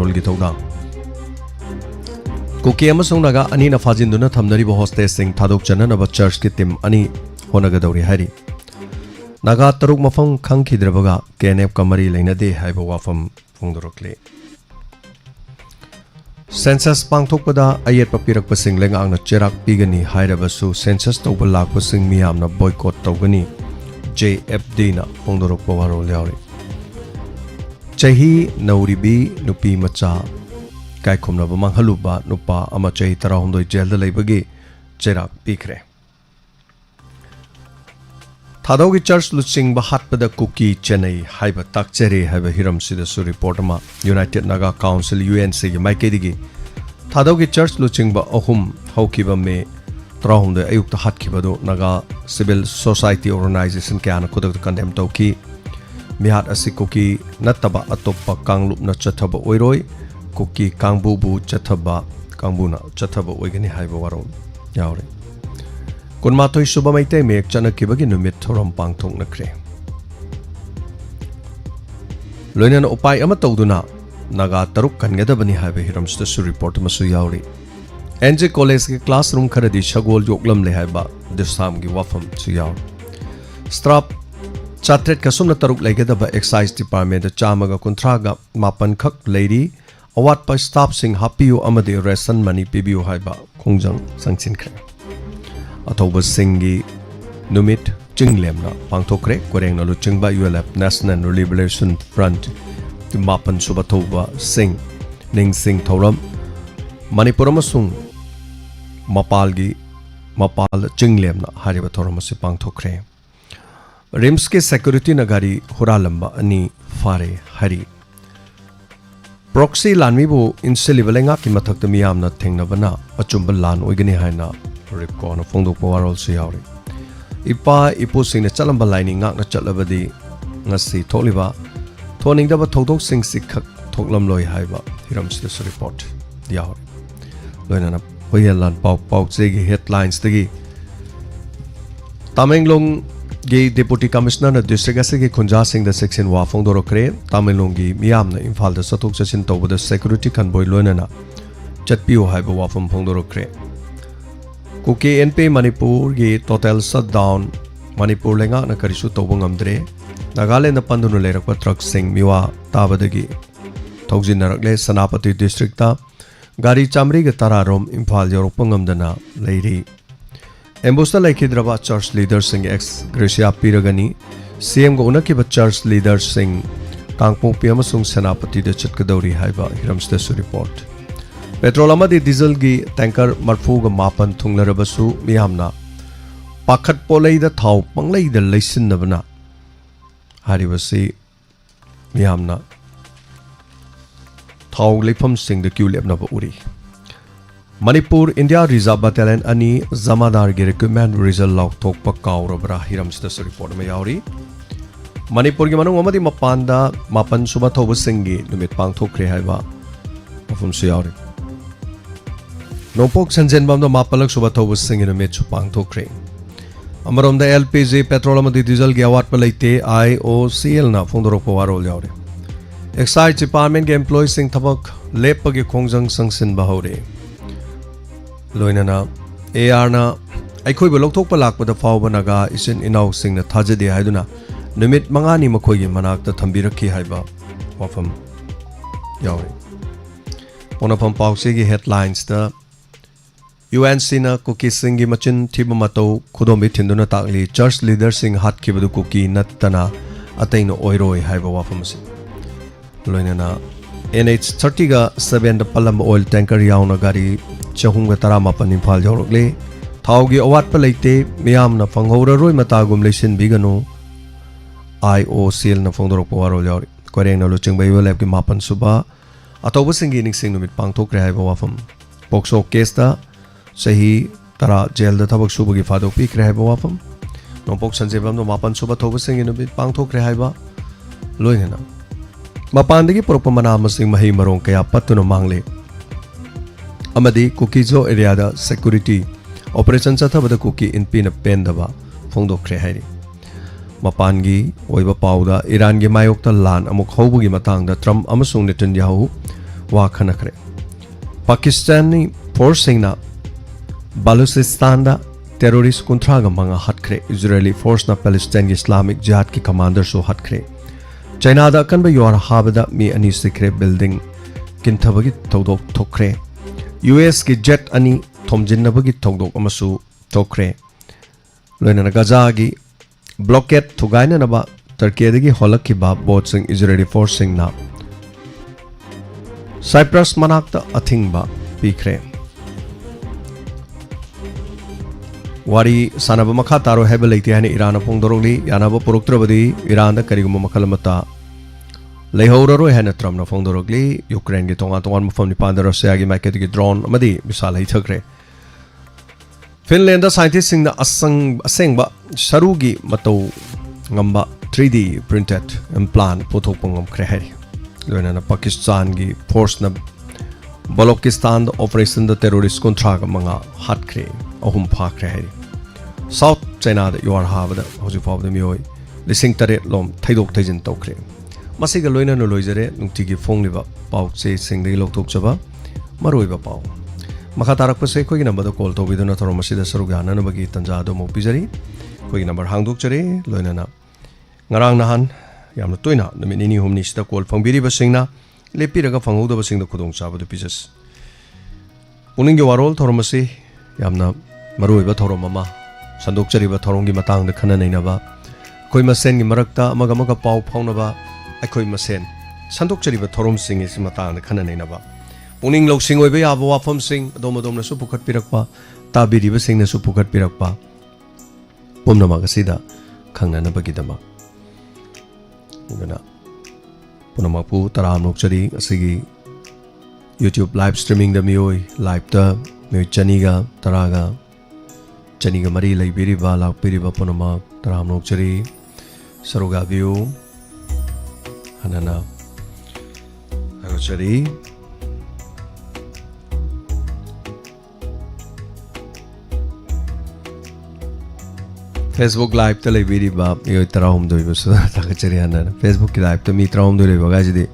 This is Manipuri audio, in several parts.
WAROL gi thawdang kuki amasung naga ani na fajinduna thamnari bo hostess sing thadok chananaba church ki team ani honaga dawri hari naga taruk mafam khangkhidrabaga kenep kamari leinade haiba wafam phungdorokle census pangthokpada ayet papirak pasing lengang na cherak pigani hairabasu census tawba lakpa sing miyamna boycott tawgani JFD na phungdorokpa WAROL yauri chahi nauribi nupi macha kai khumna ba manghaluba nupa ama chahi tarahumdoi jail da leibagi cherak pikre thadaugi church luching ba hatpada kuki chennai haiba takchere haiba hiram sida su report ma United Naga Council UNC gi maikedi thadaugi church luching ba ahum haukiba me tarahumdoi ayukta hatkibado Naga civil society organization kana kudak condemn tawki mihat asikuki nataba atoppa kanglup na chathaba oiroi kuki kangbu bu chathaba kangbu na chathaba oigani haiba WAROL yaure kunmatoi suba maite mek chanakibagi numit thoram pangthok nakre loinan upai ama tawduna naga taruk kangadabani haiba hiramsta su report masu yauri NJ college ke classroom kharadi shagol joklam le haiba disam gi wafam su yaur strap Chatret kasumna taruk laigedaba excise department chamaga kuntraga mapan khak lady awat pa staff sing hapiu amadi ration money pibiu haiba khongjang sangchin khre athoba singi numit chinglemna pangthokre koreng na lu chingba ULF National Liberation Front ti mapan suba thoba sing ning sing thoram manipur amasung mapal chinglemna hariba thoram se pangthokre RIMS के सिक्योरिटी नगारी हुरालंबा अनि फारे हरी प्रॉक्सी लानमीबो इनसेलिबलेंगा की मथक्त मियामना थेंगनबना अचुंबल लान ओइगनी हाइना रिपकोन फोंदोकपा WAROL से यावरे इपा इपोसिंग ने चलंबा lining ngakna chatlabadi ngasi tholiba thoningdaba thokdok sing sikhak thoklam loi haiba hiramsida su report yaure loinana hoyelan pau chegi headlines tagi Tamenglong Gay Deputy Commissioner na District Asigi Khunja Singh the section wa phongdorokre Tamilongi miyamna Imphal da sathok chachin tawbada security convoy loinana chatpiu haiba wafam phongdorokre Kuki NP Manipur gi total shutdown Manipur lenga na karisu tawba ngamdre Nagaland na pandunu leirakpa truck sing miwa tabadagi thawjinarakle Sanapati district ta gari chamri ga tararom Imphal yorokpa ngamdana leiri Embusta laikhidraba church leaders sing ex gracia piragani CM go unaki ba church leaders sing kangpong pi amasung senapati de chatkadori haiba hiramsta su report petrol amadi diesel gi tanker marfu ga mapan thunglarabasu miyamna pakhat polai da thau panglai da leisin nabana haribasi miyamna thau leifam sing de qlep na ba uri Manipur India Reserve Battalion ani Zamadar gi recruitment result log thokpa kaurabra hiramsida su report ma yauri Manipur gi manung amadi mapanda mapan suba thoba singi numit pangthokre haiba mafum su yauri Nopok sanjen bamda mapalak suba thoba singi numit su pangthokre Amarom da LPG petrol amadi diesel gi awat palaite IOCL na phongdorokpa WAROL yauri Excise Department ge employees sing thabak lepagi khongjang sangsin bahore Loinana AR na aikhoi ba lokthokpa lakpada fawba naga isin inaw singna thajade haiduna numit mangani makhoi gi manakta thambirakhi haiba wafam yauri onapam pause gi headlines da UNC na kuki singi machin thiba mato khodomi thinduna takli church leader sing hat khibadu kuki nattana ataino oiroi haiba wafam si loinana NH30 ga 7 da palam oil tanker yauna gari chahunga tarama pan Imphal yorokle thaugi awat pa leite miyamna fanghora roi matagum leisin bigano IOCL na phongdorokpa WAROL yauri koreng na luching bai lab ki mapan suba atoba singi ning sing numit pangthokre haiba wafam pokso case da sahi tara jail da thabak suba gi fadok pi kre haiba wafam nompok sanjebam no mapan suba thoba singi numit pangthokre haiba loinena mapandagi propa mana masing mahi marong kaya pattuno mangle amadi kukizo area da security operation chathabada kuki inpi na pendaba phongdokre hairi mapangi oiba pauda Iran gi mayokta lan amuk haubugi matangda Trump amasung Netanyahu wa khanakre Pakistani forcing na Baluchistan da terrorist kuntraga manga hatkre Israeli force na Palestine Islamic Jihad ki commander so hatkre China da kan ba yor habada mi ani sikre building kinthabagi tawdok thokre US ki jet ani thomjinnabagi tawdok amasu thokre loina Gaza gi blockade thugaina naba Turkey dagi holakki ba botsing Israeli forcing na Cyprus manakta athingba pikre Wari sanaba makha taro hebe leite hani Iran pongdorogli yanaba puruktrabadi Iran da kariguma makalamata leihoraro hena Trump na pongdorogli Ukraine gi tonga tongan mafam ni panda Russia gi market gi drone amadi misal hai thakre Finland da scientist sing na asengba sarugi matau ngamba 3D printed implant pothok pangam kre hai loina na Pakistan gi force na Balochistan operation the terrorist contract manga hat kre ahum pha kre hai South China da yuar habada hoju pawda mioi lising tare lom thaidok thaijin tokre masiga loina no loijare nungti gi fongliba paw che singdei loktok chaba maroiba paw makha tarak pa se koi number da call to biduna thoro masida sarugana na bagi tanja do mo pijari koi number hangdok chare loina na ngarang nahan yamna toina nami ni humni sida call fangbiri ba singna lepiraga fanghoda ba singda khudong chaba do pijas puning ge warol thoro masi yamna maroiba thoro mama sandok chari ba thorong gi matang da khana naina ba koi masen gi marakta amaga paw phauna ba akoi masen sandok chari ba thorom sing is matang da khana naina ba puning lok sing oiba ya ba wafam sing dom na su pukhat pirakpa ta biri ba sing na su pukhat pirakpa pomna ma gasida khangna na bagi dama ngana punama pu taram lok chari asigi YouTube live streaming da mioi live da mi chaniga taraga chaniga mari lai biri ba lak biri ba punama taram lok chari saruga view hanana ago chari Facebook live ta lai biri ba mi taram doi ba sa ta chari hanana Facebook live ta mi taram doi ba ga ji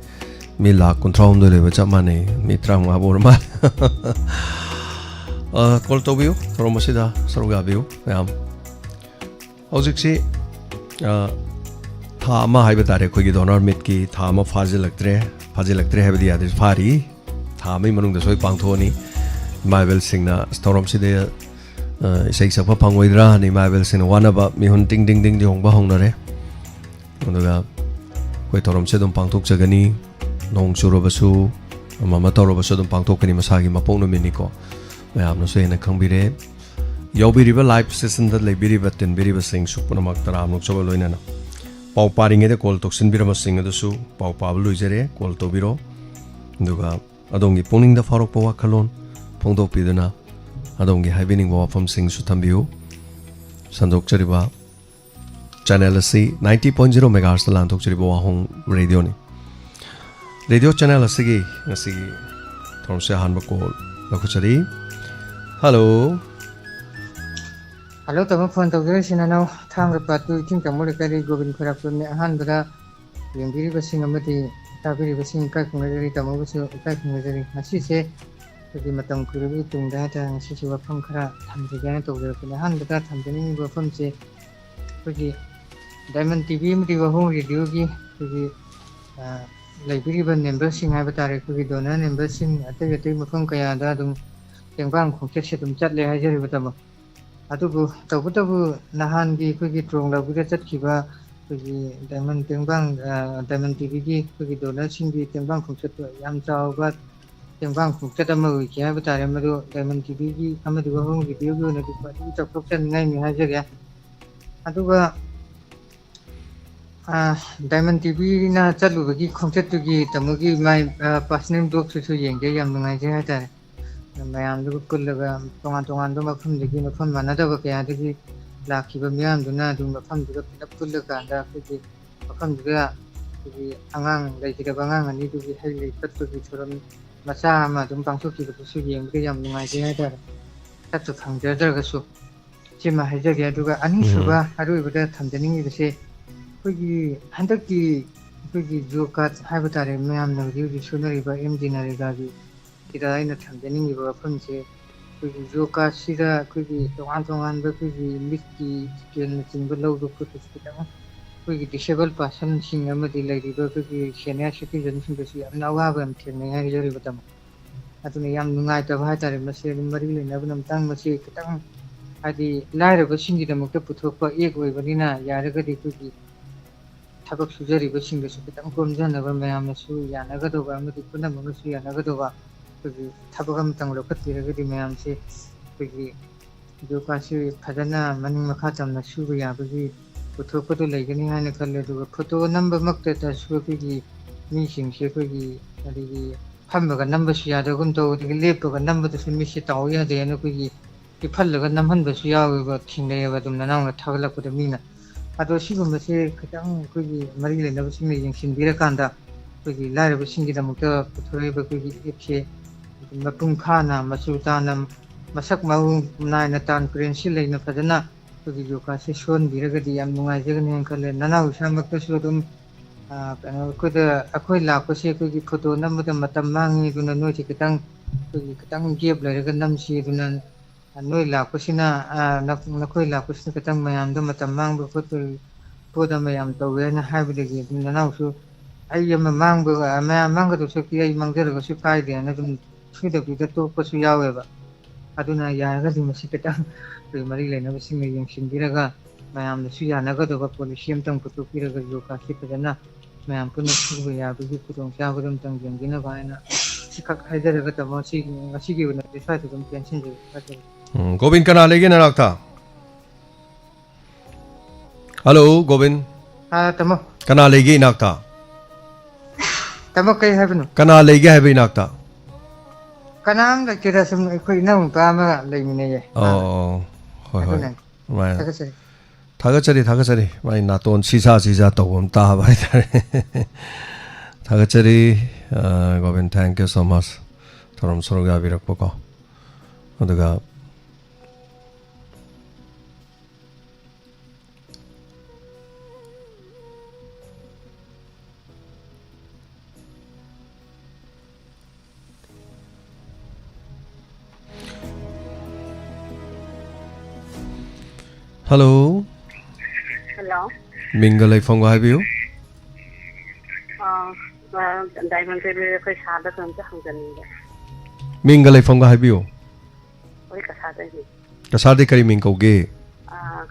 mi la control doi le ba chamane mi tram ga bor ma call to view from masida saruga view yam hojik si tha ma haiba tare khoi gi donor mit ki tha ma fazilaktre habi dia dis fari tha mai manung da soi pangthoni Marvel singna storom si de isai sa pa pangoidra ni Marvel sing wana ba mi hun ding ding ding jong ba hong na re onoga koi torom se dum pangthok chagani nong churo basu mama toro basu dum pangthok kani masagi mapong no mini ko mayam no se na khangbire yobiriba live session da lebiriba tenbiriba sing supuna maktara amuk choba loina na pau paringe de call toksin birama sing da su pau pablu luijare call to biro duga adongi puning da farok pawa khalon phongdok piduna adongi haibining wa fam sing su thambiu sandok chariba channel asi 90.0 megahertz da lantok chariba WAHONG radio ni radio channel asigi thomse hanba call lakuchari hello Hello, tama phone tawjare sinanaw thang ra patu ting tamole kari gobin kharap me ahan bada yembiri basing amati tabiri basing ka kungari tamo basu ka kungari asi se di matam kuri tung da ta si si wafam khara thamje gana tawjare pina ahan bada thamjani wafam se kogi Diamond TV mati WAHONG radio gi kogi library ban member sing ha batare kogi donor member sing atai mafam kaya da dum tengwang khongche se dum chat le ha jari batama adubu tabu nahan gi kogi trong la gura chat kiba kogi diamond TV gi kogi donor sing gi tengbang khongchat yam chaw ba tengbang khongchat ama wi kya ba tare ma do diamond TV gi ama du WAHONG video gi na du pa du chak chak chen ngai mi ha jega aduba diamond TV na chalu gi khongchat tu gi tamu gi mai personal blog su yeng ge yam ngai je ha tare mayam du kullaga tongan do mafam degi mafam manada ba kaya degi lakhi ba miyam duna du mafam du pinap kullaga anda ki mafam du ki angang lai ki ba angang ani du ki hei pat du ki thoram macha ma dum pangsu ki bu su yeng ge yam ngai je ha dar ꯇꯞꯁꯨ ꯐꯪꯖꯗ꯭ꯔꯒꯁꯨ ꯁꯤꯃ ꯍꯥꯏꯖꯒꯦ ꯑꯗꯨꯒ ꯑꯅꯤꯁꯨꯕ ꯑꯔꯣꯏꯕꯗ ꯊꯝꯖꯅꯤꯡꯉꯤꯕꯁꯦ ꯑꯩꯈꯣꯏꯒꯤ ꯍꯟꯗꯛꯀꯤ ꯑꯩꯈꯣꯏꯒꯤ ꯖꯣꯕ ꯀꯥꯔꯗ ꯍꯥꯏꯕ ꯇꯥꯔꯦ ꯃꯌꯥꯝꯅ ꯍꯧꯖꯤꯛ ꯍꯧꯖꯤꯛ ꯁꯨꯅꯔꯤꯕ MG ꯅꯔꯦꯒꯥꯒꯤ ꯁꯤꯗ ꯑꯩꯅ ꯊꯝꯖꯅꯤꯡꯉꯤꯕ ꯋꯥꯐꯝꯁꯦ ꯑꯩꯈꯣꯏꯒꯤ ꯖꯣꯕ ꯀꯥꯔꯗꯁꯤꯗ ꯑꯩꯈꯣꯏꯒꯤ ꯇꯣꯉꯥꯟ ꯇꯣꯉꯥꯟꯕ ꯑꯩꯈꯣꯏꯒꯤ ꯃꯤꯠꯀꯤ ꯏꯁꯀꯦꯜꯅꯆꯤꯡꯕ ꯂꯧꯕ ꯈꯣꯠꯄꯁꯤ ꯈꯤꯇꯪ ꯑꯩꯈꯣꯏꯒꯤ ꯗꯤꯁꯦꯕꯜ ꯄꯥꯔꯁꯟꯁꯤꯡ ꯑꯃꯗꯤ ꯂꯩꯔꯤꯕ ꯑꯩꯈꯣꯏꯒꯤ ꯁꯦꯅꯤꯌꯔ ꯁꯤꯇꯤꯖꯟꯁꯤꯡꯗꯁꯨ ꯌꯥꯝꯅ ꯑꯋꯥꯕ ꯌꯥꯝ ꯊꯦꯡꯅꯩ ꯍꯥꯏꯖꯔꯤꯕ ꯇꯥꯃꯣ ꯑꯗꯨꯅ ꯌꯥꯝ ꯅꯨꯡꯉꯥꯏꯇꯕ ꯍꯥꯏꯇꯥꯔꯦ ꯃꯁꯤ ꯑꯗꯨꯝ ꯃꯔꯤ ꯂꯩꯅꯕꯅ ꯑꯃꯇꯪ ꯃꯁꯤ ꯈꯤꯇꯪ ꯍꯥꯏꯗꯤ ꯂꯥꯏꯔꯕꯁꯤꯡꯒꯤꯗꯃꯛꯇ ꯄꯨꯊꯣꯛꯄ ꯑꯦꯛ ꯑꯣꯏꯕꯅꯤ나 ꯌꯥꯔꯒꯗꯤ ꯑꯩꯈꯣꯏꯒꯤ ꯊꯕꯛ ꯁꯨꯖꯔꯤꯕꯁꯤꯡꯗꯁꯨ ꯈꯤꯇꯪ ꯀꯣꯝꯖꯅꯕ ꯃꯌꯥꯝꯅꯁꯨ ꯌꯥꯅꯒꯗꯧꯕ ꯑꯃꯗꯤ ꯄꯨꯝꯅꯃꯛꯅꯁꯨ ꯌꯥꯅꯒꯗꯧꯕ ꯑꯩꯈꯣꯏꯒꯤ ꯊꯕꯛ ꯑꯃꯇꯪ ꯂꯧꯈꯠꯄꯤꯔꯒꯗꯤ ꯃꯌꯥꯝꯁꯦ ꯑꯩꯈꯣꯏꯒꯤ ꯖꯣꯕ ꯀꯥꯔꯗꯁꯤ ꯐꯖꯅ ꯃꯅꯤꯡ ꯃꯈꯥ ꯇꯝꯅ ꯁꯨꯕ ꯌꯥꯕꯒꯤ ꯄꯨꯊꯣꯛꯄꯗꯨ ꯂꯩꯒꯅꯤ ꯍꯥꯏꯅ ꯈꯜꯂꯦ ꯑꯗꯨꯒ ꯐꯣꯇꯣ ꯅꯝꯕꯃꯛꯇꯗꯁꯨ ꯑꯩꯈꯣꯏꯒꯤ ꯃꯤꯁꯤꯡꯁꯦ ꯑꯩꯈꯣꯏꯒꯤ ꯑꯗꯒꯤ ꯐꯝꯃꯒ ꯅꯝꯕꯁꯨ ꯌꯥꯗꯒꯨꯝ ꯇꯧ ꯑꯗꯒꯤ ꯂꯦꯞꯄꯒ ꯅꯝꯕꯗꯁꯨ ꯃꯤꯠꯁꯦ ꯇꯥꯎ ꯌꯥꯗꯦꯅ ꯑꯩꯈꯣꯏꯒꯤ ꯍꯤꯞꯍꯜꯂꯒ ꯅꯝꯍꯟꯕꯁꯨ ꯌꯥꯎꯋꯦꯕ ꯊꯦꯡꯅꯩꯑꯕ ꯑꯗꯨꯝ ꯅꯅꯥꯎꯅ ꯊꯥꯒꯠꯂꯛꯄꯗ ꯃꯤꯅ ꯑꯗꯣ ꯁꯤꯒꯨꯝꯕꯁꯦ ꯈꯤꯇꯪ ꯑꯩꯈꯣꯏꯒꯤ ꯃꯔꯤ ꯂꯩꯅꯕꯁꯤꯡꯅ ꯌꯦꯡꯁꯤꯟꯕꯤꯔꯀꯥꯟꯗ ꯑꯩꯈꯣꯏꯒꯤ ꯂꯥꯏꯔꯕꯁꯤꯡꯒꯤꯗꯃꯛꯇ ꯄꯨꯊꯣꯔꯛꯏꯕ ꯑꯩꯈꯣꯏꯒꯤ ꯑꯦꯞꯁꯦ ꯃꯄꯨꯡ ꯐꯥꯅ ꯃꯆꯨ ꯇꯥꯅ ꯃꯁꯛ ꯃꯑꯣꯡ ꯅꯥꯏꯅ ꯇ꯭ꯔꯥꯟꯁꯄꯦꯔꯦꯟꯁꯤ ꯂꯩꯅ ꯐꯖꯅ ꯑꯩꯈꯣꯏꯒꯤ ꯖꯣꯕ ꯀꯥꯔꯗꯁꯦ ꯁꯨꯍꯟꯕꯤꯔꯒꯗꯤ ꯌꯥꯝ ꯅꯨꯡꯉꯥꯏꯖꯒꯅꯤ ꯍꯥꯏꯅ ꯈꯜꯂꯦ ꯅꯅꯥꯎ ꯏꯁꯥꯃꯛꯇꯁꯨ ꯑꯗꯨꯝ ꯀꯩꯅꯣ ꯑꯩꯈꯣꯏ ꯂꯥꯛꯄꯁꯦ ꯑꯩꯈꯣꯏꯒꯤ ꯐꯣꯇꯣ ꯅꯝꯕꯗ ꯃꯇꯝ ꯃꯥꯡꯉꯤ ꯑꯗꯨꯅ ꯅꯣꯏꯁꯦ ꯈꯤꯇꯪ ꯑꯩꯈꯣꯏꯒꯤ ꯈꯤꯇꯪ ꯒꯦꯞ ꯂꯩꯔꯒ ꯅꯝꯁꯤ ꯑꯗꯨꯅ ꯅꯣꯏ ꯂꯥꯛꯄꯁꯤꯅ ꯅꯈꯣꯏ ꯂꯥꯛꯄꯁꯤꯅꯈꯤꯇꯪ ꯃꯌꯥꯝꯗ ꯃꯇꯝ ꯃꯥꯡꯕ ꯈꯣꯠꯄ ꯄꯣꯠ ꯑꯃ ꯌꯥꯝ ꯇꯧꯋꯦ ꯍꯥꯏꯅ ꯍꯥꯏꯕꯗꯒꯤ ꯑꯗꯨꯝ ꯅꯅꯥꯎꯁꯨ ꯑꯩ ꯑꯃ ꯃꯥꯡꯕꯒ ꯃꯌꯥꯝ ꯃꯥꯡꯒꯗꯧ ꯁꯔꯨꯛꯇꯤ ꯑꯩ ꯃꯥꯡꯖꯔꯒꯁꯨ ꯀꯥꯏꯗꯦꯅ ꯑꯗꯨꯝ ꯁꯨꯏꯗꯕꯤꯗ ꯇꯣꯛꯄꯁꯨ ꯌꯥꯎꯋꯦꯕ ꯑꯗꯨꯅ ꯌꯥꯔꯒꯗꯤ ꯃꯁꯤ ꯈꯤꯇꯪ ꯑꯩꯈꯣꯏ ꯃꯔꯤ ꯂꯩꯅꯕꯁꯤꯡꯅ ꯌꯦꯡꯁꯤꯟꯕꯤꯔꯒ ꯃꯌꯥꯝꯅꯁꯨ ꯌꯥꯅꯒꯗꯧꯕ ꯄꯣꯂꯤꯁꯤ ꯑꯃꯇꯪ ꯄꯨꯊꯣꯛꯄꯤꯔꯒ ꯖꯣꯕ ꯀꯥꯔꯗꯁꯤ ꯐꯖꯅ ꯃꯌꯥꯝ ꯄꯨꯟꯅ ꯁꯨꯕ ꯌꯥꯕꯒꯤ ꯈꯨꯗꯣꯡꯆꯥꯕꯗꯨ ꯑꯃꯇꯪ ꯌꯦꯡꯕꯤꯅꯕ ꯍꯥꯏꯅ ꯁꯤꯈꯛ ꯍꯥꯏꯖꯔꯒ ꯇꯥꯃꯣ ꯉꯁꯤꯒꯤ ꯑꯣꯏꯅꯗꯤ ꯁ꯭ꯋꯥꯏꯗ ꯑꯗꯨꯝ ꯇꯦꯟꯁꯤꯟꯖꯔꯤ ꯐꯖꯔꯤ Gobin kana legi narakta. Hello Gobin. ꯇꯥꯃꯣ Kana legi inakta. ꯇꯥꯃꯣ ꯀꯩ ꯍꯥꯏꯕꯅꯣ Kana legi haiba inakta. ꯀꯅꯥꯝ ꯂꯩꯇꯦꯗ ꯁꯨꯝ ꯑꯩꯈꯣꯏ ꯏꯅꯥꯎꯅꯨꯄꯥ ꯑꯃ ꯂꯩꯃꯤꯟꯅꯩꯌꯦ ꯃꯥꯒ Oh, hoi hoi. ꯑꯗꯨꯅꯅꯤ Right. ꯊꯥꯒꯠꯆꯔꯤ Thagachari. Mai naton sisa tawam ta bai tare. Thagachari Gobin, thank you so much. Thoram soroga birakpo ko. Aduga Hello. Hello. Minga Leifong haibiu. Diamond Baby koi sada kan ta hangani. Minga Leifong haibiu. Koi kasada ni. Kasade kari ming kauge.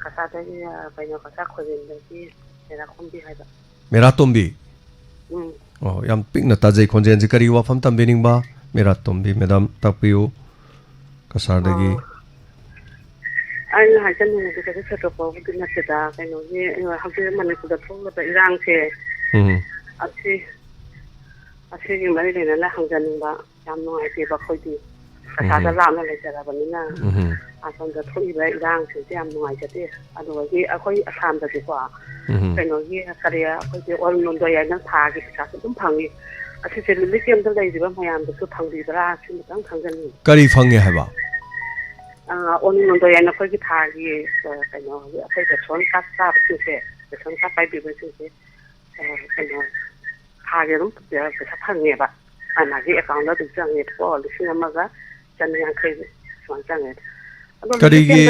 Kasada ni paino kasa khojin ki era khombi haiba. Mera tombi. Oh, yam pik na tajai khonjen ji kari wafam tambining ba. Mera tombi madam tapiu. Kasade gi. Anh hai chân mình cái sự tập của cái nhà seda cái nó như học sinh mình cũng đã thông được Iran thế. Asi cái mấy này là hàng dân ba, làm nó hay thì bác khơi đi. Cái sao làm nó lại là vấn đề na. Xong rồi thôi về Iran thì làm nó hay chứ. Rồi cái khơi làm được gì quá. Cái nó như cái khơi cái ôn nôn rồi nó thà cái sao cũng phẳng đi. Asi cái lịch kiếm tới đây thì bác mày làm được cái phẳng đi ra chứ một tháng thằng dân. Kari phang nghe hay ba. ôn nôn rồi nó khơi cái thà cái nó khơi cái chốn cắt ra cái gì cái chốn cắt bay bị cái gì cái nó thà cái lúc cái sắp hàng nghề bạn mà cái account nó được trang nghề có lịch sử mà cái chân yang khơi chốn trang nghề Kari gi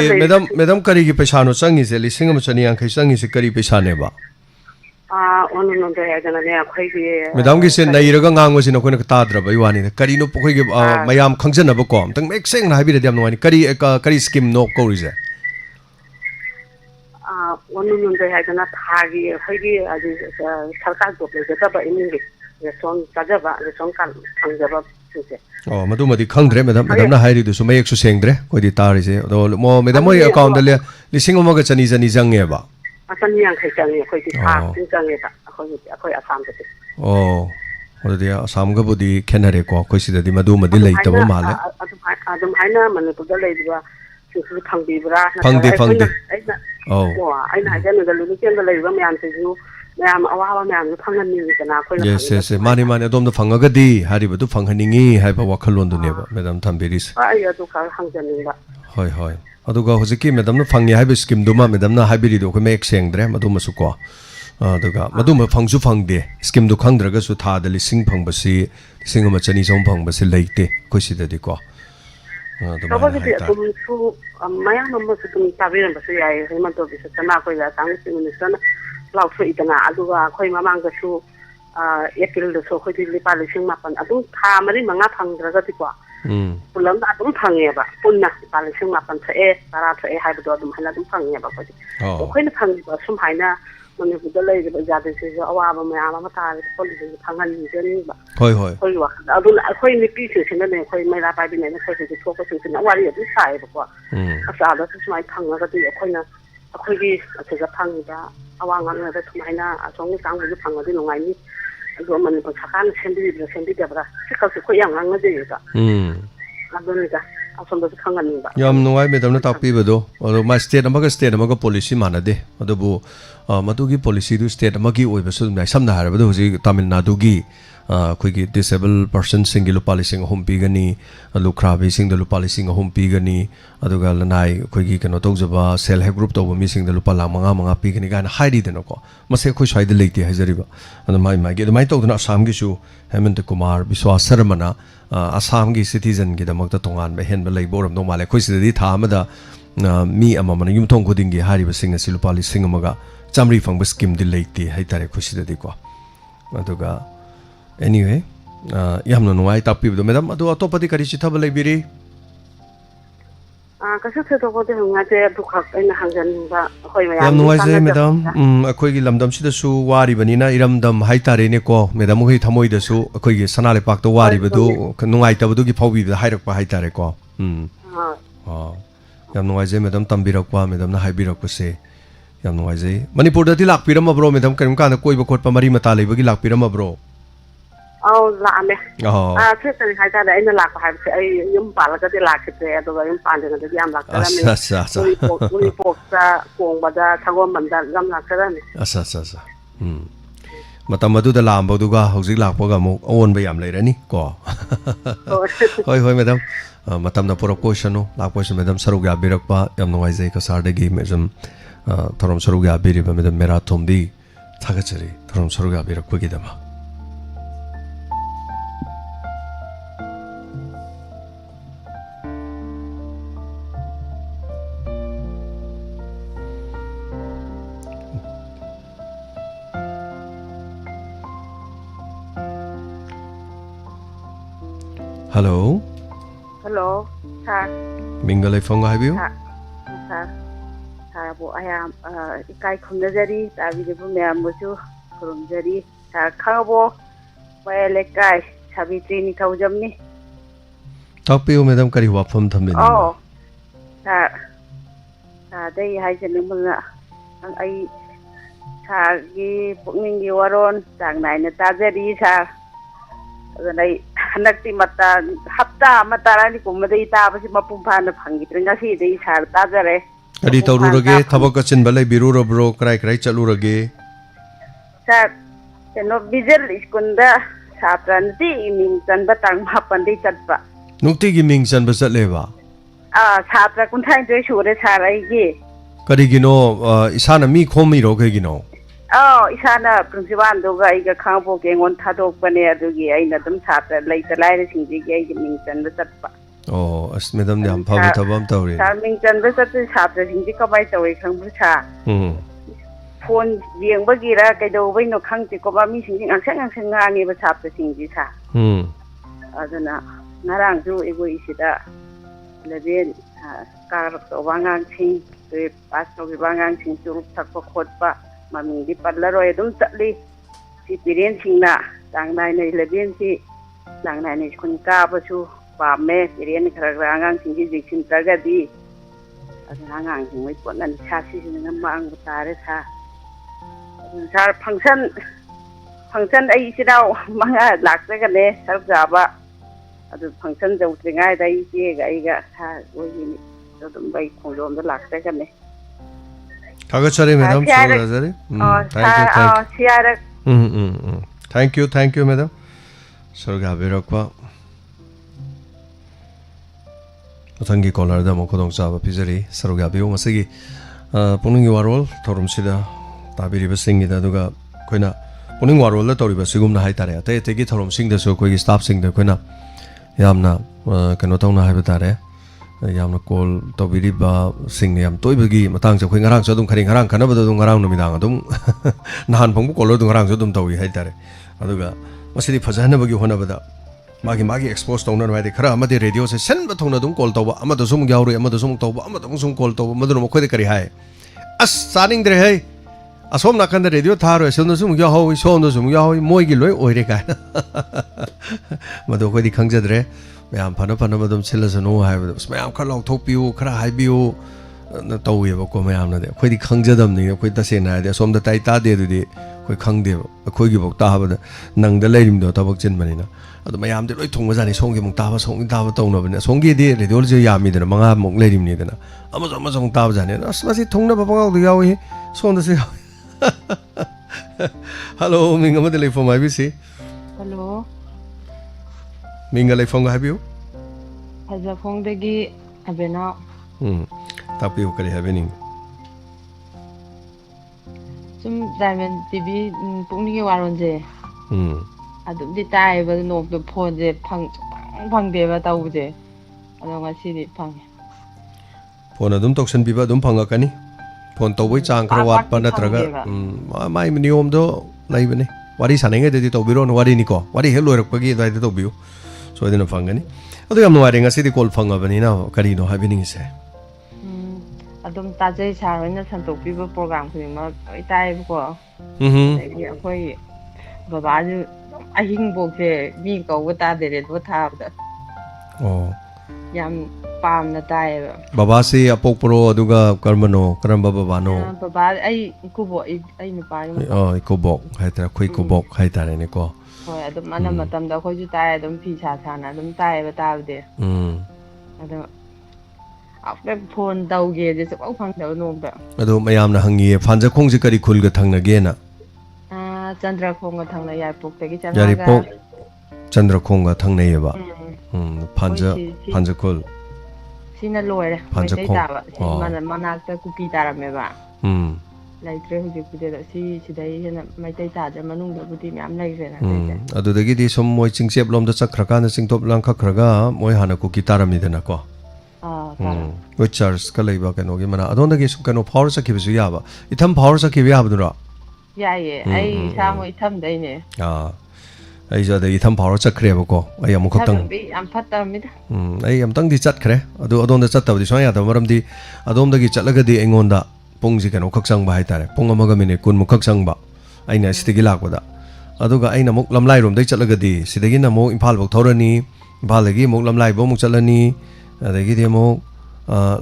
madam kari gi paisa no changi se lising am chani yang khai changi se kari paisa ne ba. ôn nôn rồi cái nó này khơi cái Madam gi se nai raga ngang wa sin ko na ta dra ba iwani de kari no khoi gi mayam khangjan ba ko tang mek seng na habi de yam no ni kari scheme no ko ri je. ôn nôn rồi cái nó thà cái khơi cái सरकार को ले जाता है इन्हीं के रेस्टोरेंट चाचा बा रेस्टोरेंट का अंदर बा चुके Oh, madu madi khangdre madam na hairi du su mayek su sengdre ko di tari se do mo madam moi account de lising ma ga chani jange ba. Asan yang khai changi khoi ti tha changi ta khoi asam te. Oh, odi dia asam ga budi khenare ko khoi si di madu madi lei ta ba male. Adum haina manu to lei ba su phangbi bra. Phangde. Oh. Aina haja no da lu ken da lei ba myam te ju ꯃꯌꯥꯝ ꯑꯋꯥꯕ ꯃꯌꯥꯝꯁꯨ ꯐꯪꯍꯟꯅꯤꯡꯉꯤꯗꯅ ꯑꯩꯈꯣꯏꯅ yes yes mani mani adom da phangagadi hariba du phanghaningi haiba wakhalon du neba madam thambiris ꯑꯩ ꯑꯗꯨ ꯈꯔ ꯍꯪꯖꯅꯤꯡꯕ hoi hoi aduga hojiki madam na phangi haiba scheme duma madam na haibiri do khme ek sengdre madum su ko aduga madum phangsu phangde scheme du khangdraga su tha da lising phangbasi lising ma chani som phangbasi leite khoisi da di ko ꯊꯕꯛꯁꯤꯗꯤ ꯑꯗꯨꯝꯁꯨ ꯃꯌꯥꯝ ꯑꯃꯁꯨ ꯑꯗꯨꯝ ꯇꯥꯕꯤꯔꯝꯕꯁꯨ ꯌꯥꯏ ꯍꯦꯃꯟꯇ ꯑꯣꯐꯤꯁꯇꯅ ꯑꯩꯈꯣꯏꯒ ꯆꯥꯡ ꯆꯤꯡ ꯃꯤꯅꯤꯁꯇꯔꯅ ꯂꯥꯎꯊꯣꯛꯏꯗꯅ ꯑꯗꯨꯒ ꯑꯩꯈꯣꯏ ꯃꯃꯥꯡꯗꯁꯨ ꯑꯦꯄ꯭ꯔꯤꯜꯗꯁꯨ ꯑꯩꯈꯣꯏꯗꯤ ꯂꯨꯄꯥ 9,000 ꯑꯗꯨꯝ ꯊꯥ 4-5 ꯐꯪꯗ꯭ꯔꯒꯗꯤꯀꯣ ꯄꯨꯜꯂꯞꯅ ꯑꯗꯨꯝ ꯐꯪꯉꯦꯕ ꯄꯨꯟꯅ ꯂꯨꯄꯥ 9,000 ꯊꯣꯛꯑꯦ 10 ꯊꯣꯛꯑꯦ ꯍꯥꯏꯕꯗꯣ ꯑꯗꯨꯝ ꯍꯥꯏꯅ ꯑꯗꯨꯝ ꯐꯪꯉꯦꯕ ꯑꯩꯈꯣꯏꯗꯤ ꯑꯩꯈꯣꯏꯅ ꯐꯪꯉꯤꯕ ꯁꯨꯝ ꯍꯥꯏꯅ ꯃꯅꯤꯄꯨꯔꯗ ꯂꯩꯔꯤꯕ ꯖꯥꯇꯤꯁꯤꯡꯁꯨ ꯑꯋꯥꯕ ꯃꯌꯥꯝ ꯑꯃ ꯇꯥꯔꯤꯕ ꯈꯣꯠꯂꯤꯁꯤꯡꯁꯨ ꯐꯪꯍꯟꯅꯤꯡꯖꯅꯤꯡꯕ ꯍꯣꯏ ꯍꯣꯏ ꯑꯩꯈꯣꯏꯒꯤ ꯋꯥꯈꯜꯗ ꯑꯗꯨꯅ ꯑꯩꯈꯣꯏ ꯅꯨꯄꯤꯁꯤꯡꯁꯤꯅꯅꯦ ꯑꯩꯈꯣꯏ ꯃꯩꯔꯥ ꯄꯥꯏꯕꯤꯅꯦꯅ ꯑꯩꯈꯣꯏ ꯊꯣꯛꯄꯁꯤꯡꯁꯤꯅ ꯋꯥꯔꯤ ꯑꯗꯨꯝ ꯁꯥꯏꯌꯦꯕꯀꯣ ꯑꯆꯥꯗꯁꯨ ꯁꯨꯃꯥꯏꯅ ꯐꯪꯉꯒꯗꯤ ꯑꯩꯈꯣꯏꯒꯤ ꯑꯁꯤꯗ ꯐꯪꯉꯤꯕ ꯑꯋꯥ ꯉꯥꯡꯅꯕ ꯁꯨꯃꯥꯏꯅ ꯑꯁꯣꯝꯒꯤ ꯀꯥꯡꯕꯨꯁꯨ ꯐꯪꯉꯗꯤ ꯅꯨꯡꯉꯥꯏꯅꯤ ꯑꯗꯨꯒ ꯃꯅꯤꯄꯨꯔ ꯁꯔꯀꯥꯔꯅ ꯁꯦꯝꯕꯤꯕ꯭ꯔꯥ ꯁꯦꯝꯕꯤꯗꯕ꯭ꯔꯥ ꯁꯤ ꯈꯛꯁꯦ ꯑꯩꯈꯣꯏ ꯌꯥꯝ ꯉꯥꯡꯅꯖꯩꯌꯦꯕ ꯑꯗꯨꯅꯤꯗ ꯑꯁꯣꯝꯗꯁꯨ ꯈꯪꯍꯟꯅꯤꯡꯕ yam nuai madam na takpibado ado ma state amaga policy manade adubu madugi policy du state amagi oibasu nai samna harabado hoji Tamil Nadu gi khoi disabled person single policing home pigani lukrabi sing the policing home pigani aduga lanai khoi kano tawjaba self help group tawba mi sing the lupa lang manga pigani gana haidi deno ko mase khoi side leite hajariba adu mai gi mai tawduna Assam gi su Hemant Kumar Biswas Sarmana Assam gi citizen gi damakta tongan ba hen ba leiboram no male khoi sidadi tha amada mi amamana yumthong khoding gi hariba sing asi lupa 1,000 chamri phangba scheme di leite haitare khoi sidadi ko aduga anyway yamna nuai tapibdo madam adu atopadi kari chithaba leibiri kasu thotopodi hungate dukhak aina hangjanba hoi mayam yam nuai je madam akhoi gi lamdam sida su wari banina iramdam haitare ne ko madam hoi thamoi da su akhoi gi sanale pak to wari badu nuai tabadu gi phaubi da hairakpa haitare ko yam nuai je madam tambirakpa madam na haibirakpa se yam nuai je manipur da ti lakpiram bro madam karim kana koi ba khotpa mari mata leibagi lakpiram bro la'ame ꯁꯦ ꯍꯥꯏꯇꯥꯔꯦ ꯑꯩꯅ ꯂꯥꯛꯄ ꯍꯥꯏꯕꯁꯦ ꯑꯩ ꯌꯨꯝ ꯄꯥꯜꯂꯒꯗꯤ ꯂꯥꯛꯈꯤꯗ꯭ꯔꯦ ꯑꯗꯨꯒ ꯌꯨꯝ ꯄꯥꯟꯗ꯭ꯔꯤꯉꯩꯗꯗꯤ ꯌꯥꯝ ꯂꯥꯛꯆꯔꯝꯃꯤ ꯎꯔꯤꯄꯣꯛꯇ ꯀꯣꯡꯕꯗ ꯁꯪꯒꯣꯜꯕꯟꯗ ꯌꯥꯝ ꯂꯥꯛꯆꯔꯝꯃꯤ matam adu da lambaduga hojik lakpaga mu aonba yam leirani ko hoi hoi madam matam na pura question lakpoison madam saruga birakpa yam nuai jai ka sardagi mesam thorom saruga biriba madam mera thombi thagachari thorom saruga birakpa gi dama Hello. Hello. Sir. Mingalai Fonga have you? Sir. Sir, I am Ikai Kundazari, Tavibu Mamusu, Kurumzari, Sir Kabo, Walekai, Savitrini Kaujamni. Talk to you, Madam Kariwa from Tamil. Oh, Sir. They has a number. I Sagi PUKNING WAROL, Tang Nine Tazari, sir. Hanakti mata hapta matarani kumada itabasi mapumpana phangitri ngasi dei sar tajare adi tawrurage thabak achin balai biruro bro krai chalurage sir no bijal iskunda satranti ming chanba tang mapan dei chatba nukti gi ming chanba chatleba satra kunthai joi sure sarai gi karigino isana mi khomi ro gino isana principal doga iga khangpo ke ngon thadok bane adugi aina dum satra leita laire singji ge ai ming chanba chatpa as madam ne am phabi thabam tawre sar ming chanba chat satra singji kabai tawi khangbu cha phone yengba gira kaido baino khangti ko ba mi singji ngangsang ngangi ba satra singji sa aduna ngarang ju ego isida leben kar to wangang sing te pas to wangang sing churup thakpa khotpa Maming di parlaroi dum tatli si piren singna tang nai nei leben si tang nai nei kun ka basu pa me piren khara angang sing ji jiksin taga di angang sing mai ponan cha si sing mang tare tha sar function ai sidau manga lak ta ne sar jaba adu function jau tringai dai je ga ai ga tha oi ni dum bai kholom da lak ta ne Kagachari madam, sorry. Thank you madam. Sorga birakwa. Matangi caller da mokodong saba pizari sorga biu masigi pukning warol thorum sida tabiri basingi da duga koina pukning warol da tori basigum na haitare ate tegi thorum sing da so koi staff sing da koina yamna kano tawna hai batare yamna call tabiri ba sing yam toy bagi matang sa koi ngarang so dum khari ngarang kana bada dum ngarang no midang dum nahan phang call dum ngarang so dum tawi haitare aduga masidi phajana bagi hona bada magi expose tawna no hai khara amadi radio se sen ba thongna dum call tawba amada sum yauri amada sum tawba amada sum call tawba madun mo khoi de kari hai as saning dre hai asom na kan da radio tharo se no sum ya ho so no sum ya ho moi gi loi oire ka madu khoi di khangja dre mayam phana madum chila sanu hai mayam khar law thok piu khara hai biu na tawi ba ko mayam na de khoi di khangja dam ni khoi ta se na de som da tai ta de du di khoi khang de khoi gi bok ta ba da nang da leirim do tabak chin mani na adu mayam de loi thong ba jani song gi mong ta ba tau na ba song gi de radio je yami de manga mong leirim ni de na ama song ta ba jani as ma si thong na ba bangaw du yawi som da se hello minga ma de le phone mai bi si hello minga le phone ga biu haja phone de gi abena tapi kali happening sum diamond tv pukning warol je adum di tai ba no de phone je phang de ba tau je ado nga si di phang phone adum toksan bi ba adum phanga kani phone tawai chang khara wat pa natraga mai niom do lai bane wari sanenge de to biro no wari ni ko wari helo rak pagi dai de to biu so de na phangani ado yam no wari nga si di call phanga bani na kari no happening se adum ta jai saroi na santok pi ba program khoi ma oi tai ko ai khoi baba ju ahing bok se mi ko wa ta de re do tha da oh yam pam na tai baba se apok pro aduga karmano karamba baba no baba ai ku bo ai ni pa oh ko bok hai ta khoi ko bok hai ta ne ko hoi adum ana matam da khoi ju tai adum phi sa na adum tai ba ta de adum after phone tau ge je sap phang da no da adu mayam na hangi phanja khong ji kari khul ga thang na ge na chandra khong ga thang na yai pok te gi chana yari pok chandra khong ga thang nei ba phanja khul sina loi re mai tai ta ba manak ta ku pi ta ra me ba lai tre hu ji ku de si dai na mai tai ta da manung da buti myam lai re na adu da gi di som moi ching sep lom da chakra ka na sing top lang kha khra ga moi hana ku ki ta ra mi de na ko with charge ka leiba ka no gi mana adon da gi su ka no power sa ki bi su ya ba itham power sa ki bi ya ba du ra ya ye ai sa mo itham dai ne ai ja da itham power sa khre ba ko ai am khok tang am phat ta mi da ai am tang di chat khre adu adon da chat ta di so ya da maram di adom da gi chat la ga di engon da pung ji ka no khak sang ba hai ta re pung ama ga minute kun mu khak sang ba ai na sti gi lak ba da adu ga ai na muk lam lai rom dai chat la ga di sti gi na mo imphal bok thorani imphal la gi muk lam lai bo muk chat la ni adagi di mo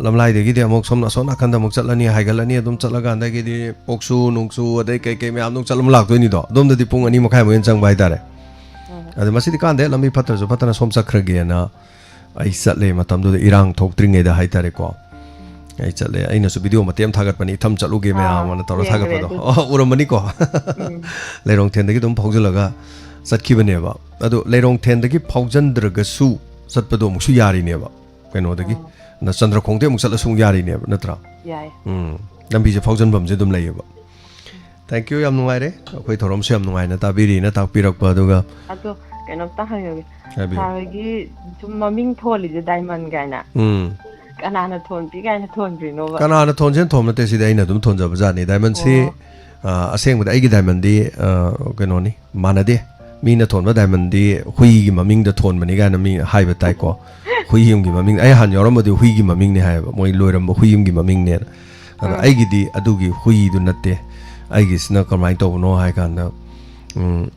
lamlai dagi di amok somna sona kanda mok chatlani haigalani adum chatlaga andagi di poksu nungsu adai kai me amnung chalam lak doi ni do dom da di pung ani mokhai moyen chang bai tare ade masi di kan de lami phatar jo phatana som chakra ge na ai chatle matam do irang thok tring da hai tare ko ai chatle ai na su video matem thagat pani tham chalu ge me amana tor thagat pa do uramani ko leirong then dagi dum phogjalaga chatki bane ba adu leirong then dagi phogjan draga su chatpa do muksu yari ne ba kaino dagi na chandra khongte muk chatla sung yari ne ba natra yai lambi je phogjan bam je dum lai ba thank you yam nungai re khoi thorom se yam nungai na tabiri na tak pirak pa duga ado kaino ta ha yogi ta gi tum maming tholi je diamond gaina kana na thon pi gaina thon ri no ba kana na thon jen thom na te si dai na dum thon ja ba ja ni diamond si aseng ba ai gi diamond di kaino ni manade mi na thon ba diamond di hui gi maming da thon mani ga na mi hai ba tai ko hui yum gi maming ai han yoram di hui gi maming ne hai ba moi loiram ba hui yum gi maming ne ai gi di adu gi hui du natte ai gi sna kamai to no hai kan na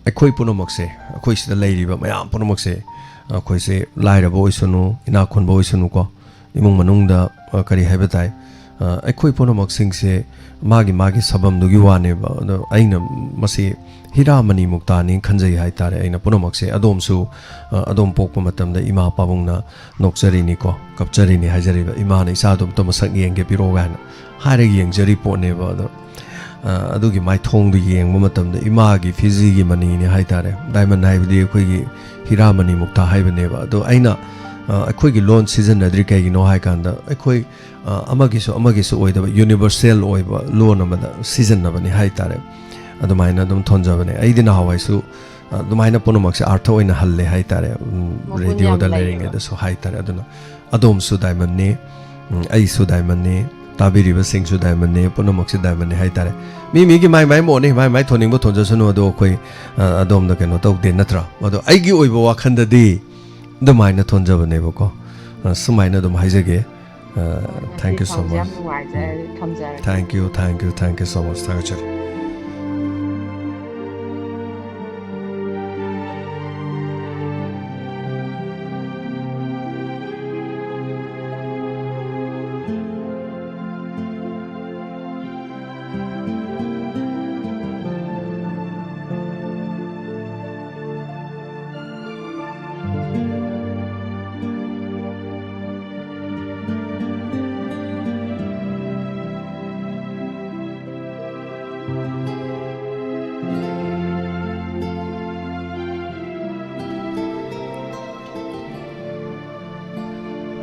ai khoi puno mak se khoi sida lai ri ba mayam puno mak se khoi se lai ra boi sunu ina khon boi sunu ko imung manung da kari hai ba tai ai khoi puno mak sing se magi sabam du gi wa ne ba ai na masi hira mani mukta ni khanjai hai tare aina punomak se adom su adom pokpa matam da ima pabung na nokchari ni ko kapchari ni hajari ba ima na isa dum to masak yeng ge piro ga na haire yengjari potne ba do adugi mai thong du yengba matamda ima gi fizi gi mani ni haitare diamond haibdi khoi gi hira mani mukta haibane ba do aina akhoi gi loan season adri kai gi no hai kanda akhoi amagi so oida ba universal oiba loan amada season na bani haitare adumaina dum thonja bane aidina hawai su adumaina ponomak se artha oina halle haitare radio da lering da so haitare aduna adom su diamond ne ai su diamond ne tabiri ba sing su diamond ne ponomak se diamond ne haitare mi gi mai mo ne mai thoning bo thonja sunu ado khoi adom da keno tok de natra ado ai gi oiba wakhan da di dumaina thonja bane ba ko sumaina dum haijage thank you so much thank you so much tagachari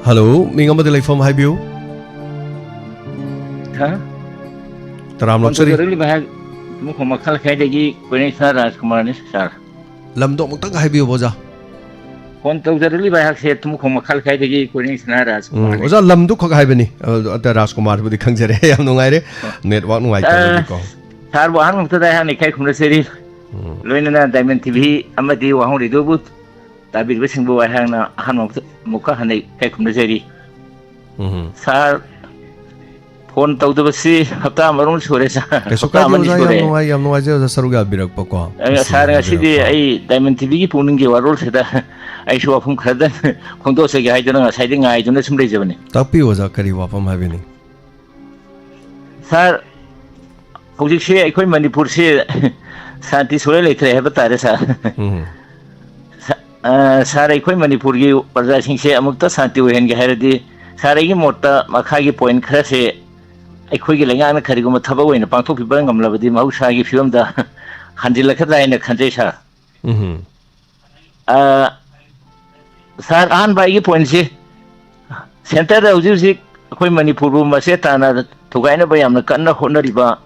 Hello, minga madilai from Highview. Huh? Taram luxury. Really bad. Mukhmakal Kadegi, Quenisha Rajkumanis, sir. Lamdo Mutaka Highview was a. One to the really bad said to Mukhmakal Kadegi, Quenisha Rajkumanis. Was a Lamduk Hibani at the Raskumar with the Kanjare, no idea. Net one white. Tarwan to the Hanika from the city. Luina Diamond TV, Amadi, WAHONG Dubut. David wishing boy hang a hand of Mukahane cake from the Zeri. Sir, Pon to the sea, Hata Maroon Shores. I am no idea the Saruga Birakoko. Sarah City, a Diamond TV, Puning WAROL said I show up from Credit, Condosa, I don't know, citing I don't know some reason. Tapi was a Kariwa from having. Sir, Position, I quit Manipur, Santi later have a Tarasa. Sarai Queen Manipuri, Pazasing say Amukta Santi and Gaherdi, Sarai Mota, Makagi Point Crase, a quiggling Kariguma Tabo in a Panto Bangam Lavadi Mausagi film the Handilakata in the Kandesha. Sar An by Point Center of Music, Queen Manipuru, Masetana, Tugana by Amakana Honoriba,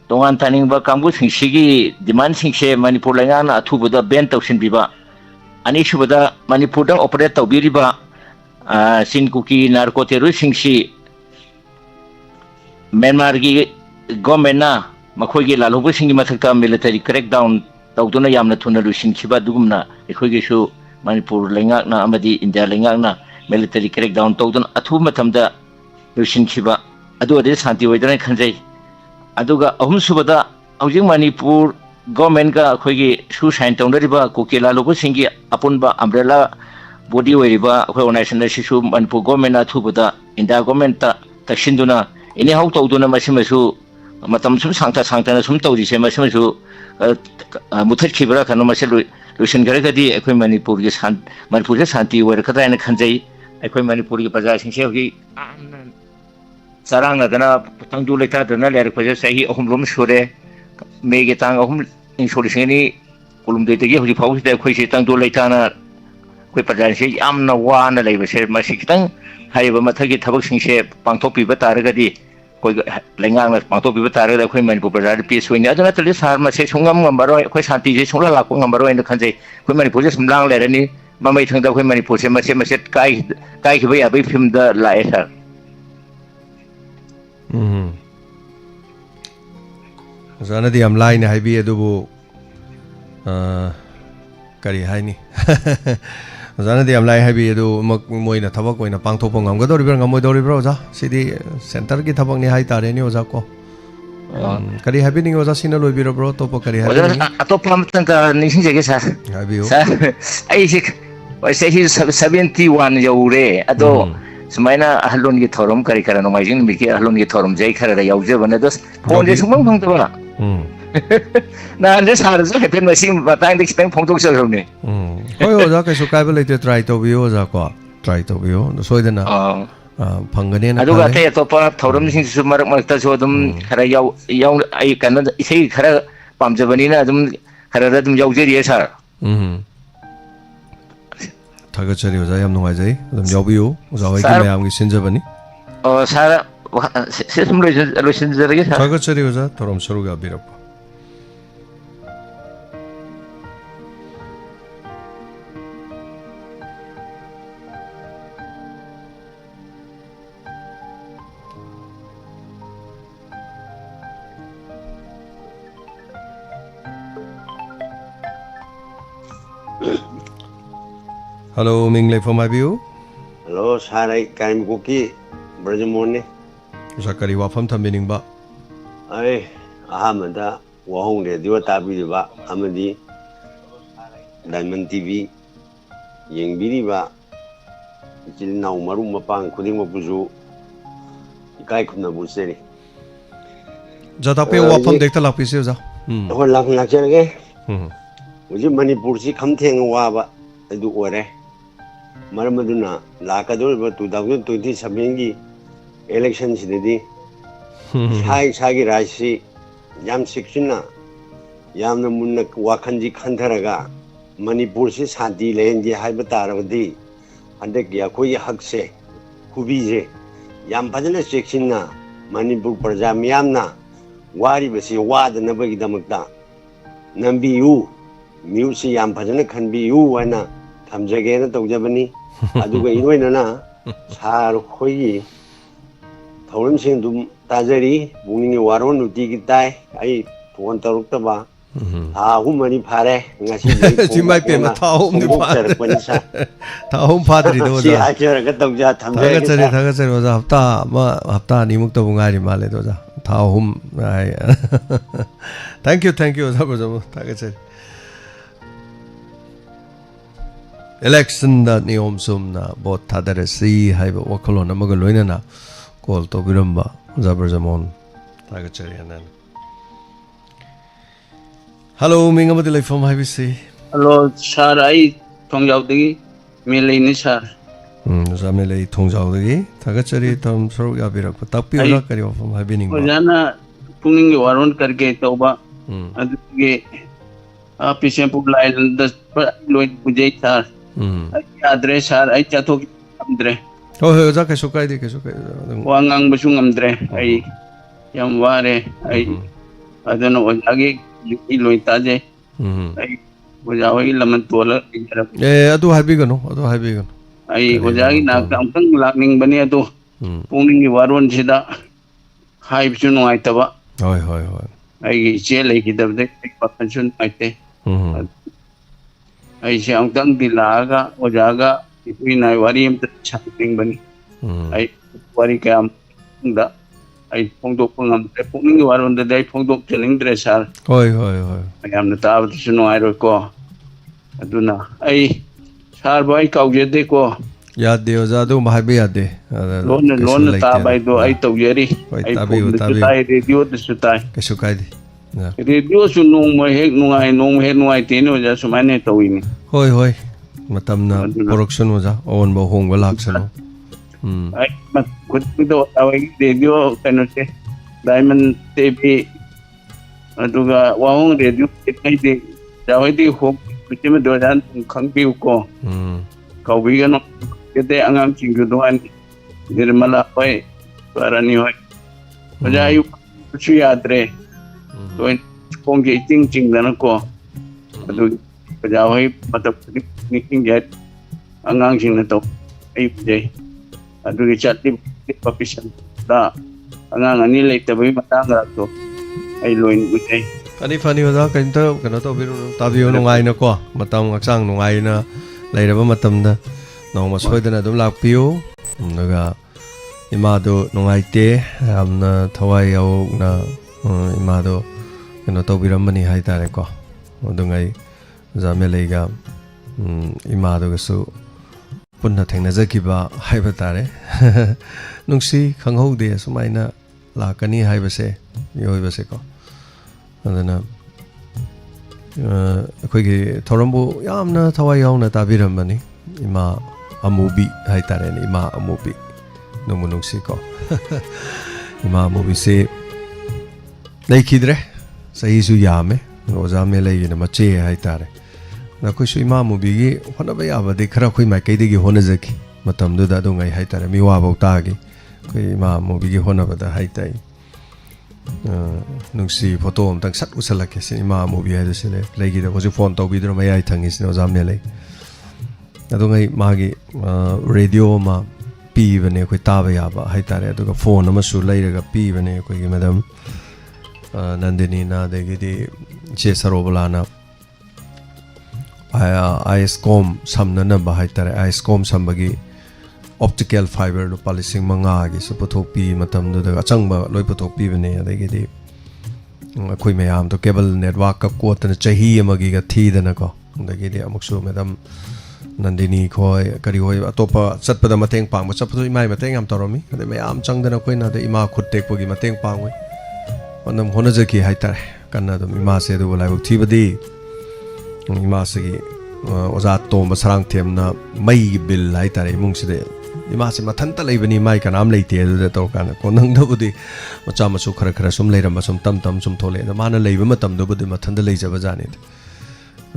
Dongan Tanning Bakambushing Shigi, demanding She Manipulangana, two the bent of Shinbiba. An issue with the Manipur operator Biriba, Sinkuki, narcoterrorism, she Menmargi, Gomena, Makogi, Lalovishing Mataka military crackdown, Tauduna Yamna Tunalushin, Chiba Dumna, Equigishu, Manipur, Lengana, Amadi, India Lengana, military crackdown, Taudun, Atumatamda, Lushin Chiba, Adu this Hanti Wedran Kanjay, Aduga, Ahumsubada, Aujing Manipur. Government ka khoi shu shine tong riba kokela logo singi apunba umbrella body weriba khoi national shu manpu government a thubuda india government ta takshinduna ini hau tawduna masimasu matam sum sangta na sum tawdi se masimasu muthar khibra kanu maselu lushin gare gadi khoi manipur ge manipur ge shanti wer khata na khanjai khoi manipur ge baza sing se hi sarang na dana tangdu leta dana ler khoje sahi ahum shure Make tang of insurance, Colum de Gigi, Pau, the Quisitang do Latana, Quipadansi, Amna one, a labor share, Masikitan, however, Matagi Taboxing shape, Pantopi Bataragadi, Langang, Pantopi Batara, the Queen Popper, peace when the other least are Masungam, Mambaro, Quesanti, Sula, Mambaro in the country, women possess some long letter, Mamma Tanga, women possess Maset Kai, away above him the lighter. Zana di am line hai bi adubu kari hai ni Zana di am line hai bi adu moi na thabak ko na pangthok ngam ga dori ber ngam moi dori bro ja sidi center ki thabak ni hai tare ni oja ko kari hai bi ni oja sina loi biro bro to po kari hai ni atop pam tan ka ni sing jege sa hai bi ai sik wai se hi 71 yaure ado Sumaina Ahlon get Torum, Karikara, no Majin, Miki Ahlon get Torum, Jay Kara, Yauja, and others, Pond is among them. Now, this hard happened, I seem, but I expect Ponto Ceremony. Oh, okay, so calculated try to view Zakwa, try to view, so then ꯐꯪꯒꯅꯦꯅ ꯑꯗꯨꯒ ꯈꯜꯂꯦ ꯑꯇꯩ ꯑꯇꯣꯞꯄ ꯊꯧꯔꯝꯁꯤꯡꯁꯤꯁꯨ ꯃꯔꯛ ꯃꯔꯛꯇꯁꯨ ꯑꯗꯨꯝ ꯈꯔ ꯑꯩ ꯀꯩꯅꯣ ꯏꯁꯩ ꯈꯔ ꯄꯥꯝꯖꯕꯅꯤꯅ ꯑꯗꯨꯝ ꯈꯔꯗ ꯑꯗꯨꯝ ꯌꯥꯎꯖꯔꯤꯌꯦ ꯁꯥꯔ ꯊꯥꯒꯠꯆꯔꯤ ꯑꯣꯖꯥ ꯌꯥꯝ ꯅꯨꯡꯉꯥꯏꯖꯩ ꯑꯗꯨꯝ ꯌꯥꯎꯕꯤꯌꯨ ꯑꯣꯖꯥ ꯍꯣꯏꯒꯤ ꯁꯥꯔ ꯃꯌꯥꯝꯒꯤ ꯁꯤꯟꯖꯕꯅꯤ ꯁꯥꯔ ꯁꯤ ꯁꯨꯝ ꯂꯣꯏꯁꯤꯟꯖꯔꯒꯦ ꯁꯥꯔ ꯊꯥꯒꯠꯆꯔꯤ ꯑꯣꯖꯥ ꯊꯧꯔꯝ ꯁꯔꯨꯛ ꯌꯥꯕꯤꯔꯛꯄ Hello, Ming Lei from IBU. Hello, Sarai Kaim Kuki, Brajamoni. Zakari Wafam Tambiningba. I Ahamada, WAHONG, the Duatabiba, Amadi, Diamond TV, Yang Biriba, Now Marumapang, Kudimapuzu, Kaikuna Buseri. Jatape Wafam Data Lapisiza. What laughing actually? Was it Manipursi come thing Waba? I do what Maramaduna, Lakador, 2027 elections, the High Sagi Rashi, Yam Sikshina, Yam the Munak Wakanji Kantaraga, Manipursi Sadi Lendi Hybatara, and the Yakoya Hakse, Kubize, Yam Padana Sikshina, Manipur Prajamiamna, Wari Basi Wad and Nabagidamata, Nambi you, Musi Yam Padana can be you, and Tamjagana Tojabani, Aduga Inuana, Sar Hoyi, Thorim Dum Tazari, Buni Waron, Digitai, I want to look about Humani Pare, She might be a Tahom Padre. I got Tagata was after Nimukta Bungari Maledoza. Tahom. Thank you, Tagata. Election that Niom Sumna, both Tadarasi, Hyber Wakalona Magaloina, called Tobirumba, Zabarzamon, Tagacharian. Hello, Mingamadilay from IBC. Hello, sir. I Tongjawdi, Milani, sir. Zamele Tongjawdi, Tagachari, Tom Sorgabirak, Tapi Lakari from Habining. Ojana, Punging Waron Karge Toba, and the Pishampu Island, the Lloyd Pujay, sir. Address her, I chatok Andre. Oh, Zaka Sukai, Wangang Basung Andre, I Yamware, I don't know what Agi, Lloyd Taje, I was away Lamantola. Yeah, I do have begun. I was Nakampang Lacking Baniato, Punging Waron Sida, Hype Suno Aitava. I say like it of the pension Aite. I say ang tang dilaga o jaga ipin ay wari yung chatting bani ay wari kaya da ay pongdok pangam ponging waron da day pongdok cheling dressar ay am na tawat suno ay ko aduna ay sar boy kaugede ko yad de ozado mahabi yade lon tabay do ay tawjeri ay tabi radio sutay kesukai Radio sunung nung tino ja sumane tawini. Hoi. Matam na production mo ja on WAHONG walaksan. Ay mat kudo away radio kano se Diamond TV aduga WAHONG radio kay di jaway di hok bitima do jan khangpiu ko. Kaubi gano kete angam chinguduan dirmala hoy para ni hoy. Pajayu chu yadre Doin Pongi Ting Danako. Pajaway Mating Jet Angang Sinato, 8 day. Adu chat papisan da Angang Anile Tabi Matanga to Ailoin good day. Funny was a kind of Tabio Nungainako, Matam Aksang Nungaina, later Matamda, no much further than Adam Lapio, Naga Imado Nungaite, Amna Tawai na Imado. Kano Tobiramani Haitareko, Odungai Zamelega Imado Gasu Punna Tangnazakiba Haibatare Nungsi Kangho de Sumaina Lakani Haibase Yoibaseko and then Quigi Torambo Yamna Tawayona Tabiramani Ima Amubi Haitaren Ima Amubi nungmu nungsi ko ima movie se nei khidre sahi su yame oza me lai na mache hai tare na ko su ima movie gi hona ba ya ba de khara khoi mai kai de gi hona jaki matam du da do ngai hai tare mi wa ba ta gi ko ima movie gi hona ba da hai tai nungsi photo am tang sat usala ke sin ima movie hai de se lai gi da ko phone to bi dro mai ai thangi sin oza me lai adu ngai ma gi radio ma pi bane ko ta ba ya ba hai tare adu ka phone ma su lai ga pi bane ko gi madam Nandini na de gi di che sarobala na ISCOM samna na ba hai tare ISCOM sambagi optical fiber lo policing manga gi su pathok pi matam du da achang ba loi pathok pi bane de gi di khoi mayam to cable network ka ko tan chahi ma gi ga thi da na ko de gi di amuk su madam Nandini khoi kari hoi atopa chatpada mateng pang ma chapdu imai mateng am toromi de mayam chang da na khoi na de ima khut tek pogi mateng pang oi onam hona jaki hai tare kanna dum ima se du lai thi badi ima se gi oza to ma sarang them na mai bil hai tare mung se de ima se mathan ta lei bani mai kanam lei te de to kan ko nang da budi macha ma su khara khara sum lei ram sum tam tam sum thole da mana lei ba matam do budi mathan da lei jaba jani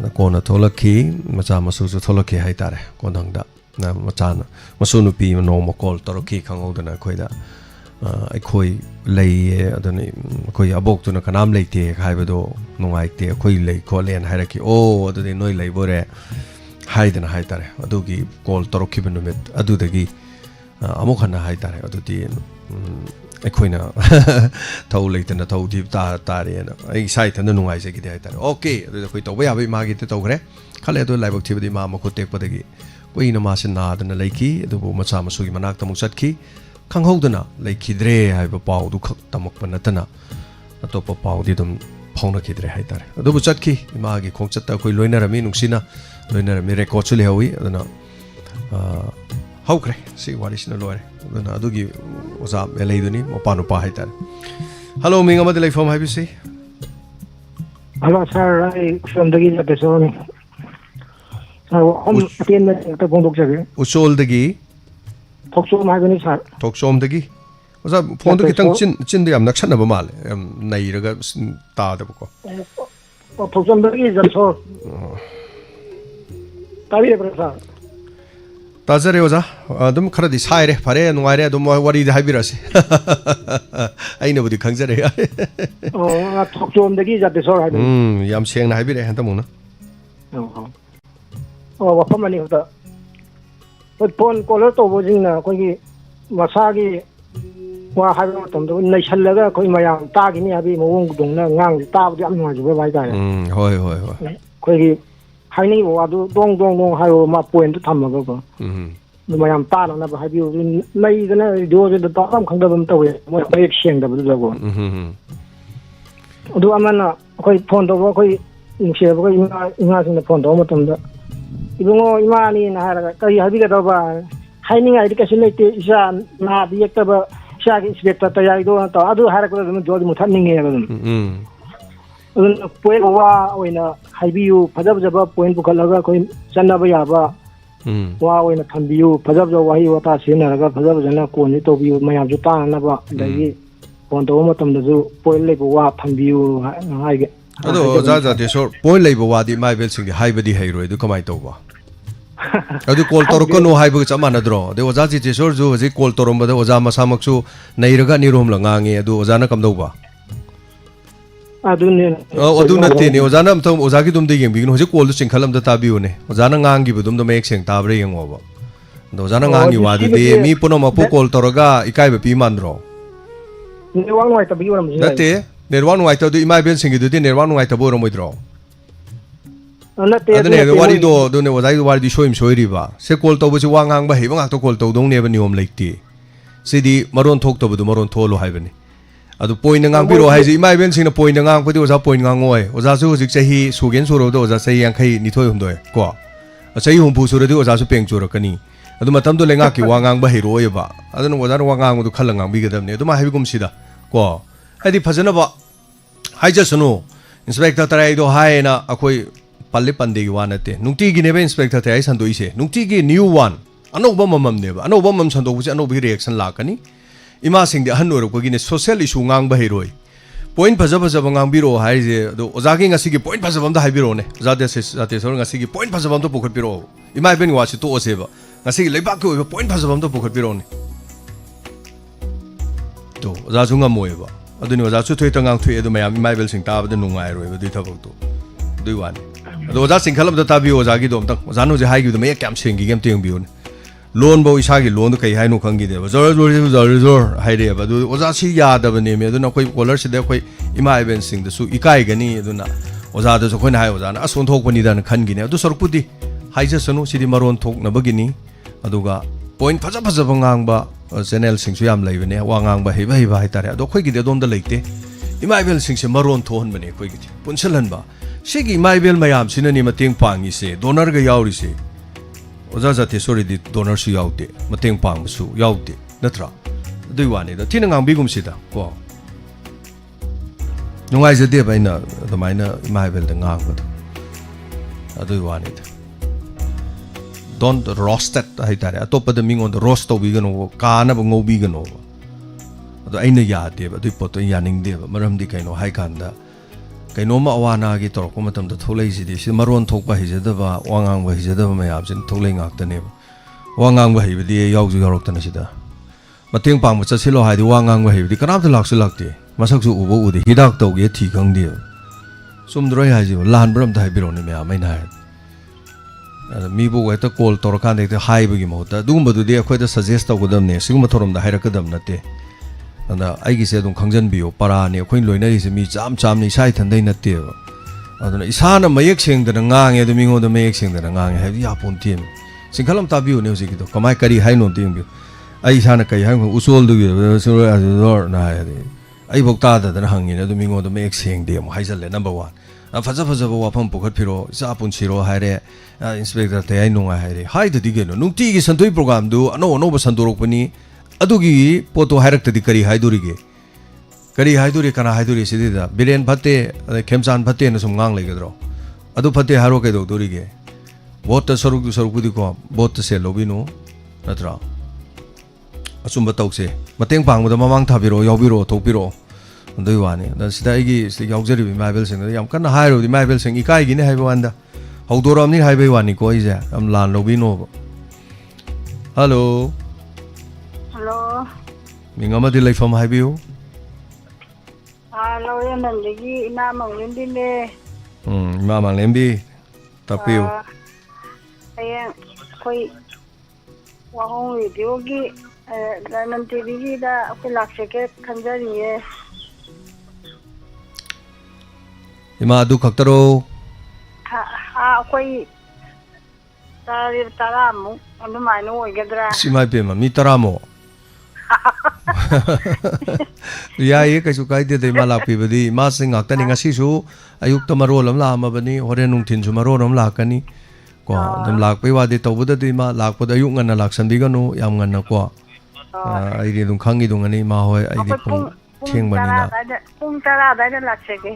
de ko na thola ki macha ma su su thola ki hai tare ko nang da na macha na masu nu pi no ma call to ki khangau da na khoi da khoi lei adani khoi abok tu na kanam lei te khai ba do nungai te khoi lei ko len hai ra ki o adani noi lei bore hai dana hai tare adu gi call to ki ben met adu da gi amok hana hai tare adu ti khoi na thau lei te na thau di ta ta re na ai sai tan nungai se gi hai tare okay adu khoi to ba ya ba ma gi te to gre khale adu lai bok thi ba di ma ma ko tek pa de gi koi na ma sin na dana lei ki adu bu ma cha ma su gi manak ta muk sat ki khanghodana lekhidre hai ba pau du khak tamak panatana atopa pau di dum phongna khidre hai tare adu bu chat ki ma gi khong chat ta koi loina rami nungsina loina rami record chu lewi adana haukre si warisna lore adana adu gi oza melei duni opanu pa hai tare hello mi ngama de lai form hai bi si hello sir I from the episode om ten na ta bondok jage usol dagi Tokso magani sir. Toksom dagi. Oza phone to kitang chin de am nakshan ba mal nai raga ta da ko. Toksom dagi jaso. Tabi bra sir. Tazare oza adum khara di sai re phare nungai re adum wari da habirasi. Aina budi khangjare. Toksom dagi jate sir ha. Yam seng na habire han tamuna. Wafam ani hota. Phone caller to bojing na koi masagi wa ha ba tom do nai challaga koi mayam ta gi ni abi mawong dong na ngang ta bu am ngai ju ba bai dai hoi hoi koi gi haini wa du dong dong dong ha ma point to tham ga ko mayam ta na ba ha bi nai ga na do de ta kam khang da bam to we mo ba ek sheng da bu da ko du amana koi phone to koi nungse ba koi inga sing na phone to mo tom da ibungo imani na haraga kai habiga doba haining ai dikasi lete isa na diekta ba sha gi inspector ta yai do ta adu haraga do jodi muthanning e adun point wa oina haibiu phajab jaba point bukhalaga koi channa ba ya ba wa oina thambiu phajab jo wahi wata sina raga phajab jana ko ni to biu mayam ju ta na ba dagi pon to matam da ju point le wa thambiu hai ge ado za za de so point le ba di mai bel sing hai ba di hai roi du kamai to ba adu call to ko no hai ba chama na dro de oza ji sor ju ji call to rom ba de oza ma samak su nei raga ni rom la ngange adu oza na kam do ba adu ne adu na te ne oza na am thom oza gi dum de yeng bi no ji call du singkhalam da ta bi ne oza na ngang gi bu dum do mek seng ta bre yeng ba do oza na ngang gi wa du de mi puno ma pu call to raga ikai ba pi man dro ne wang wai ta bi ram ji na te nerwan wai ta du imai ben sing gi du de nerwan wai ta bo ro moi dro adne wari do do ne wazai wari di shoim shoiri ba se kol to bu wang hang ba he bang to kol to dong ne ba niom leikti se di maron thok to bu maron tholo hai bani adu point ngang biro hai ji mai ben sing na point ngang ko di oza point ngang oi oza su jik chahi sugen suro do oza sai yang khai ni thoi hum doi ko chai hum bu suro di oza su peng chura kani adu matam do lenga ki wang hang ba he roi ba adu no oza wang hang du khal ngang bi gadam ne adu ma hai gum sida ko adi phajana ba hai ja sunu inspector tarai do hai na akoi palle pande gi wan ate nungti gi nebe inspector te ai san do ise nungti gi new one ꯑꯅꯧꯕ ꯃꯃꯝꯅꯦꯕ ꯑꯅꯧꯕ ꯃꯃꯝ ꯁꯟꯗꯣꯛꯄꯁꯦ ꯑꯅꯧꯕꯒꯤ ꯔꯤꯑꯦꯛꯁꯟ ꯂꯥꯛꯀꯅꯤ ꯏꯃꯥꯁꯤꯡꯗꯤ ꯑꯍꯟ ꯑꯣꯏꯔꯛꯄꯒꯤꯅꯦ ꯁꯣꯁꯤꯌꯦꯜ ꯏꯁꯨ ꯉꯥꯡꯕ ꯍꯩꯔꯣꯏ ꯄꯣꯏꯟ ꯐꯖ ꯐꯖꯕ ꯉꯥꯡꯕꯤꯔꯛꯑꯣ ꯍꯥꯏꯔꯤꯁꯦ ꯑꯗꯣ ꯑꯣꯖꯥꯒꯤ ꯉꯁꯤꯒꯤ ꯄꯣꯏꯟ ꯐꯖꯕ ꯑꯝꯇ ꯍꯥꯏꯕꯤꯔꯛꯑꯣꯅꯦ ꯑꯣꯖꯥ ꯖꯥꯇꯦꯁꯣꯔ ꯉꯁꯤꯒꯤ ꯄꯣꯏꯟ ꯐꯖꯕ ꯑꯝꯇ ꯄꯨꯈꯠꯄꯤꯔꯛꯑꯣ ꯏꯃꯥ ꯏꯕꯦꯟꯒꯤ ꯋꯥꯁꯤ ꯇꯣꯛꯑꯁꯦꯕ ꯉꯁꯤꯒꯤ ꯂꯩꯕꯥꯛꯀꯤ ꯑꯣꯏꯕ ꯄꯣꯏꯟ ꯐꯖꯕ ꯑꯝꯇ ꯄꯨꯈꯠꯄꯤꯔꯛꯑꯣꯅꯦ ꯇꯣ ꯑꯣꯖꯥꯁꯨ ꯉꯝꯃꯣꯏꯕ ꯑꯗꯨꯅꯤ ꯑꯣꯖꯥꯁꯨ ꯊꯣꯏꯇ ꯉꯥꯡꯊꯣꯛꯑꯦ ꯑꯗꯨ ꯃꯌꯥꯝ ꯏꯃꯥ ꯏꯕꯦꯜꯁꯤꯡ ꯇꯥꯕꯗ ꯅꯨꯡꯉꯥꯏꯔꯣꯏꯕ ꯑꯗꯨꯏ ꯊꯕꯛꯇꯣ ꯑꯗꯨꯏ ꯋꯥꯅꯤ ꯑꯗꯣ ꯑꯣꯖꯥ ꯆꯤꯡꯈꯠꯂꯕꯗ ꯇꯥꯕꯤꯌꯨ ꯑꯣꯖꯥꯒꯤꯗꯣ ꯑꯝꯇꯪ ꯑꯣꯖꯥꯅ ꯍꯧꯖꯤꯛ ꯍꯥꯏꯈꯤꯕꯗꯣ ꯃꯌꯦꯛ ꯀꯌꯥꯝ ꯁꯦꯡꯈꯤꯒꯦ ꯑꯝꯇ ꯌꯦꯡꯕꯤꯌꯨꯅꯦ ꯂꯣꯟꯐꯧ ꯏꯁꯥꯒꯤ ꯂꯣꯟꯗꯣ ꯀꯩ ꯍꯥꯏꯅꯣ ꯈꯪꯈꯤꯗꯦꯕ ꯖꯣꯔ ꯍꯥꯏꯔꯛꯑꯦꯕ ꯑꯗꯨ ꯑꯣꯖꯥꯁꯤ ꯌꯥꯗꯕꯅꯦꯃꯤ ꯑꯗꯨꯅ ꯑꯩꯈꯣꯏ ꯀꯣꯂꯔꯁꯤꯗ ꯑꯩꯈꯣꯏ ꯏꯃꯥ ꯏꯕꯦꯟꯁꯤꯡꯗꯁꯨ ꯏꯀꯥꯏꯒꯅꯤ ꯑꯗꯨꯅ ꯑꯣꯖꯥꯗꯁꯨ ꯑꯩꯈꯣꯏꯅ ꯍꯥꯏ ꯑꯣꯖꯥꯅ ꯑꯁ ꯑꯣꯟꯊꯣꯛꯄꯅꯤꯗꯅ ꯈꯟꯈꯤꯅꯦ ꯑꯗꯨ ꯁꯔꯨꯛꯄꯨꯗꯤ ꯍꯥꯏꯖꯁꯅꯨ ꯁꯤꯗꯤ ꯃꯔꯣꯟ ꯊꯣꯛꯅꯕꯒꯤꯅꯤ ꯑꯗꯨꯒ ꯄꯣꯏꯟ ꯐꯖ ꯐꯖꯕ ꯉꯥꯡꯕ ꯆꯦꯅꯦꯜꯁꯤꯡꯁꯨ ꯌꯥꯝ ꯂꯩꯕꯅꯦ ꯋꯥ ꯉꯥꯡꯕ ꯍꯩꯕ ꯍꯥꯏꯇꯥꯔꯦ ꯑꯗꯣ ꯑꯩꯈꯣꯏꯒꯤꯗꯤ ꯑꯗꯣꯝꯗ ꯂꯩꯇꯦ ꯏꯃꯥ ꯏꯕꯦꯜꯁꯤꯡꯁꯦ ꯃꯔꯣꯟ ꯊꯣꯛꯍꯟꯕꯅꯦ ꯑꯩꯈꯣꯏꯒꯤꯗꯤ ꯄꯨꯟꯁꯤꯜꯍꯟꯕ ꯁꯤꯒꯤ ꯏꯃꯥ ꯏꯕꯦꯜ ꯃꯌꯥꯝꯁꯤꯅꯅꯤ ꯃꯇꯦꯡ ꯄꯥꯡꯉꯤꯁꯦ ꯗꯣꯅꯔꯒ ꯌꯥꯎꯔꯤꯁꯦ ꯑꯣꯖꯥ ꯖꯥꯇꯦꯁꯣꯔꯤꯗꯤ ꯗꯣꯅꯔꯁꯨ ꯌꯥꯎꯗꯦ ꯃꯇꯦꯡ ꯄꯥꯡꯕꯁꯨ ꯌꯥꯎꯗꯦ ꯅꯠꯇ꯭ꯔꯥ ꯑꯗꯨꯏ ꯋꯥꯅꯤꯗ ꯊꯤꯅ ꯉꯥꯡꯕꯤꯒꯨꯝꯁꯤꯗ ꯀꯣ ꯅꯨꯡꯉꯥꯏꯖꯗꯦꯕ ꯑꯩꯅ ꯑꯗꯨꯃꯥꯏꯅ ꯏꯃꯥ ꯏꯕꯦꯜꯗ ꯉꯥꯡꯕꯗꯣ ꯑꯗꯨꯏ ꯋꯥꯅꯤꯗ ꯗꯣꯟ ꯔꯣꯁꯇꯦꯠ ꯍꯥꯏꯇꯥꯔꯦ ꯑꯇꯣꯞꯄꯗ ꯃꯤꯉꯣꯟꯗ ꯔꯣꯁ ꯇꯧꯕꯤꯒꯅꯣꯕ ꯀꯥꯅꯕ ꯉꯧꯕꯤꯒꯅꯣꯕ ꯑꯗꯣ ꯑꯩꯅ ꯌꯥꯗꯦꯕ ꯑꯗꯨꯏ ꯄꯣꯠꯇꯣ ꯑꯩ ꯌꯥꯅꯤꯡꯗꯦꯕ ꯃꯔꯝꯗꯤ ꯀꯩꯅꯣ ꯍꯥꯏꯀꯥꯟꯗ ꯀꯩꯅꯣꯝꯃ ꯑꯋꯥ ꯑꯅꯥꯒꯤ ꯇꯧꯔꯛꯄ ꯃꯇꯝꯗ ꯊꯣꯛꯂꯛꯏꯁꯤꯗꯤ ꯁꯤ ꯃꯔꯣꯟ ꯊꯣꯛꯄ ꯍꯩꯖꯗꯕ ꯋꯥ ꯉꯥꯡꯕ ꯍꯩꯖꯗꯕ ꯃꯌꯥꯝꯁꯤꯅ ꯊꯣꯛꯂꯛꯏ ꯉꯥꯛꯇꯅꯦꯕ ꯋꯥ ꯉꯥꯡꯕ ꯍꯩꯕꯗꯤ ꯌꯥꯎꯁꯨ ꯌꯥꯎꯔꯛꯇꯅ ꯁꯤꯗ ꯃꯇꯦꯡ ꯄꯥꯡꯕ ꯆꯠꯁꯤꯜꯂꯣ ꯍꯥꯏꯗꯤ ꯋꯥ ꯉꯥꯡꯕ ꯍꯩꯕꯗꯤ ꯀꯅꯥꯝꯇ ꯂꯥꯛꯁꯨ ꯂꯥꯛꯇꯦ ꯃꯁꯛꯁꯨ ꯎꯕ ꯎꯗꯦ ꯍꯤꯗꯥꯛ ꯇꯧꯒꯦ ꯊꯤ ꯈꯪꯗꯦꯕ ꯆꯨꯝꯗ꯭ꯔꯣ ꯑꯩ ꯍꯥꯏꯁꯤꯕ ꯂꯥꯟꯕ꯭ꯔꯥ ꯑꯝꯇ ꯍꯥꯏꯕꯤꯔꯛꯑꯣꯅꯦ ꯃꯌꯥꯝ ꯑꯩꯅ ꯍꯥꯏꯔꯗꯤ ꯑꯗ ꯃꯤꯕꯨ ꯍꯦꯛꯇ ꯀꯣꯜ ꯇꯧꯔꯀꯥꯟꯗ ꯍꯦꯛꯇ ꯍꯥꯏꯕꯒꯤ ꯃꯍꯨꯠꯇ ꯑꯗꯨꯒꯨꯝꯕꯗꯨꯗꯤ ꯑꯩꯈꯣꯏꯗ ꯁꯖꯦꯁ ꯇꯧꯒꯗꯕꯅꯦ ꯁꯤꯒꯨꯝꯕ ꯊꯧꯔꯝꯗ ꯍꯥꯏꯔꯛꯀꯗꯕ ꯅꯠꯇꯦ ꯑꯗ ꯑꯩꯒꯤꯁꯦ ꯑꯗꯨꯝ ꯈꯪꯖꯟꯕꯤꯌꯨ ꯄꯔꯥꯅꯤ ꯑꯩꯈꯣꯏꯅ ꯂꯣꯏꯅꯔꯤꯁꯦ ꯃꯤ ꯆꯥꯝꯅ ꯏꯁꯥ ꯏꯊꯟꯗꯩ ꯅꯠꯇꯦꯕ ꯑꯗꯨꯅ ꯏꯁꯥꯅ ꯃꯌꯦꯛ ꯁꯦꯡꯗꯅ ꯉꯥꯡꯉꯦ ꯑꯗꯨ ꯃꯤꯉꯣꯟꯗ ꯃꯌꯦꯛ ꯁꯦꯡꯗꯅ ꯉꯥꯡꯉꯦ ꯍꯥꯏꯕꯗꯤ ꯌꯥꯄꯣꯟꯇꯦꯃꯤ ꯆꯤꯡꯈꯠ ꯑꯃ ꯇꯥꯕꯤꯌꯨꯅꯦ ꯍꯧꯖꯤꯛꯀꯤꯗꯣ ꯀꯃꯥꯏ ꯀꯔꯤ ꯍꯥꯏꯅꯣ ꯑꯝꯇ ꯌꯦꯡꯕꯤꯌꯨ ꯑꯩ ꯏꯁꯥꯅ ꯀꯔꯤ ꯍꯥꯏꯅꯣ ꯎꯆꯣꯜꯗꯨꯒꯤꯅ ꯍꯥꯏꯔꯗꯤ ꯑꯩꯐꯥꯎ ꯇꯥꯗꯗꯅ ꯍꯪꯉꯤꯅꯦ ꯑꯗꯨ ꯃꯤꯉꯣꯟꯗ ꯃꯌꯦꯛ ꯁꯦꯡꯗꯦ ꯑꯃꯨꯛ ꯍꯥꯏꯖꯜꯂꯦ ꯅꯝꯕꯔ 1 ꯐꯖ ꯐꯖꯕ ꯋꯥꯐꯝ ꯄꯨꯈꯠꯄꯤꯔꯣ ꯏꯆꯥ ꯄꯨꯟꯁꯤꯔꯣ ꯍꯥꯏꯔꯦ ꯏꯟꯁꯄꯦꯛꯇꯔ ꯇꯌꯥꯏ ꯅꯨꯡꯉꯥꯏ ꯍꯥꯏꯔꯦ ꯍꯥꯏꯗꯗꯤ ꯀꯩꯅꯣ ꯅꯨꯡꯇꯤꯒꯤ ꯁꯟꯗꯣꯏ ꯄ꯭ꯔꯣꯒ꯭ꯔꯥꯝꯗꯨ ꯑꯅꯧ ꯑꯅꯧꯕ ꯁꯟꯗꯣꯔꯛꯄꯅꯤ ꯑꯗꯨꯒꯤ ꯄꯣꯠꯇꯣ ꯍꯥꯏꯔꯛꯇꯗꯤ ꯀꯔꯤ ꯍꯥꯏꯗꯣꯔꯤꯒꯦ ꯀꯔꯤ ꯍꯥꯏꯗꯣꯔꯤ ꯀꯅꯥ ꯍꯥꯏꯗꯣꯔꯤ ꯁꯤꯗꯩꯗ ꯕꯤꯔꯦꯟ ꯐꯠꯇꯦ ꯑꯗꯩ ꯈꯦꯝꯆꯥꯟ ꯐꯠꯇꯦꯅ ꯁꯨꯝ ꯉꯥꯡ ꯂꯩꯒꯗ꯭ꯔꯣ ꯑꯗꯨ ꯐꯠꯇꯦ ꯍꯥꯏꯔꯣ ꯀꯩꯗꯧꯗꯣꯔꯤꯒꯦ ꯚꯣꯠꯇ ꯁꯔꯨꯛꯄꯨꯗꯤꯀꯣ ꯚꯣꯠꯇ ꯁꯦꯜ ꯂꯧꯕꯤꯅꯨ ꯅꯠꯇ꯭ꯔꯥ ꯑꯆꯨꯝꯕ ꯇꯧꯁꯦ ꯃꯇꯦꯡ ꯄꯥꯡꯕꯗ ꯃꯃꯥꯡ ꯊꯥꯕꯤꯔꯛꯑꯣ ꯌꯥꯎꯕꯤꯔꯛꯑꯣ ꯊꯣꯛꯄꯤꯔꯛꯑꯣ ꯑꯗꯨꯏ ꯋꯥꯅꯤ ꯑꯗ ꯁꯤꯗ ꯑꯩꯒꯤ ꯁꯤꯗ ꯌꯥꯎꯖꯔꯤꯕ ꯏꯃꯥ ꯏꯕꯦꯜꯁꯤꯡꯗ ꯌꯥꯝ ꯀꯟꯅ ꯍꯥꯏꯔꯨꯕꯗꯤ ꯏꯃꯥ ꯏꯕꯦꯜꯁꯤꯡ ꯏꯀꯥꯏꯒꯤꯅꯤ ꯍꯥꯏꯕ ꯋꯥꯟꯗ ꯍꯧꯗꯣꯔꯛꯑꯕꯅꯤ ꯍꯥꯏꯕꯩ ꯋꯥꯅꯤꯀꯣ ꯑꯩꯁꯦ ꯌꯥꯝ ꯂꯥꯟ ꯂꯧꯕꯤꯅꯣꯕ ꯍꯜꯂꯣ ꯍꯜꯂꯣ ꯃꯤꯡ ꯑꯃꯗꯤ ꯂꯩꯐꯝ ꯍꯥꯏꯕꯤꯌꯨ ꯂꯧꯔꯦꯟꯕꯝꯗꯒꯤ ꯏꯃꯥ ꯃꯪꯂꯦꯝꯕꯤꯅꯦ ꯏꯃꯥ ꯃꯪꯂꯦꯝꯕꯤ ꯇꯥꯛꯄꯤꯌꯨ ꯍꯌꯦꯡ ꯑꯩꯈꯣꯏ ꯋꯥꯍꯣꯡ ꯔꯦꯗꯤꯑꯣꯒꯤ ꯗꯥꯏꯃꯟ ꯇꯤꯚꯤꯒꯤꯗ ꯑꯩꯈꯣꯏ ꯂꯥꯛꯆꯒꯦ ꯈꯟꯖꯔꯤꯌꯦ ꯏꯃꯥ ꯑꯗꯨ ꯈꯛꯇꯔꯣ ꯑꯩꯈꯣꯏ ꯇꯔꯥꯃꯨꯛ ꯑꯗꯨꯃꯥꯏꯅ ꯑꯣꯏꯒꯗ꯭ꯔꯥ ꯏꯃꯥ ꯏꯄꯦꯝꯃ ꯃꯤ 10ꯃꯨꯛ ꯌꯥꯏꯌꯦ ꯀꯩꯁꯨ ꯀꯥꯏꯗꯦꯗ ꯏꯃꯥ ꯂꯥꯛꯄꯤꯕꯗꯤ ꯏꯃꯥꯁꯤꯡ ꯉꯥꯛꯇꯅꯤ ꯉꯁꯤꯁꯨ ꯑꯌꯨꯛꯇ ꯃꯔꯣꯜ ꯑꯃ ꯂꯥꯛꯑꯝꯃꯕꯅꯤ ꯍꯣꯔꯦꯟ ꯅꯨꯡꯊꯤꯟꯁꯨ ꯃꯔꯣꯜ ꯑꯃ ꯂꯥꯛꯀꯅꯤ ꯀꯣ ꯑꯗꯨꯝ ꯂꯥꯛꯄꯩ ꯋꯥꯗꯤ ꯇꯧꯕꯗꯗꯤ ꯏꯃꯥ ꯂꯥꯛꯄꯗ ꯑꯌꯨꯛ ꯉꯟꯅ ꯂꯥꯛꯁꯟꯕꯤꯒꯅꯨ ꯌꯥꯝ ꯉꯟꯅ ꯀꯣ ꯑꯩꯗꯤ ꯑꯗꯨꯝ ꯈꯪꯉꯤꯗꯨꯉꯅꯤ ꯏꯃꯥ ꯍꯣꯏ ꯑꯩꯗꯤ ꯄꯨꯡ ꯊꯦꯡꯕꯅꯤꯅ ꯄꯨꯡ 10 ꯑꯗꯥꯏꯗ ꯂꯥꯛꯆꯒꯦ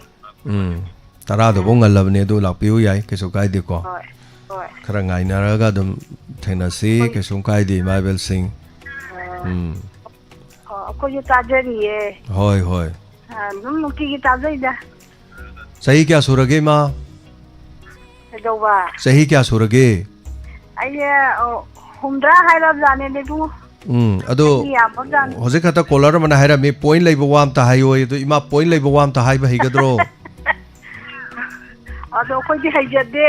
10ꯗꯐꯥꯎ ꯉꯜꯂꯕꯅꯤ ꯑꯗꯨ ꯂꯥꯛꯄꯤꯌꯨ ꯌꯥꯏ ꯀꯩꯁꯨ ꯀꯥꯏꯗꯦꯀꯣ ꯍꯣꯏ ꯍꯣꯏ ꯈꯔ ꯉꯥꯏꯅꯔꯒ ꯑꯗꯨꯝ ꯊꯦꯡꯅꯁꯤ ꯀꯩꯁꯨꯝ ꯀꯥꯏꯗꯦ ꯏꯃꯥ ꯏꯕꯦꯜꯁꯤꯡ ꯑꯩꯈꯣꯏꯁꯨ ꯇꯥꯖꯔꯤꯌꯦ ꯍꯣꯏ ꯍꯣꯏ ꯑꯗꯨꯝ ꯅꯨꯡꯇꯤꯒꯤ ꯇꯥꯖꯩꯗ ꯆꯍꯤ ꯀꯌꯥ ꯁꯨꯔꯒꯦ ꯏꯃꯥ ꯀꯩꯗꯧꯕ ꯆꯍꯤ ꯀꯌꯥ ꯁꯨꯔꯒꯦ ꯑꯩꯁꯦ 60 ꯍꯥꯏꯔꯕꯖꯥꯠꯅꯦ ꯑꯗꯨ ꯑꯗꯣ ꯍꯧꯖꯤꯛ ꯈꯛꯇ ꯀꯣꯂꯔ ꯑꯃꯅ ꯍꯥꯏꯔꯝꯃꯤ ꯄꯣꯏꯟ ꯂꯩꯕ ꯋꯥ ꯑꯝꯇ ꯍꯥꯏꯌꯣ ꯑꯗꯣ ꯏꯃꯥ ꯄꯣꯏꯟ ꯂꯩꯕ ꯋꯥ ꯑꯝꯇ ꯍꯥꯏꯕ ꯍꯩꯒꯗ꯭ꯔꯣ ꯑꯗꯣ ꯑꯩꯈꯣꯏꯗꯤ ꯍꯩꯖꯗꯦ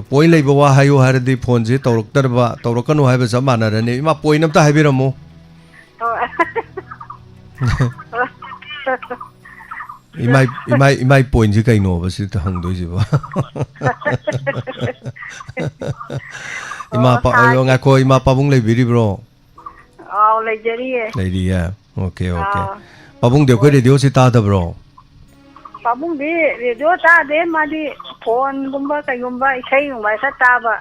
ꯄꯣꯏꯟ ꯂꯩꯕ ꯋꯥ ꯍꯥꯏꯌꯨ ꯍꯥꯏꯔꯗꯤ ꯐꯣꯟꯁꯦ ꯇꯧꯔꯛꯀꯅꯨ ꯍꯥꯏꯕ ꯆꯞ ꯃꯥꯟꯅꯔꯅꯤ ꯏꯃꯥ ꯄꯣꯏꯟ ꯑꯝꯇ ꯍꯥꯏꯕꯤꯔꯝꯃꯨ ꯏꯃꯥꯏ ꯄꯣꯏꯟꯁꯤ ꯀꯩꯅꯣꯕ ꯁꯤꯗ ꯍꯪꯗꯣꯏꯁꯤꯕ ꯉꯥꯏꯈꯣ ꯏꯃꯥ ꯄꯥꯕꯨꯡ ꯂꯩꯕꯤꯔꯤꯕ꯭ꯔꯣ ꯂꯩꯖꯔꯤꯌꯦ ꯂꯩꯔꯤꯌꯦ ꯑꯣꯀꯦ ꯄꯥꯕꯨꯡꯗꯤ ꯑꯩꯈꯣꯏ ꯔꯦꯗꯤꯑꯣꯁꯤ ꯇꯥꯗꯕ꯭ꯔꯣ ꯄꯥꯕꯨꯡꯗꯤ ꯔꯦꯗꯤꯑꯣ ꯇꯥꯗꯦ ꯃꯥꯗꯤ ꯐꯣꯟꯒꯨꯝꯕ ꯀꯩꯒꯨꯝꯕ ꯏꯁꯩꯒꯨꯝꯕ ꯈꯔ ꯇꯥꯕ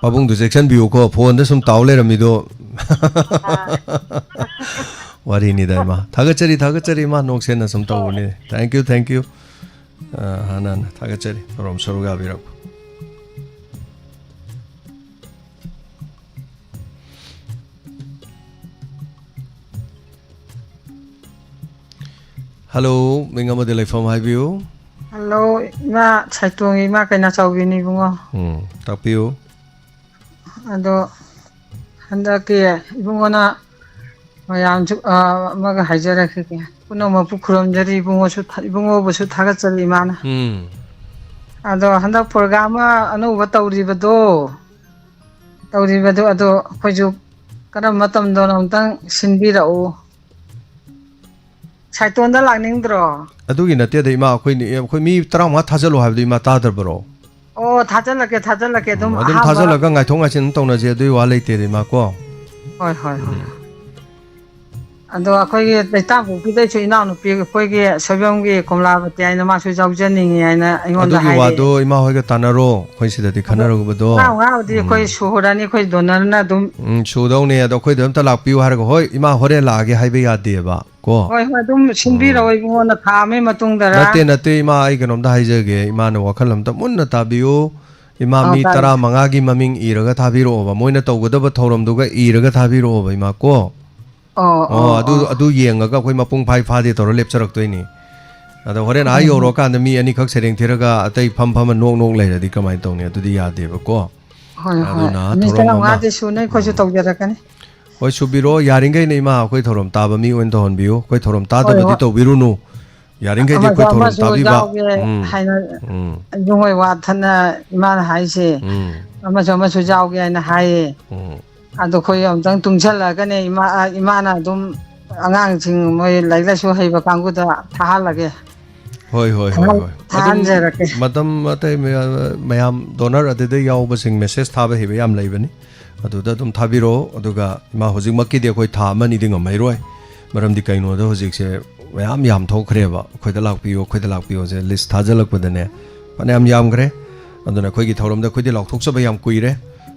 ꯄꯥꯕꯨꯡꯗꯨ ꯆꯦꯛꯁꯟꯕꯤꯌꯨꯀꯣ ꯐꯣꯟꯗ ꯁꯨꯝ ꯇꯥꯎ ꯂꯩꯔꯝꯃꯤꯗꯣ ꯋꯥꯔꯤꯅꯤꯗ ꯏꯃꯥ ꯊꯥꯒꯠꯆꯔꯤ ꯏꯃꯥ ꯅꯣꯛꯁꯦꯟꯅ ꯁꯨꯝ ꯇꯧꯕꯅꯤ ꯊꯦꯡꯛ ꯌꯨ ꯍꯥꯟꯅ ꯊꯥꯒꯠꯆꯔꯤ ꯄ꯭ꯔꯣꯒ꯭ꯔꯥꯝ ꯁꯔꯨꯛ ꯌꯥꯕꯤꯔꯛꯄ Hello, Mingama de Lefom Highview. Hello, ima Saitong ima kay nasawini bungo. Tapio. Ado handaki bungo na mayam maga hajara ke puno mapu khuram jari bungo busu thaga chali mana. Ado handa program anu batawri bado ado khoju karam matam do namtang sindi rao. Saitonda lagning dro. Adugi na tiada ima khoi mi tarang ma thajalo habdu ima tadar bro. Oh thajalake dum thajalaga ngai thonga chin tongna je dui wa leite de ma ko. Hoi. Ado akhoi leita bu pidai chu ina nu pi khoi ge sobyom ge komla bati aina ma su jawjaning aina ingonda hai. Adugi wa do ima hoi ga tanaro khoi sida di khanaro go do. Nga di khoi suhorani khoi donar na dum. Sudong ne ado khoi dum ta lak piu har go hoi ima hore la ge hai be ya de ba. Ko hoi dum sinbi rawai bungo na thame matung dara nate ima ai ganom da haije ge ima na wakhalam ta munna tabiu ima mi tara manga gi maming iraga thabiro ba moina tawgada ba thorom duga iraga thabiro ba ima ko adu yenga ga khoi mapung phai pha de tor lepcharak toini ada horen ai oro kan mi ani khak sereng thiraga atai pham nok lai di kamai tongni adu di ya de ba ko hoi mi tara nga de su nei khoi su tawjara kan Hoi subiro yaringai nei ma koi thorom taba mi on ton biu koi thorom ta da badi to birunu yaringai de koi thorom tabi ba haina jungoi wa thana iman haise ama su jaw ge na hai ado khoi amtang tungchala ka ne imana dum angang sing moi laila su haiba kanggu da thahalage hoi madam atai mayam donor ade de yaw ba sing message thaba hibe yam leibani aduda dum thabiro aduga ma hojik makki de khoi tha mani ding mai roi maram di kaino da hojik se yam thokre ba khoi da lakpio je list thajalak badane panam yam gre aduna khoi gi thorom da khoi di lak thok chaba yam kuire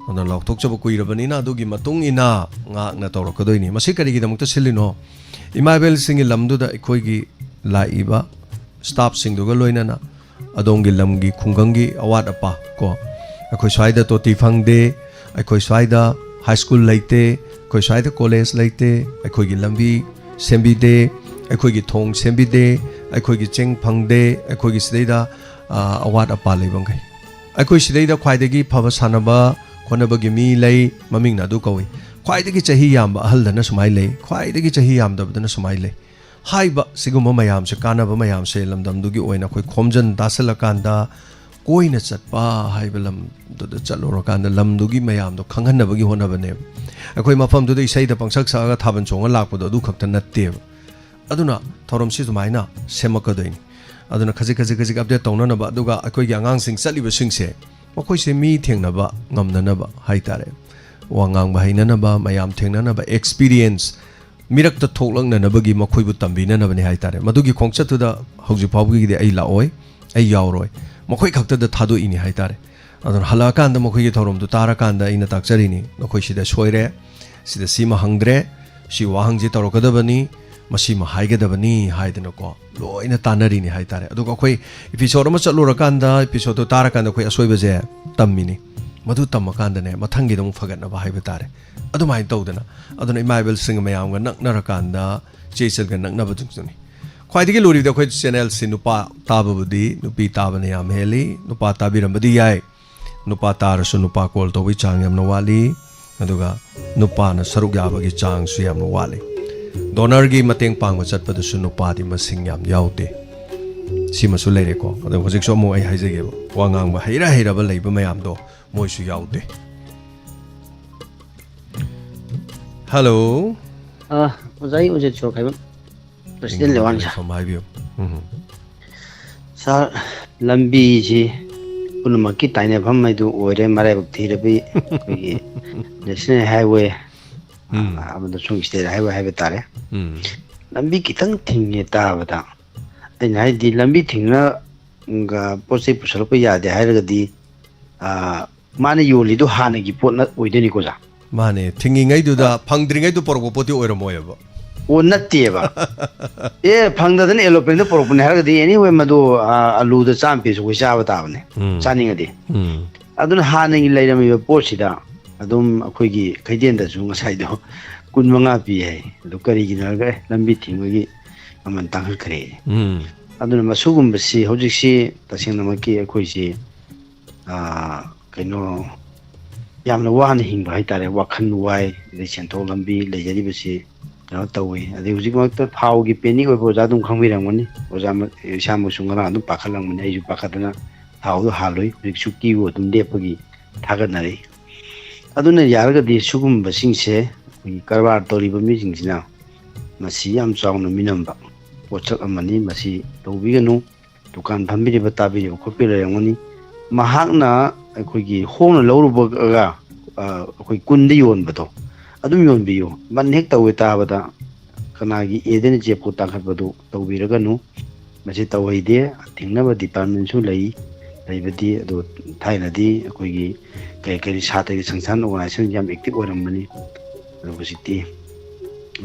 aduna lak thok chaba kuire bani na adugi matung ina nga na tawra kadoi ni masi kari gi damuk ta silino imabel singi lamdu da khoi gi laiba staff sing duga loina na adongi lamgi khungangi awat apa ko khoi swaida to ti phangde akhoi swaida high school leite khoi swaida college leite akhoi gi lambi sembi de akhoi gi thong sembi de akhoi gi cheng phangde akhoi gi sidaida awat apa leibang kai akhoi sidaida khwaidagi phaba sanaba khonaba gi mi lei maming na du koi khwaidagi chahi yamba ahaldana sumai lei khwaidagi chahi yamdabdana sumai lei haiba siguma mayam se kanaba mayam se lamdam du gi oina khoi khomjan dasalakanda koina chatpa haibalam do chaloro kan lam dugi mayam do khanghan bagi hona bane akoi mafam do isai da pangsak sa ga thaban chonga lakpo do du khakta natte aduna thorom si zumaina semaka doini aduna khaji update tongna na ba duga akoi gi angang sing chali ba sing se makoi se mi thengna ba ngamna na ba haitare wangang ba haina na ba mayam thengna na ba experience mirak ta thoklang na bagi makoi bu tambi na bane haitare madugi khongcha tu da hauji pawgi de ai laoi ai yauroi makoi khakta da thado ini haitare adon halakan da makoi gi thorom du tarakan da ina takchari ni makoi sida soire sida sima hangdre si wahang ji tarokada bani masima haigada bani haidana ko loina tanari ni haitare adu koi episode ma chalo rakan da episode tarakan da koi asoi baje tammini madu tamakan da ne mathangi dum fagatna ba haiba tare adu mai tawdana aduna imaibel sing mayam ga nakna rakan da chesel ga nakna bajuni khwaidigi lori da khoi channel sin nupa tababudi nupi tabane yam heli nupa tabirambadi yai nupa tarasu nupa call to wi chang yam nawali aduga nupa na saruk yabagi chang su yam nawali donor gi mateng pangwa chatpa da su nupa di masing yam yaute sima su leire ko adu hojik so mo ai haijege wangang ba heira ba leiba mayam do moi su yaute hello ozai uje chok hai President Lewan sa lambi ji punamaki taine pham mai du ore marai bukti rabi national highway amada chung state highway hai betare lambi kitang thingye ta bata ai nai di lambi thingna ga posei pusal ko ya de hai ga di mane yoli do hana gi pot na oideni ko ja mane thingi ngai du da phangdri ngai du porgo poti oiro moyaba o natteba phangdadan aeroplane da porpune haragadi anyway madu alu da champi su chaba tabne chaningadi adun haningi leirami posida adum akhoi gi khaiden da su ngasai do kun manga pi hai do kari gi na ga lambi thinggi ꯃꯃꯜ ꯇꯥꯡꯈꯠꯈ꯭ꯔꯦ ꯑꯗꯨꯅ ꯃꯁꯨꯒꯨꯝꯕꯁꯤ ꯍꯧꯖꯤꯛꯁꯤ ꯇꯁꯦꯡꯅꯃꯛꯀꯤ ꯑꯩꯈꯣꯏꯁꯤ ꯀꯩꯅꯣ ꯌꯥꯝꯅ ꯋꯥꯅ ꯍꯤꯡꯕ ꯍꯥꯏꯇꯥꯔꯦ ꯋꯥꯈꯜ ꯋꯥꯏ ꯑꯗꯩ ꯁꯦꯟꯊꯣꯛ ꯂꯝꯕꯤ ꯂꯩꯖꯔꯤꯕꯁꯤ ꯀꯩꯅꯣ ꯇꯧꯏ ꯑꯗꯩ ꯍꯧꯖꯤꯛꯃꯛꯇ ꯊꯥꯎꯒꯤ ꯄꯦꯅꯤꯛ ꯑꯣꯏꯕ ꯑꯣꯖꯥ ꯑꯗꯨꯝ ꯈꯪꯕꯤꯔꯝꯒꯅꯤ ꯑꯣꯖꯥ ꯏꯁꯥꯃꯛꯁꯨ ꯉꯔꯥꯡ ꯑꯗꯨꯝ ꯄꯥꯈꯠꯂꯝꯕꯅꯤ ꯑꯩꯁꯨ ꯄꯥꯈꯠꯇꯅ ꯊꯥꯎꯗꯣ ꯍꯥꯜꯂꯣꯏ ꯍꯧꯖꯤꯛꯁꯨ ꯀꯤꯌꯨ ꯑꯗꯨꯝ ꯂꯦꯞꯄꯒꯤ ꯊꯥꯒꯠꯅꯔꯤ ꯑꯗꯨꯅ ꯌꯥꯔꯒꯗꯤ ꯁꯤꯒꯨꯝꯕꯁꯤꯡꯁꯦ ꯑꯩꯈꯣꯏꯒꯤ ꯀꯔꯕꯥꯔ ꯇꯧꯔꯤꯕ ꯃꯤꯁꯤꯡꯁꯤꯅ ꯃꯁꯤ ꯌꯥꯝ ꯆꯥꯎꯅ ꯃꯤꯅꯝꯕ ꯄꯣꯠꯁꯛ ꯑꯃꯅꯤ ꯃꯁꯤ ꯇꯧꯕꯤꯒꯅꯨ ꯗꯨꯀꯥꯟ ꯐꯝꯕꯤꯔꯤꯕ ꯇꯥꯕꯤꯔꯤꯕ ꯈꯣꯠꯄꯤꯔꯤꯕ ꯂꯩꯔꯝꯒꯅꯤ ꯃꯍꯥꯛꯅ ꯑꯩꯈꯣꯏꯒꯤ ꯍꯣꯡꯅ ꯂꯧꯔꯨꯕꯒ ꯑꯩꯈꯣꯏ ꯀꯨꯟꯗ ꯌꯣꯟꯕꯗꯣ ꯑꯗꯨꯝ ꯌꯣꯟꯕꯤꯌꯨ ꯃꯟ ꯍꯦꯛ ꯇꯧꯋꯦ ꯇꯥꯕꯗ ꯀꯅꯥꯒꯤ ꯑꯦꯗꯅ ꯆꯦꯞꯄꯨ ꯇꯥꯡꯈꯠꯄꯗꯨ ꯇꯧꯕꯤꯔꯒꯅꯨ ꯃꯁꯤ ꯇꯧꯍꯩꯗꯦ ꯊꯤꯡꯅꯕ ꯗꯤꯄꯥꯔꯠꯃꯦꯟꯁꯨ ꯂꯩꯕꯗꯤ ꯑꯗꯨ ꯊꯥꯏꯅꯗꯤ ꯑꯩꯈꯣꯏꯒꯤ ꯀꯔꯤ ꯁꯥꯇ꯭ꯔꯒꯤ ꯁꯪꯁꯊꯥꯟ ꯑꯣꯔꯒꯅꯥꯏꯖꯦꯁꯟ ꯌꯥꯝ ꯑꯦꯛꯇꯤꯚ ꯑꯣꯏꯔꯝꯕꯅꯤ ꯑꯗꯨ ꯍꯧꯖꯤꯛꯇꯤ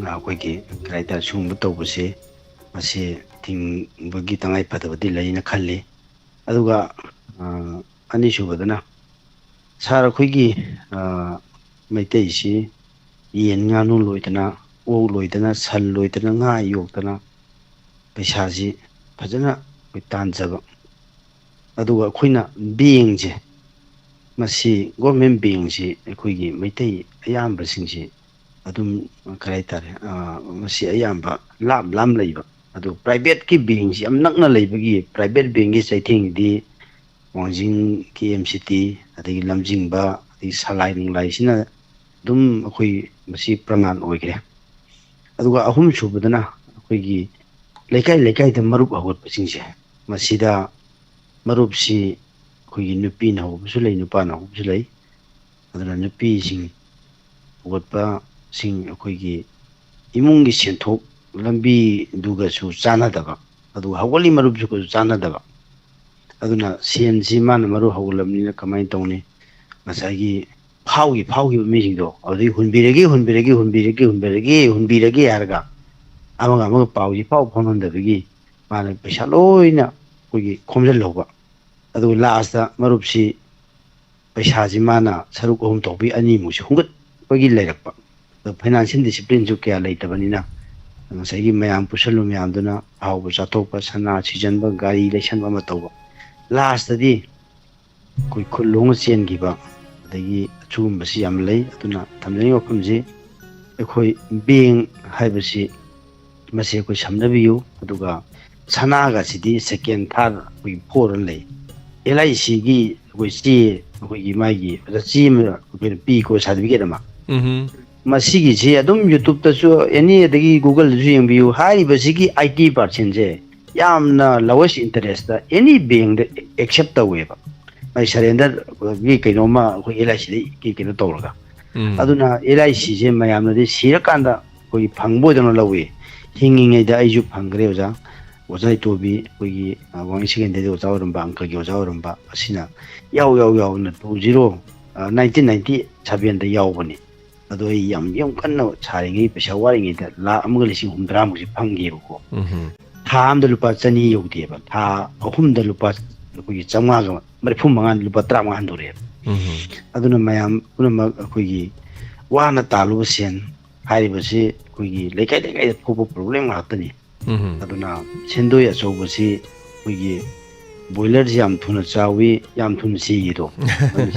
ꯑꯩꯈꯣꯏꯒꯤ ꯀꯔꯤ ꯍꯥꯏꯇꯥꯔꯦ ꯁꯤꯒꯨꯝꯕ ꯇꯧꯕꯁꯦ ꯃꯁꯤ ꯊꯤꯡꯕꯒꯤ ꯇꯉꯥꯏ ꯐꯗꯕꯗꯤ ꯂꯩꯅ ꯈꯜꯂꯤ ꯑꯗꯨꯒ ꯑꯅꯤꯁꯨꯕꯗꯅ ꯁꯥꯔ ꯑꯩꯈꯣꯏꯒꯤ ꯃꯩꯇꯩꯁꯤ ꯌꯦꯟ ꯉꯥꯅꯨ ꯂꯣꯏꯗꯅ ꯑꯣꯛ ꯂꯣꯏꯗꯅ ꯁꯟ ꯂꯣꯏꯗꯅ ꯉꯥ ꯌꯣꯛꯇꯅ ꯄꯩꯁꯥꯁꯤ ꯐꯖꯅ ꯑꯩꯈꯣꯏ ꯇꯥꯟꯖꯕ ꯑꯗꯨꯒ ꯑꯩꯈꯣꯏꯅ ꯕꯦꯡꯁꯦ ꯃꯁꯤ ꯒꯣꯔꯃꯦꯟ ꯕꯦꯡꯁꯤ ꯑꯩꯈꯣꯏꯒꯤ ꯃꯩꯇꯩ ꯑꯌꯥꯝꯕꯁꯤꯡꯁꯤ ꯑꯗꯨꯝ ꯀꯔꯤ ꯍꯥꯏꯇꯥꯔꯦ ꯃꯁꯤ ꯑꯌꯥꯝꯕ ꯂꯥꯞ ꯂꯩꯕ ꯑꯗꯨ ꯄ꯭ꯔꯥꯏꯚꯦꯠꯀꯤ ꯕꯦꯡꯁꯤ ꯌꯥꯝ ꯅꯛꯅ ꯂꯩꯕꯒꯤ ꯄ꯭ꯔꯥꯏꯚꯦꯠ ꯕꯦꯡꯒꯤ ꯆꯩꯊꯦꯡꯗꯤ ꯋꯥꯡꯖꯤꯡꯒꯤ MCT ꯑꯗꯒꯤ ꯂꯝꯖꯤꯡꯕ ꯑꯗꯒꯤ ꯁꯂꯥꯏ ꯅꯨꯡꯂꯥꯏꯁꯤꯅ ꯑꯗꯨꯝ ꯑꯩꯈꯣꯏ ꯃꯁꯤ ꯄ꯭ꯔꯃꯥꯟ ꯑꯣꯏꯈ꯭ꯔꯦ ꯑꯗꯨꯒ ꯑꯍꯨꯝ ꯁꯨꯕꯗꯅ ꯑꯩꯈꯣꯏꯒꯤ ꯂꯩꯀꯥꯏ ꯂꯩꯀꯥꯏꯗ ꯃꯔꯨꯞ ꯍꯧꯒꯠꯄꯁꯤꯡꯁꯦ ꯃꯁꯤꯗ ꯃꯔꯨꯞꯁꯤ ꯑꯩꯈꯣꯏꯒꯤ ꯅꯨꯄꯤꯅ ꯍꯧꯕꯁꯨ ꯂꯩ ꯅꯨꯄꯥꯅ ꯍꯧꯕꯁꯨ ꯂꯩ ꯑꯗꯨꯅ ꯅꯨꯄꯤꯁꯤꯡ ꯍꯧꯒꯠꯄꯁꯤꯡ ꯑꯩꯈꯣꯏꯒꯤ ꯏꯃꯨꯡꯒꯤ ꯁꯦꯟꯊꯣꯛ ꯂꯝꯕꯤꯗꯨꯒꯁꯨ ꯆꯥꯟꯅꯗꯕ ꯑꯗꯨꯒ ꯍꯧꯒꯠꯂꯤ ꯃꯔꯨꯞꯁꯨꯒꯁꯨ ꯆꯥꯟꯅꯗꯕ ꯑꯗꯨꯅ ꯁꯦꯟꯁꯤ ꯃꯥꯅ ꯃꯔꯨ ꯍꯧꯒꯠꯂꯕꯅꯤꯅ ꯀꯃꯥꯏꯅ ꯇꯧꯅꯤ ꯉꯁꯥꯏꯒꯤ ꯐꯥꯎꯈꯤꯕ ꯃꯤꯁꯤꯡꯗꯣ ꯑꯗꯨꯗꯒꯤ ꯍꯨꯟꯕꯤꯔꯒꯦ ꯍꯥꯏꯔꯒ ꯑꯃꯒ ꯄꯥꯎꯁꯤ ꯐꯥꯎꯅꯗꯕꯒꯤ ꯃꯥꯅ ꯄꯩꯁꯥ ꯂꯣꯏꯅ ꯑꯩꯈꯣꯏꯒꯤ ꯈꯣꯝꯖꯤꯜꯍꯧꯕ ꯑꯗꯨꯒ ꯂꯥꯁꯇ ꯃꯔꯨꯞꯁꯤ ꯄꯩꯁꯥꯁꯤ ꯃꯥꯅ ꯁꯔꯨꯛ ꯑꯍꯨꯝ ꯇꯧꯕꯤ ꯑꯅꯤꯃꯨꯛꯁꯤ ꯍꯨꯟꯒꯠꯄꯒꯤ ꯂꯩꯔꯛꯄ ꯑꯗꯣ ꯐꯥꯏꯅꯥꯟꯁꯤꯌꯦꯜ ꯗꯤꯁꯤꯄ꯭ꯂꯤꯟꯁꯨ ꯀꯌꯥ ꯂꯩꯇꯕꯅꯤꯅ ꯉꯁꯥꯏꯒꯤ ꯃꯌꯥꯝ ꯄꯨꯁꯜꯂꯨ ꯃꯌꯥꯝꯗꯨꯅ ꯑꯍꯥꯎꯕ ꯆꯥꯊꯣꯛꯄ ꯁꯅꯥ ꯁꯤꯖꯟꯕ ꯒꯥꯔꯤ ꯂꯩꯁꯟꯕ ꯑꯃ ꯇꯧꯕ ꯂꯥꯁꯇꯗꯤ ꯑꯩꯈꯣꯏ ꯈꯨꯜ ꯂꯣꯡꯅ ꯆꯦꯟꯈꯤꯕ ꯑꯗꯒꯤ ꯑꯁꯤꯒꯨꯝꯕꯁꯤ ꯌꯥꯝ ꯂꯩ ꯑꯗꯨꯅ ꯊꯝꯖꯅꯤꯡꯕ ꯋꯥꯐꯝꯁꯤ ꯑꯩꯈꯣꯏ ꯕꯦꯡ ꯍꯥꯏꯕꯁꯤ ꯃꯁꯤ ꯑꯩꯈꯣꯏ ꯁꯝꯅꯕꯤꯌꯨ ꯑꯗꯨꯒ ꯁꯅꯥꯒꯁꯤꯗꯤ ꯁꯦꯀꯦꯟ ꯊꯥꯔ ꯑꯩꯈꯣꯏꯒꯤ 4 ꯂꯩ LICꯒꯤ ꯑꯩꯈꯣꯏ ꯆꯦ ꯑꯩꯈꯣꯏꯒꯤ ꯃꯥꯒꯤ ꯆꯦ ꯑꯃ ꯑꯩꯈꯣꯏꯅ ꯄꯤꯀꯣ ꯁꯥꯔꯇꯤꯐꯤꯀꯦꯠ ꯑꯃ ꯃꯁꯤꯒꯤꯁꯤ ꯑꯗꯨꯝ ꯌꯨꯇꯨꯕꯇꯁꯨ ꯑꯦꯅꯤ ꯑꯗꯒꯤ ꯒꯨꯒꯜꯗꯁꯨ ꯌꯦꯡꯕꯤꯌꯨ ꯍꯥꯏꯔꯤꯕꯁꯤꯒꯤ 80%ꯁꯦ ꯌꯥꯝꯅ ꯂꯣꯋꯦꯁ ꯏꯟꯇꯔꯦꯁꯇ ꯑꯦꯅꯤ ꯕꯦꯡꯗ ꯑꯦꯛꯁꯦꯞ ꯇꯧꯋꯦꯕ ꯃꯥꯏ ꯁꯔꯦꯟꯗꯔꯒꯤ ꯀꯩꯅꯣꯝꯃ ꯑꯩꯈꯣꯏ LICꯗ ꯀꯩꯅꯣ ꯇꯧꯔꯒ ꯑꯗꯨꯅ LICꯁꯦ ꯃꯌꯥꯝꯅꯗꯤ ꯁꯤꯔꯀꯥꯟꯗ ꯑꯩꯈꯣꯏꯒꯤ ꯐꯪꯕ ꯑꯣꯏꯗꯅ ꯂꯧꯋꯤ ꯍꯤꯡꯉꯤꯉꯩꯗ ꯑꯩꯁꯨ ꯐꯪꯈ꯭ꯔꯦ ꯑꯣꯖꯥ ꯏꯇꯣꯕꯤ ꯑꯩꯈꯣꯏꯒꯤ ꯋꯥꯡꯉꯤ ꯁꯦꯀꯦꯟꯗꯔꯤꯗ ꯑꯣꯖꯥ ꯑꯣꯏꯔꯝꯕ ꯑꯪꯀꯒꯤ ꯑꯣꯖꯥ ꯑꯣꯏꯔꯝꯕ ꯑꯁꯤꯅ ꯌꯥꯎꯅ 1997ꯗ ꯌꯥꯎꯕꯅꯤ ꯑꯗꯣ ꯑꯩ ꯌꯥꯝ ꯀꯟꯅ ꯁꯥꯔꯤꯉꯩ ꯄꯩꯁా ꯋꯥꯔꯤꯉꯩꯗ ꯂꯥꯈ 1,60,000 ꯐꯪꯈꯤꯕꯀꯣ ꯊꯥ ꯑꯃꯗ ꯂꯨꯄꯥ 200 ꯌꯧꯗꯦꯕ ꯊꯥ ꯑꯍꯨꯝꯗ ꯂꯨꯄꯥ ꯑꯩꯈꯣꯏꯒꯤ 535 ꯂꯨꯄा 35 ꯍꯟꯗꯣꯔꯛꯑꯦꯕ ꯑꯗꯨꯅ ꯃꯌꯥꯝ ꯄꯨꯝꯅꯃꯛ ꯑꯩꯈꯣꯏꯒꯤ ꯋꯥꯅ ꯇꯥꯜꯂꯨꯕ ꯁꯦꯟ ꯍꯥꯏꯔꯤꯕꯁꯤ ꯑꯩꯈꯣꯏꯒꯤ ꯂꯩꯀꯥꯏꯗ ꯊꯣꯛꯄ ꯄ꯭ꯔꯣꯕ꯭ꯂꯦꯝ ꯉꯥꯛꯇꯅꯤ ꯑꯗꯨꯅ ꯁꯦꯟꯗꯣꯏ ꯑꯆꯧꯕꯁꯤ ꯑꯩꯈꯣꯏꯒꯤ ꯕꯣꯏꯂꯔꯁꯤ ꯌꯥꯝ ꯊꯨꯅ ꯆꯥꯎꯋꯤ ꯌꯥꯝ ꯊꯨꯅ ꯁꯤꯒꯤꯗꯣ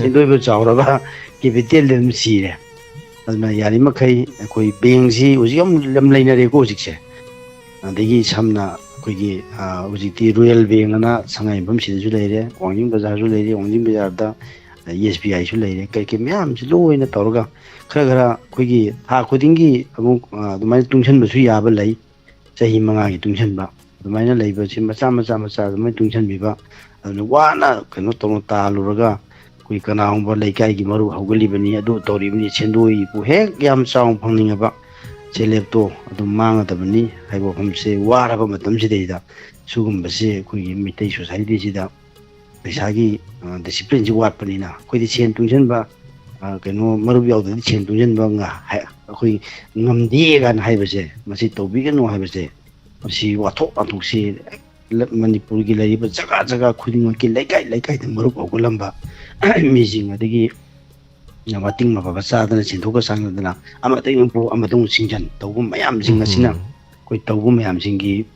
ꯁꯦꯟꯗꯣꯏꯕꯨ ꯆꯥꯎꯔꯕ ꯀꯦꯄꯤꯇꯦꯜꯗ ꯑꯗꯨꯝ ꯁꯤꯔꯦ ꯑꯗꯨꯅ ꯌꯥꯔꯤꯃꯈꯩ ꯑꯩꯈꯣꯏ ꯕꯦꯡꯁꯤ ꯍꯧꯖꯤꯛ ꯌꯥꯝ ꯂꯩꯅꯔꯦꯀꯣ ꯍꯧꯖꯤꯛꯁꯦ ꯑꯗꯒꯤ ꯁꯝꯅ ꯑꯩꯈꯣꯏꯒꯤ ꯍꯧꯖꯤꯛꯇꯤ ꯔꯣꯌꯦꯜ ꯕꯦꯡ ꯑꯅ ꯁꯉꯥꯏꯌꯨꯝꯐꯝ ꯁꯤꯗꯁꯨ ꯂꯩꯔꯦ ꯋꯥꯡꯖꯤꯡ ꯕꯖꯥꯔꯁꯨ ꯂꯩꯔꯦ ꯋꯥꯡꯖꯤꯡ ꯕꯖꯥꯔꯗ SBIꯁꯨ ꯂꯩꯔꯦ ꯀꯩ ꯃꯌꯥꯝꯁꯤ ꯂꯣꯏꯅ ꯇꯧꯔꯒ ꯈꯔ ꯑꯩꯈꯣꯏꯒꯤ ꯊꯥ ꯈꯨꯗꯤꯡꯒꯤ ꯑꯃꯨꯛ ꯑꯗꯨꯃꯥꯏꯅ ꯇꯨꯡꯁꯟꯕꯁꯨꯌꯥꯕ ꯂꯩ ꯆꯍꯤ 5ꯒꯤ ꯇꯨꯡꯁꯟꯕ ꯑꯗꯨꯃꯥꯏꯅ ꯂꯩꯕꯁꯤ ꯃꯆꯥ ꯑꯗꯨꯃꯥꯏꯅ ꯇꯨꯡꯁꯟꯕꯤꯕ ꯑꯗꯨꯅ ꯋꯥꯅ ꯀꯩꯅꯣ ꯇꯧꯅ ꯇꯥꯜꯂꯨꯔꯒ ꯑꯩꯈꯣꯏ ꯀꯅꯥꯒꯨꯝꯕ ꯂꯩꯀꯥꯏꯒꯤ ꯃꯔꯨꯞ ꯍꯧꯒꯠꯂꯤꯕꯅꯤ ꯑꯗꯨ ꯇꯧꯔꯤꯕꯅꯤ ꯁꯦꯟꯗꯣꯏꯕꯨ ꯍꯦꯛ ꯌꯥꯝ ꯆꯥꯎꯅ ꯐꯪꯅꯤꯡꯉꯕ ꯁꯦꯂꯦꯞꯇꯣ ꯑꯗꯨꯝ ꯃꯥꯡꯒꯗꯕꯅꯤ ꯍꯥꯏꯕ ꯋꯥꯐꯝꯁꯦ ꯋꯥꯔꯕ ꯃꯇꯝꯁꯤꯗꯩꯗ ꯁꯤꯒꯨꯝꯕꯁꯦ ꯑꯩꯈꯣꯏꯒꯤ ꯃꯩꯇꯩ ꯁꯣꯁꯥꯏꯇꯤꯁꯤꯗ ꯄꯩꯁꯥꯒꯤ ꯗꯤꯁꯤꯄ꯭ꯂꯤꯟꯁꯤ ꯋꯥꯠꯄꯅꯤꯅ ꯑꯩꯈꯣꯏꯗꯤ ꯁꯦꯟ ꯇꯨꯡꯁꯤꯟꯕ ꯀꯩꯅꯣ ꯃꯔꯨꯞ ꯌꯥꯎꯗ꯭ꯔꯗꯤ ꯁꯦꯟ ꯇꯨꯡꯁꯤꯟꯕ ꯑꯩꯈꯣꯏ ꯉꯝꯗꯦ ꯀꯥꯏꯅ ꯍꯥꯏꯕꯁꯦ ꯃꯁꯤ ꯇꯧꯕꯤꯒꯅꯨ ꯍꯥꯏꯕꯁꯦ ꯃꯁꯤ ꯋꯥꯊꯣꯛꯁꯤ ꯃꯅꯤꯄꯨꯔꯒꯤ ꯂꯩꯔꯤꯕ ꯖꯒꯥ ꯈꯨꯗꯤꯡꯃꯛꯀꯤ ꯂꯩꯀꯥꯏꯗ ꯃꯔꯨꯞ ꯍꯧꯒꯠꯂꯝꯕ ꯃꯤꯁꯤꯡ ꯑꯗꯒꯤ ꯃꯇꯤꯡ ꯃꯄꯥ ꯆꯥꯗꯅ ꯆꯦꯟꯊꯣꯛꯀ ꯆꯪꯗꯅ ꯑꯃꯗ ꯑꯃꯨꯛ ꯁꯤꯡꯖꯟ ꯇꯧꯕ ꯃꯌꯥꯝꯁꯤꯡ ꯑꯁꯤꯅ ꯑꯩꯈꯣꯏ ꯇꯧꯕ ꯃꯌꯥꯝꯁꯤꯡꯒꯤ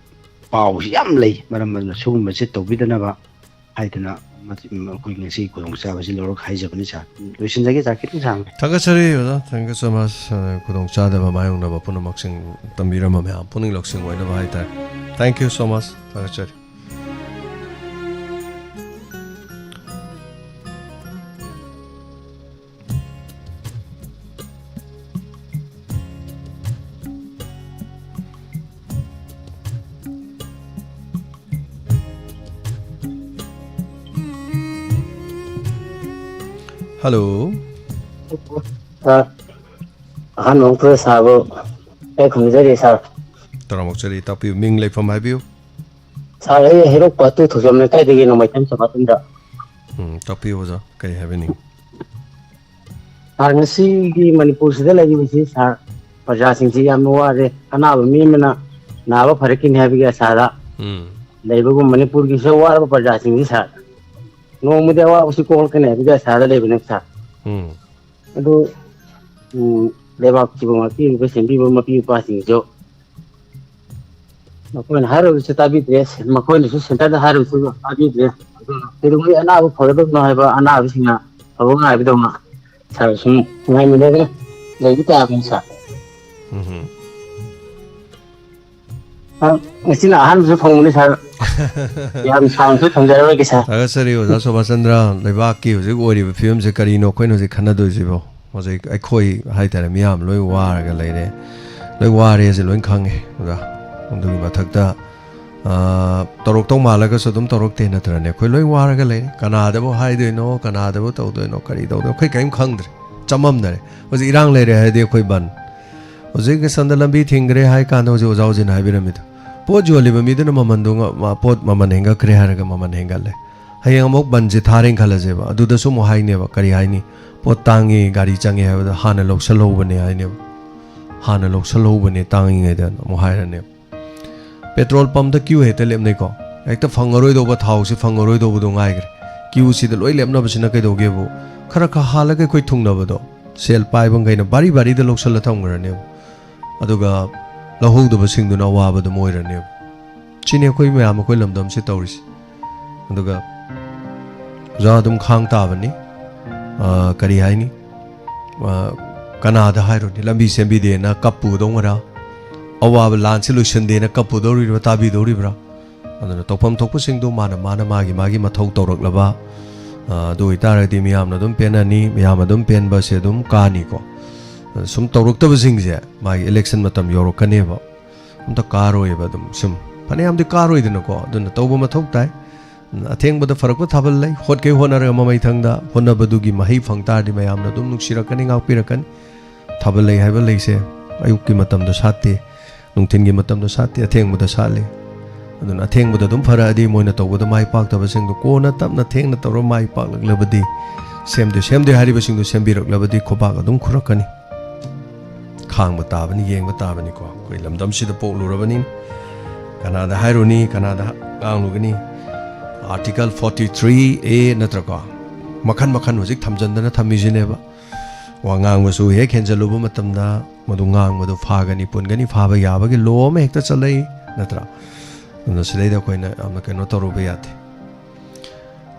ꯄꯥꯎꯁꯤ ꯌꯥꯝ ꯂꯩ ꯃꯔꯝ ꯑꯗꯨꯅ ꯁꯤꯒꯨꯝꯕꯁꯤ ꯇꯧꯕꯤꯗꯅꯕ ꯍꯥꯏꯗꯅ ꯑꯩꯈꯣꯏ ꯉꯁꯤ ꯈꯨꯗꯣꯡꯆꯥꯕꯁꯤ ꯂꯧꯔꯒ ꯍꯥꯏꯖꯕꯅꯤ ꯁꯥꯔ ꯂꯣꯏꯁꯤꯟꯖꯒꯦ ꯁꯥꯔ ꯈꯤꯇꯪ ꯁꯥꯡꯅ ꯊꯥꯒꯠꯆꯔꯤ ꯑꯣꯖꯥ ꯊꯦꯡꯛ ꯌꯨ ꯁꯣ ꯃꯆ ꯈꯨꯗꯣꯡꯆꯥꯗꯕ ꯃꯥꯌꯣꯛꯅꯕ ꯄꯨꯝꯅꯃꯛꯁꯤꯡ ꯇꯝꯕꯤꯔꯝꯕ ꯃꯌꯥꯝ ꯄꯨꯛꯅꯤꯡ ꯂꯧꯁꯤꯡ ꯑꯣꯏꯅꯕ ꯍꯥꯏꯇꯥꯔꯦ ꯊꯦꯡꯛ ꯌꯨ ꯁꯣ ꯃꯆ ꯊꯥꯒꯠꯆꯔꯤ Hello. ꯑꯍꯥꯟꯕ ꯃꯛꯇꯗ ꯁꯥꯔꯕꯨ ꯑꯩ ꯈꯨꯝꯖꯔꯤ ꯁꯥꯔ ꯇꯔꯥꯃꯛꯆꯔꯤ ꯇꯥꯛꯄꯤꯌꯨ ꯃꯤꯡ ꯂꯩꯐꯝ ꯍꯥꯏꯕꯤꯌꯨ ꯁꯥꯔ ꯑꯩ ꯍꯩꯔꯣꯛꯄ ꯑꯇꯨ ꯊꯣꯛꯆꯝ ꯂꯩꯀꯥꯏꯗꯒꯤ ꯅꯣꯡꯃꯩꯊꯦꯝ ꯁꯣꯕꯥꯇꯨꯟꯗ ꯇꯥꯛꯄꯤꯌꯨ ꯑꯣꯖꯥ ꯀꯔꯤ ꯍꯥꯏꯕꯤꯅꯤꯡ ꯁꯥꯔ ꯉꯁꯤꯒꯤ ꯃꯅꯤꯄꯨꯔꯁꯤꯗ ꯂꯩꯔꯤꯕꯁꯤ ꯁꯥꯔ ꯄ꯭ꯔꯖꯥꯁꯤꯡꯁꯤ ꯌꯥꯝꯅ ꯋꯥꯔꯦ ꯑꯅꯥꯕ ꯃꯤ ꯑꯃꯅ ꯅꯥꯕ ꯐꯔꯛꯈꯤꯅꯤ ꯍꯥꯏꯕꯒꯤ ꯑꯁꯥꯗ ꯂꯩꯕꯒꯨꯝ ꯃꯅꯤꯄꯨꯔꯒꯤꯁꯨ ꯋꯥꯔꯕ ꯄ꯭ꯔꯖꯥꯁꯤꯡꯁꯤ ꯁꯥꯔ ꯅꯣꯡꯃꯗꯤ ꯑꯋꯥꯕꯁꯤ ꯀꯣꯛꯂꯛꯀꯅꯤ ꯍꯥꯏꯕꯒꯤ ꯑꯁꯥꯗ ꯂꯩꯕꯅꯦ ꯁꯥꯔ ꯑꯗꯨ ꯂꯩꯕꯥꯛꯁꯤꯕꯨ ꯉꯥꯛꯄꯤꯔꯤꯕ ꯁꯦꯝꯕꯤꯕ ꯃꯄꯤ ꯃꯄꯥꯁꯤꯡꯁꯨ ꯃꯈꯣꯏꯅ ꯍꯥꯏꯔꯤꯕꯁꯤ ꯇꯥꯕꯤꯗ꯭ꯔꯦ ꯃꯈꯣꯏꯅꯁꯨ ꯁꯦꯟꯇꯔꯗ ꯍꯥꯏꯔꯤꯕꯁꯨ ꯇꯥꯕꯤꯗ꯭ꯔꯦ ꯑꯗꯨꯅ ꯀꯩꯗꯧꯉꯩ ꯑꯅꯥꯕ ꯐꯒꯗꯕꯅꯣ ꯍꯥꯏꯕ ꯑꯅꯥꯕꯁꯤꯡꯅ ꯐꯕ ꯉꯥꯏꯕꯗꯧꯅ ꯁꯥꯔ ꯁꯨꯝ ꯉꯥꯏꯃꯤꯟꯅꯗꯅ ꯂꯩꯕ ꯇꯥꯕꯅꯤ ꯁꯥꯔ ꯉꯁꯤꯅ ꯑꯍꯥꯟꯕꯁꯨ ꯐꯪꯕꯅꯤ ꯁꯥꯔ ꯌꯥꯝ ꯁꯥꯡꯅꯁꯨ ꯊꯝꯖꯔꯔꯣꯏꯒꯦ ꯁꯥꯔ ꯊꯥꯒꯠꯆꯔꯤ ꯑꯣꯖꯥ ꯁꯣꯕꯥꯆꯟꯗ꯭ꯔ ꯂꯩꯕꯥꯛꯀꯤ ꯍꯧꯖꯤꯛ ꯑꯣꯏꯔꯤꯕ ꯐꯤꯕꯝꯁꯦ ꯀꯔꯤꯅꯣ ꯑꯩꯈꯣꯏꯅ ꯍꯧꯖꯤꯛ ꯈꯟꯅꯗꯣꯏꯁꯤꯕꯣ ꯍꯧꯖꯤꯛ ꯑꯩꯈꯣꯏ ꯍꯥꯏꯇꯥꯔꯦ ꯃꯤꯌꯥꯝ ꯂꯣꯏ ꯋꯥꯔꯒ ꯂꯩꯔꯦ ꯂꯣꯏ ꯋꯥꯔꯦꯁꯦ ꯂꯣꯏ ꯈꯪꯉꯦ ꯑꯣꯖꯥ ꯑꯗꯨꯒꯤ ꯃꯊꯛꯇ ꯇꯧꯔꯛꯇꯧ ꯃꯥꯜꯂꯒꯁꯨ ꯑꯗꯨꯝ ꯇꯧꯔꯛꯇꯦ ꯅꯠꯇ꯭ꯔꯅꯦ ꯑꯩꯈꯣꯏ ꯂꯣꯏ ꯋꯥꯔꯒ ꯂꯩꯔꯦ ꯀꯅꯥꯗꯕꯨ ꯍꯥꯏꯗꯣꯏꯅೋ ꯀꯅꯥꯗꯕꯨ ꯇꯧꯗꯣꯏꯅꯣ ꯀꯔꯤ ꯇꯧꯗꯣꯏꯅೋ ꯑꯩꯈꯣꯏ ꯀꯔꯤꯝ ꯈꯪꯗ꯭ꯔꯦ ꯆꯃꯝꯅꯔꯦ ꯍꯧꯖꯤꯛ ꯏꯔꯥꯡ ꯂꯩꯔꯦ ꯍꯥꯏꯔꯗꯤ ꯑꯩꯈꯣꯏ ꯕꯟ ꯍꯧꯖꯤꯛ ꯁꯟꯗ ꯂꯝꯕꯤ ꯊꯤꯡꯈ꯭ꯔꯦ ꯍꯥꯏ ꯀꯥꯟꯗ ꯍꯧꯖꯤꯛ ꯑꯣꯖꯥ ꯍꯧꯖꯤꯛꯅ ꯍꯥꯏꯕꯤꯔꯝꯃꯤꯗꯣ ꯄꯣꯠ ꯌꯣꯜꯂꯤꯕ ꯃꯤꯗꯨꯅ ꯃꯃꯟꯗꯣ ꯄꯣꯠ ꯃꯃꯟ ꯍꯦꯟꯒꯠꯈ꯭ꯔꯦ ꯍꯥꯏꯔꯒ ꯃꯃꯟ ꯍꯦꯟꯒꯠꯂꯦ ꯍꯌꯦꯡ ꯑꯃꯨꯛ ꯕꯟꯁꯦ ꯊꯥꯔꯦꯅ ꯈꯜꯂꯁꯦꯕ ꯑꯗꯨꯗꯁꯨ ꯑꯃꯨꯛ ꯍꯥꯏꯅꯦꯕ ꯀꯔꯤ ꯍꯥꯏꯅꯤ ꯄꯣꯠ ꯇꯥꯡꯉꯤ ꯒꯥꯔꯤ ꯆꯪꯉꯦ ꯍꯥꯏꯕꯗ ꯍꯥꯟꯅ ꯂꯧꯁꯜꯍꯧꯕꯅꯦ ꯍꯥꯏꯅꯦꯕ ꯍꯥꯟꯅ ꯂꯧꯁꯜꯍꯧꯕꯅꯦ ꯇꯥꯡꯉꯤꯉꯩꯗ ꯑꯃꯨꯛ ꯍꯥꯏꯔꯅꯦꯕ ꯄꯦꯇ꯭ꯔꯣꯜ ꯄꯝꯗ ꯀ꯭ꯌꯨ ꯍꯦꯛꯇ ꯂꯦꯞꯅꯩꯀꯣ ꯍꯦꯛꯇ ꯐꯪꯉꯔꯣꯏꯗꯧꯕ ꯊꯥꯎꯁꯤ ꯐꯪꯉꯔꯣꯏꯗꯧꯕꯗꯣ ꯉꯥꯏꯈ꯭ರೆ ꯀ꯭ꯌꯨꯁꯤꯗ ꯂꯣꯏ ꯂꯦꯞꯅꯕꯁꯤꯅ ꯀꯩꯗꯧꯒꯦꯕꯨ ꯈꯔ ꯍꯥꯜꯂꯒ ꯑꯩꯈꯣꯏ ꯊꯨꯡꯅꯕꯗꯣ ꯁꯦꯜ ꯄꯥꯏꯕꯈꯩꯅ ꯕꯥꯔꯤ ꯕꯥꯔꯤꯗ ꯂꯧꯁꯜꯂ ꯊꯝꯈ꯭ꯔꯅꯦꯕ ꯑꯗꯨꯒ ꯂꯧꯍꯧꯗꯕꯁꯤꯡꯗꯨꯅ ꯑꯋꯥꯕꯗꯨꯝ ꯑꯣꯏꯔꯅꯦꯕ ꯁꯤꯅꯤ ꯑꯩꯈꯣꯏ ꯃꯌꯥꯝ ꯑꯩꯈꯣꯏ ꯂꯝꯗꯝꯁꯤ ꯇꯧꯔꯤꯁꯤ ꯑꯗꯨꯒ ꯑꯣꯖꯥ ꯑꯗꯨꯝ ꯈꯥꯡ ꯇꯥꯕꯅꯤ ꯀꯔꯤ ꯍꯥꯏꯅꯤ ꯀꯅꯥꯗ ꯍꯥꯏꯔꯨꯅꯤ ꯂꯝꯕꯤ ꯁꯦꯝꯕꯤꯗꯦꯅ ꯀꯞꯄꯨꯗꯧꯉꯔꯥ ꯑꯋꯥꯕ ꯂꯥꯟꯁꯤ ꯂꯣꯏꯁꯤꯟꯗꯦꯅ ꯀꯞꯄꯨꯗꯧꯔꯤꯕ꯭ꯔꯥ ꯇꯥꯕꯤꯗꯧꯔꯤꯕ꯭ꯔꯥ ꯑꯗꯨꯅ ꯇꯧꯐꯝ ꯊꯣꯛꯄꯁꯤꯡꯗꯨ ꯃꯥꯅ ꯃꯥꯒꯤ ꯃꯊꯧ ꯇꯧꯔꯛꯂꯕ ꯑꯗꯨ ꯑꯣꯏꯇꯥꯔꯒꯗꯤ ꯃꯤꯌꯥꯝꯅ ꯑꯗꯨꯝ ꯄꯦꯟꯅꯅꯤ ꯃꯤꯌꯥꯝ ꯑꯗꯨꯝ ꯄꯦꯟꯕꯁꯦ ꯑꯗꯨꯝ ꯀꯥꯅꯤꯀꯣ ꯁꯨꯝ ꯇꯧꯔꯛꯇꯕꯁꯤꯡꯁꯦ ꯃꯥꯒꯤ ꯏꯂꯦꯛꯁꯟ ꯃꯇꯝ ꯌꯧꯔꯛꯀꯅꯦꯕ ꯑꯝꯇ ꯀꯥꯔꯣꯏꯕ ꯑꯗꯨꯝ ꯁꯨꯝ ꯐꯅꯌꯥꯝꯗꯤ ꯀꯥꯔꯣꯏꯗꯅꯀꯣ ꯑꯗꯨꯅ ꯇꯧꯕ ꯃꯊꯧ ꯇꯥꯏ ꯑꯊꯦꯡꯕꯗ ꯐꯔꯛꯄ ꯊꯥꯕꯜ ꯂꯩ ꯍꯣꯠꯀꯩ ꯍꯣꯠꯅꯔꯒ ꯃꯃꯩꯊꯪꯗ ꯍꯣꯠꯅꯕꯗꯨꯒꯤ ꯃꯍꯩ ꯐꯪ ꯇꯥꯔꯗꯤ ꯃꯌꯥꯝꯅ ꯑꯗꯨꯝ ꯅꯨꯡꯁꯤꯔꯛꯀꯅꯤ ꯉꯥꯛꯄꯤꯔꯛꯀꯅꯤ ꯊꯥꯕꯜ ꯂꯩ ꯍꯥꯏꯕ ꯂꯩꯁꯦ ꯑꯌꯨꯛꯀꯤ ꯃꯇꯝꯗ ꯁꯥꯠꯇꯦ ꯅꯨꯡꯊꯤꯟꯒꯤ ꯃꯇꯝꯗ ꯁꯥꯠꯇꯦ ꯑꯊꯦꯡꯕꯗ ꯁꯥꯠꯂꯤ ꯑꯗꯨꯅ ꯑꯊꯦꯡꯕꯗ ꯑꯗꯨꯝ ꯐꯔꯛꯑꯗꯤ ꯃꯣꯏꯅ ꯇꯧꯕꯗ ꯃꯥꯏ ꯄꯥꯛꯇꯕꯁꯤꯡꯗꯨ ꯀꯣꯟꯅ ꯇꯞꯅ ꯊꯦꯡꯅ ꯇꯧꯔ ꯃꯥꯏ ꯄꯥꯛꯂꯛꯂꯕꯗꯤ ꯁꯦꯝꯗꯦ ꯍꯥꯏꯔꯤꯕꯁꯤꯡꯗꯨ ꯁꯦꯝꯕꯤꯔꯛꯂꯕꯗꯤ ꯈꯨꯕꯥꯛ ꯑꯗꯨꯝ ꯈꯨꯔꯛꯀꯅꯤ ꯈꯥꯡꯕ ꯇꯥꯕꯅꯤ ꯌꯦꯡꯕ ꯇꯥꯕꯅꯤꯀꯣ ꯑꯩꯈꯣꯏ ꯂꯝꯗꯝꯁꯤꯗ ꯄꯣꯛꯂꯨꯔꯕꯅꯤ ꯀꯅꯥꯗ ꯍꯥꯏꯔꯨꯅꯤ ꯀꯅꯥꯗ ꯉꯥꯡꯂꯨꯒꯅꯤ आर्टिकल 43A नत्रको मखन मखन हुजिक थमजंदना थमिजिनेबा वा ngangbसु हेक हेंजलुबा मतमदा मदु ngangbदु फागनी पुनगनी फाबा याबगे लो मे हेक्ता चलै नत्रा नसलेदा कोइना आमना कनो तरुबा याते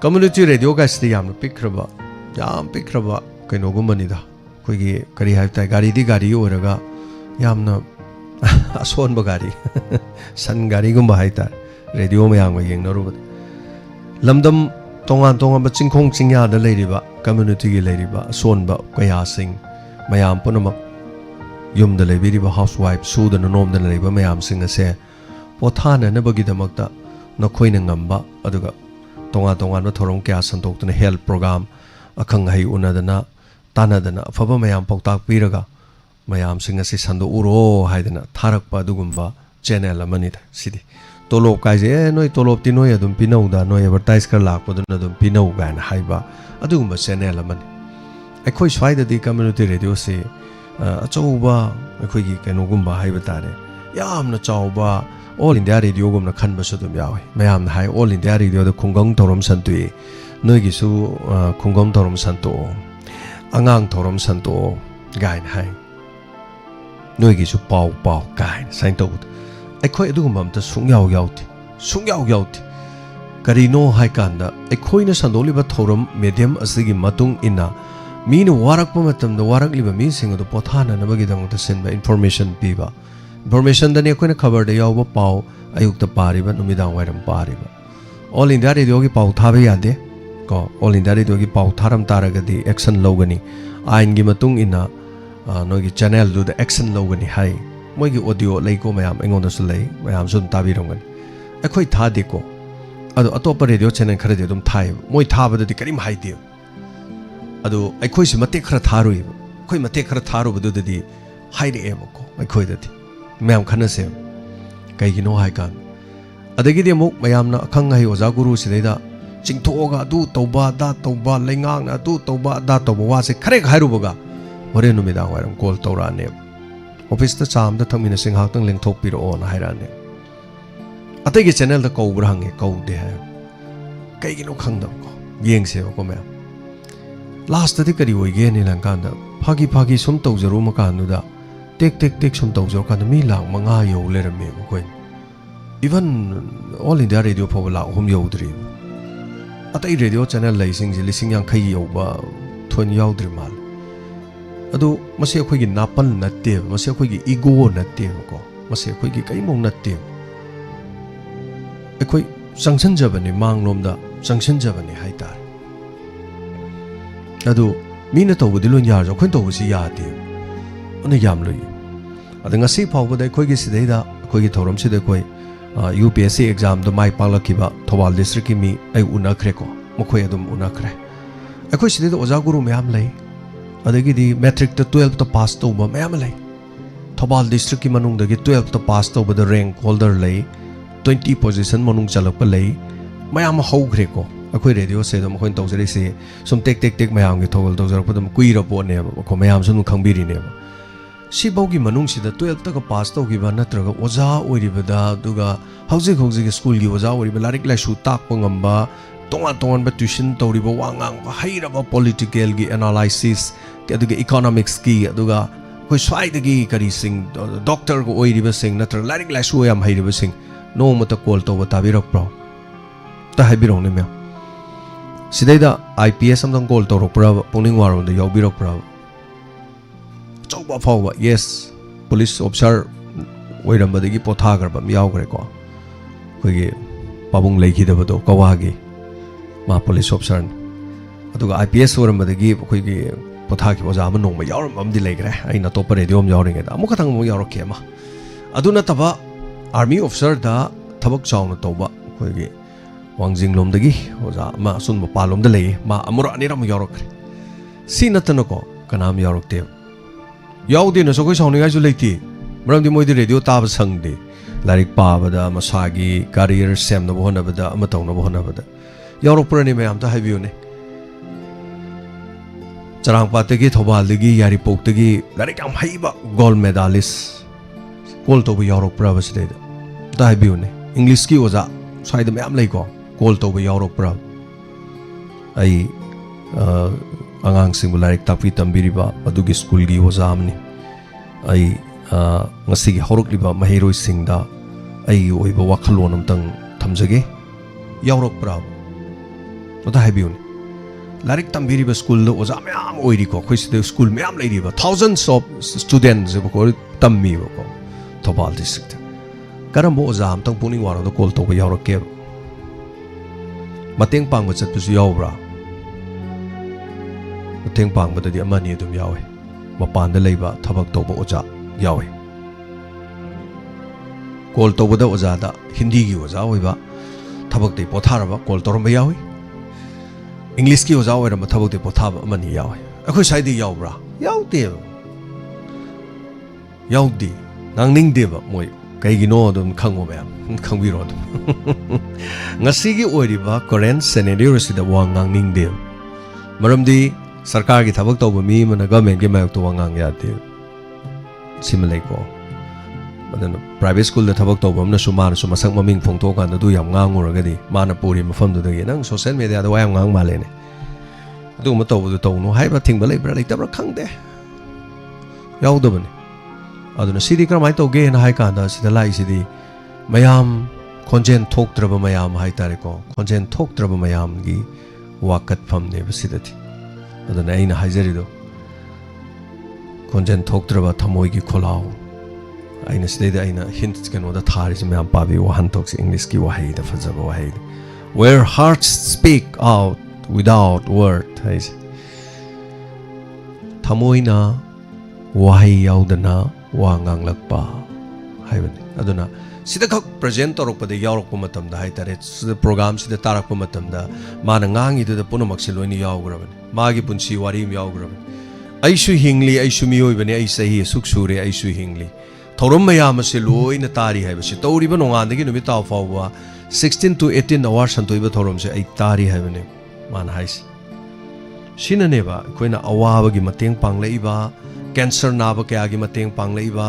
कम्युनिटी रेडियो गाइसदि यामना पिक्रबा कनो गुमनिदा कोइगी करी हाइता गाड़ी ओरगा यामना असोनबा गाड़ी सन गाड़ी गुम्बा हाइता रेडियो में यांग येंगनरुबा लमदम तोंगान तोंगान चिंखोंग चिंयादा लेरिबा कम्युनिटी गी लेरिबा सोनबा कयासिंग मयाम पुनमक युमदा लेबिरिबा हाउसवाइफ सुदन नोमदन लेबा मयाम सिंग असे पोथाननबगिदमक्ता नखोइना ngamba aduga tonga tonga thorong kya santoktuna health program akhang hai unadana tanadana afaba mayam pautak piraga mayam singa si sando uro haidana tharakpa adugumba channel amani da sidi tolop kaise noi tolop ti noi adum pinau da noi advertise kar lakpaduna adum pinau gaina haiba adugumba channel amani akhoi swaida di community radio se achouba akhoi gi kanogumba haiba tare yamna chauba all india radio gumna khanba sudum yawi mayam na hai all india radio da khungong torom santui noi gi su khungong torom santo angang torom santo gain hai noi gi su pau gain sain to ꯑꯩꯈꯣꯏ ꯑꯗꯨꯒꯨꯝꯕ ꯑꯝꯇ ꯁꯨꯡꯌꯥꯎ ꯌꯥꯎꯗꯦ ꯁꯨꯡꯌꯥꯎ ꯌꯥꯎꯗꯦ ꯀꯔꯤꯅꯣ ꯍꯥꯏꯀꯥꯟꯗ ꯑꯩꯈꯣꯏꯅ ꯁꯟꯗꯣꯛꯂꯤꯕ ꯊꯧꯔꯝ ꯃꯦꯗꯤꯌꯝ ꯑꯁꯤꯒꯤ ꯃꯇꯨꯡ ꯏꯟꯅ ꯃꯤꯅ ꯋꯥꯔꯛꯄ ꯃꯇꯝꯗ ꯋꯥꯔꯛꯂꯤꯕ ꯃꯤꯁꯤꯡ ꯑꯗꯨ ꯄꯣꯊꯥꯅꯅꯕꯒꯤꯗꯃꯛꯇ ꯁꯤꯟꯕ ꯏꯟꯐꯣꯔꯃꯦꯁꯟ ꯄꯤꯕ इन्फॉर्मेशन अखोन खबर याव पाव अयुक्त पारिब नुमिदांग वायरम पारिब ऑल इंडिया रेडियो की पाव थाब यादे को ऑल इंडिया रेडियो की पाव थारम तारगदी एक्शन लौगनी आइन की मतुंग इना नोगी चैनल दुद एक्शन लौगनी हाई मोगी ऑडियो लेको मयाम एंगोंदसु लै मयाम सुम ताबिरंगन अखोई थादेको अदो अतोप रेडियो चैनल खरदे दुम थाय मोई थाबददि करिम हाइदे अदो अखोई से मते खर थारुइ अखोई मते खर थारुबदुददि हाइदे एमको अखोई ददि मैम खनसे कईगिनो हाइकान अदगिदि अमुक मयामना अखंग हाइ ओजा गुरु सिदैदा चिंथोगा अदु तौबा दा तौबा लेंगांगना अदु तौबा दा तौबा वासे खरे हाइरुबगा होरे नुमिदा वायरम कॉल तौराने ऑफिस द चाम द थमिन सिंग हातंग लेंथोकपिरो ओन हाइराने अतैगे चैनल द कौब्रा हंगे कौदे है कईगिनो खंगदम को येंगसे को मैम लास्ट दि करी ओइगे नि लंकान फागी फागी सुम तौजरु मकानुदा टेक टेक टेक सुम तौजर कान मी लाख मंगा यौ लेरमे कोई इवन ऑल इंडिया रेडियो फाव लाख हम यौद्री अतई रेडियो चैनल लैसिंग जे लिसिंग यांखै यौबा थोन यौद्री माल अदो मसे अखोइगी नापल नत्ते मसे अखोइगी ईगो नत्ते को मसे अखोइगी कैमौ नत्ते अखोइ संगसनजबने मांगलोमदा संगसनजबने हाइतार अदो मीना तौबदि लोन यार अखोइन तौबसि यादे अने याम लोई अद ngasi फावबदा अखोइगी सिदैदा अखोइगी थौरम सिदा अखोइ UPSC एग्जाम दो माइ पालकिबा थौबाल डिस्ट्रिक्ट की मी आई उनाखरे को मखोइ अदुम उनाखरे अखोइ सिदैदा ओजा गुरु मयाम लै अदगिदी मैट्रिक द 12 द पास तौबा मयाम लै थौबाल डिस्ट्रिक्ट की मनुंगदगी 12 द पास तौबदा रैंक होल्डर लै 20 पोजीशन मनुंग चलक लै मयाम हौग्रे को अखोइ रेडियो से दम खोइन तौजरे से सुम टेक टेक टेक मयाम की थौगल तौजरपदम कुइरा पोने को मयाम सुनु खंबिरिने सिबाउगी मनुंग सिदा 12 तक पास तौगिबा नत्रगा ओजा ओइरिबदा दुगा हौजिक हौजिक स्कूल की ओजा ओइरिबा लारिक लाइसु ताकप ngamba tonga tongan ba tuition tौरिबा वांगांग हाइरबा पॉलिटिकल की एनालिसिस अदुगा इकोनॉमिक्स की अदुगा कोइ स्वाइदगी करी सिंग डॉक्टर को ओइरिबा सिंग नत्र लारिक लाइसु याम हाइरिबा सिंग नोमत कॉल तौबा ताबिरकप्रो ता हाइबिरोंने म्या सिदैदा IPS amdang कॉल तौरकप्रा पुनिंग वारों द याउबिरकप्रा चौबा फावबा यस पुलिस ऑफिसर ओइरंबदगी पोथागरबा याउग्रेको कोइगे पाबुंग लेखिदबदो कवागी मा पुलिस ऑफिसर अदुगा IPS ओरंबदगी कोइगे पोथागी ओजा अम नोंमा याउरमदि लेग्रे आइना तोप रेडियो म याउरिंगेदा अमुखथंग मु याउरके मा अदुना तबा आर्मी ऑफिसर दा थबक चाउना तौबा कोइगे वांजिंग लोमदगी ओजा मा सुन पालोम द लेय मा अमुरा अनिरम याउरक्रे सी नतनको कनाम याउरक्ते याउदे न सकोइ साउनिगाइसु लेति मरमदि मोइदि रेडियो ताब संगदे लारिक पाबदा मसागी करियर सेमना बहनबदा अम तौना बहनबदा याउरपुरनि मयाम ता हाइबियोने चरांगपातगी थौबालदगी यारिपोक्तगी लारिक याम हाइबा गोल्ड मेडलिस्ट कॉल तौबा याउरपुरा बसदेदा ता हाइबियोने इंग्लिश की ओजा साइड मयाम लैको कॉल तौबा याउरपुरा आई आगांग लाइक तापी तंबीरिबा अदुगी स्कूल की ओजा अमनी आई ngasiगी हौरक्लिबा महैरोइ सिंगदा आई ओइबा वाखलोन अमतंग थमजगे याउरक्प्रा ओदा हाइबियोन लारिक तंबीरिबा स्कूल द ओजा मयाम ओइरिको खोइसिदे स्कूल मयाम लैरिबा थाउजेंड्स ऑफ स्टूडेंट्स बको तम्मीबको थौबाल डिस्ट्रिक्ट करमबो ओजा अमतंग पुनिंग वारो द कॉल तौबा याउरक्के मतेंग पांगबा चतपुसु याउब्रा मतेंग पांगबददि अमनि अदुम यावे मपानदा लैबा थबक तौबा ओजा यावे कॉल तौबदा ओजादा हिंदी की ओजा ओइबा थबक दे पोथारबा कॉल तौरम यावे इंग्लिश की ओजा ओइरम थबक दे पोथाब अमनि यावे अखोइ साइदि याउब्रा याउदे याउदि नांनिंग देबा मोय कैगिनो अदुम खंगो मयाम खंबिरो ngasi ओइरिबा करेंट सिनेरियो रसिदा वांगांग निंग दे मरमदि सरकार की थबक तौबा मी मन गवर्नमेंट के मायक तो वांगांग यादे सिमलेको मदन प्राइवेट स्कूल द थबक तौबम न सुमान सु मसक ममिंग फोंगतो कान दु याम nganगुरगदि माना पुरी मफम दुदगी नंग सोशल मीडिया द वायम ngang मालेने अदु म तौबदु तौनु हाइबा थिंगबा लेब्रा लेतब्रा खंगदे याउदबने अदुना सिदी क्रमाय तौगे न हाइ कांदा सिदा लाई सिदी mayam konjen thoktraba mayam haitare ko konjen thoktraba mayam gi wakat phamne basidati adana aina haijarido konjen thoktraba thamoi gi kholao aina sidai aina hint kano da thari mayam pabi wahan talks English ki wahai da fajaba wahai where hearts speak out without word haise thamoina wahai yaudana wa nganglakpa haibani aduna sida khak present torokpade yaurokpa matamda haitare sida program sida tarakpa matamda mana ngangi da punamak se loini yaugrabani magi punsi wari yaugrabani aishu hingli aishu miyoibani ai sahi suk sure aishu hingli thorom mayam se loina tari haibasi tawriba nongandagi numi taw fawwa 16 to 18 hours santoiba thorom se ai tari haibani mana haisi sinaneba koina awaba gi mateng panglaiba cancer naba kaya gi mateng panglaiba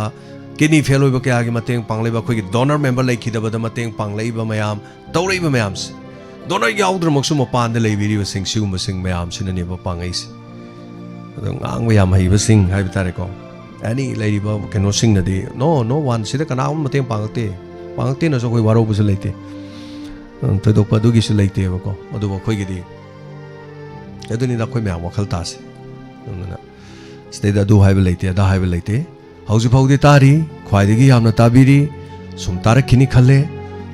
kidney failure ba kaya gi mateng panglaiba khoi gi donor member laikhidaba da mateng panglaiba mayam tawreiba mayam se donor yaudra maksu mapan da leibiri ba sing sigum sing mayam sinaneba pangai se adong ang mayam haiba sing haiba tare ko ani leiba keno sing na di no one sida kana mateng pangte na so khoi waro bu se leite to dok pa du gi se leite ba ko adu ba khoi gi di aduni da khoi mayam wakhal ta se na steda du haiba leite da haiba leite hauji phaude tari khwaidagi yamna tabiri sum tarakini khalle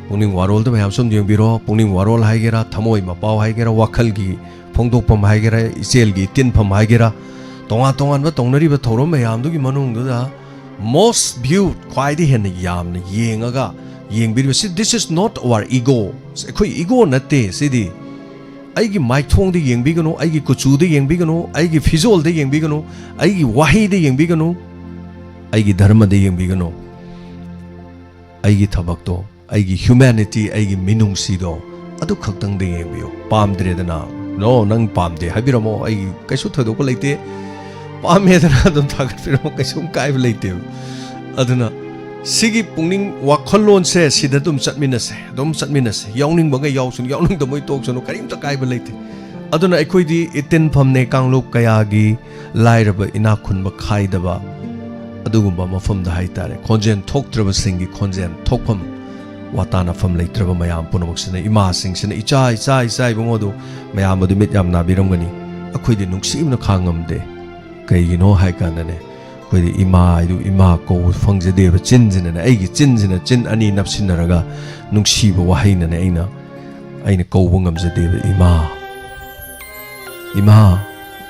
pungning warol da mayam sum jengbiro pungning warol haigera thamoi mapau haigera wakhal gi phongdokpam haigera ichel gi tinpham haigera tongan ba tongnari ba thorom mayam du gi manung da most viewed khwaidi hen yamna yengaga yengbiri this is not our ego khoi ego natte sidi aigi maithong de yengbigano aigi kuchu de yengbigano aigi phizol de yengbigano aigi wahi de yengbigano aigi dharma de yengbigano aigi thabak to aigi humanity aigi minungsi do adu khaktang de yengbiyo pamdre dana no nang pamde habiramo aigi kaisu thodok leite pame dana dum thagat piramo kaisu kai leite aduna sigi pungning wakhallon se sida dum chatminase yawning baga yawsun yawning da moi tok sono karim ta kai ba leite aduna ekhoi di iten phamne kangluk kaya gi lairaba ina khunba khaidaba adugumba mafam da haitare konjen thoktraba singi konjen thokpham watana fam leitraba mayam punamak sina ima sing sina icha ibungodu mayam adu mit yam na biramgani akhoi di nungsimna khangamde kaigino haikanane koi ima ko fangjade ba chinjina na aigi chinjina chin ani napsinaraga nungsiba wahaina na aina kouba ngamjade ba ima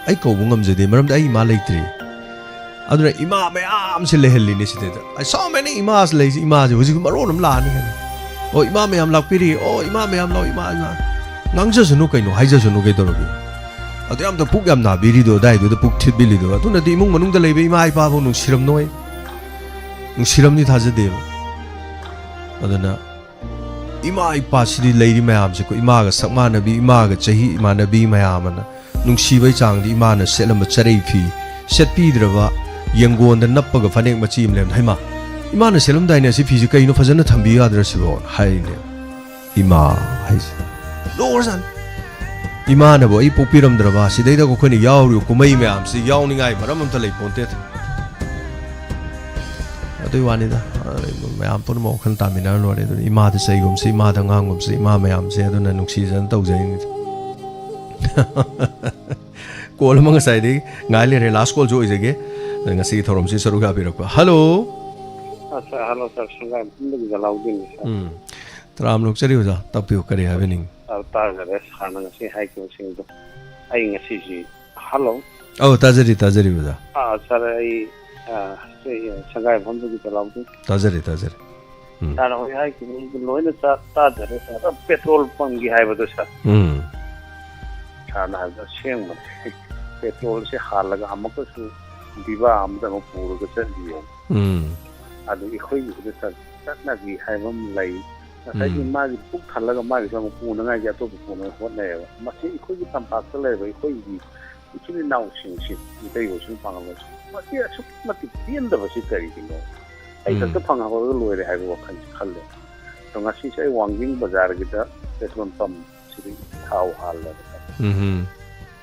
ai kouba ngamjade maramda ai ima leitri aduna ima mayam se lehelli ni sideda I saw many imas lei ima je huji maronam la ni o ima mayam lakpiri o ima mayam lo ima ngangja sunu kaino haija sunu kai dorobi adu yam da puk yam na biri do dai do puk thibili do adu na di imung manung da leibe ima ai pa bo nung siram noi nung siram ni thaja de aduna ima ai pa sidi leiri mayam se ko ima ga sakma na bi ima ga chahi ima na bi mayam na nung si bai chang di ima na selam charei phi set pi draba yengon da nappa ga phanek machi imlem haima ima na selam dai na si phi ji kai no phajana thambi ya dra si bo hai ne ima hai lorsan ima na bo I popiram draba sidai da ko khoni yauru kumai mayam si yawningai maram amta lei ponte adui wani da mayam pon mo khan ta minar lore do ima da sei gum si ima da ngangum si ima mayam se aduna nuksi jan tau jai call mang sai de ngai le last call jo ijege ngasi thorom si saru ga birak hello अच्छा हेलो सर संगा जिंदगी जलाउद्दीन तराम लोग चरी हो जा तपियो करे हवेनिंग ताजरे खाना ngasi hai ko sing do ai ngasi ji hello oh tajari ho जा sir ai संगा जिंदगी Jalauddin tajari sir ho hai ki loina ताजरे sir petrol pump gi hai bado sir खाना है सेंग पेट्रोल से हालगा हमको सु दिवा आमदा को पूरा को चल दियो अदु इखोई गुदे सतना भी हाइबम लाई साइज मा पुक थालगा मा गे सम पुना गा या तो पुना होत ने मसे इखोई की तंपाक ले बई इखोई की इचुनि नाउ सिंग सि इते यो सु पांगा मसे असु मति पियन द बसि करी दिनो ai ta phanga ho lo re hai bo khan khalle to ngasi sai wanging bazar gita petrol pump siri thau hal la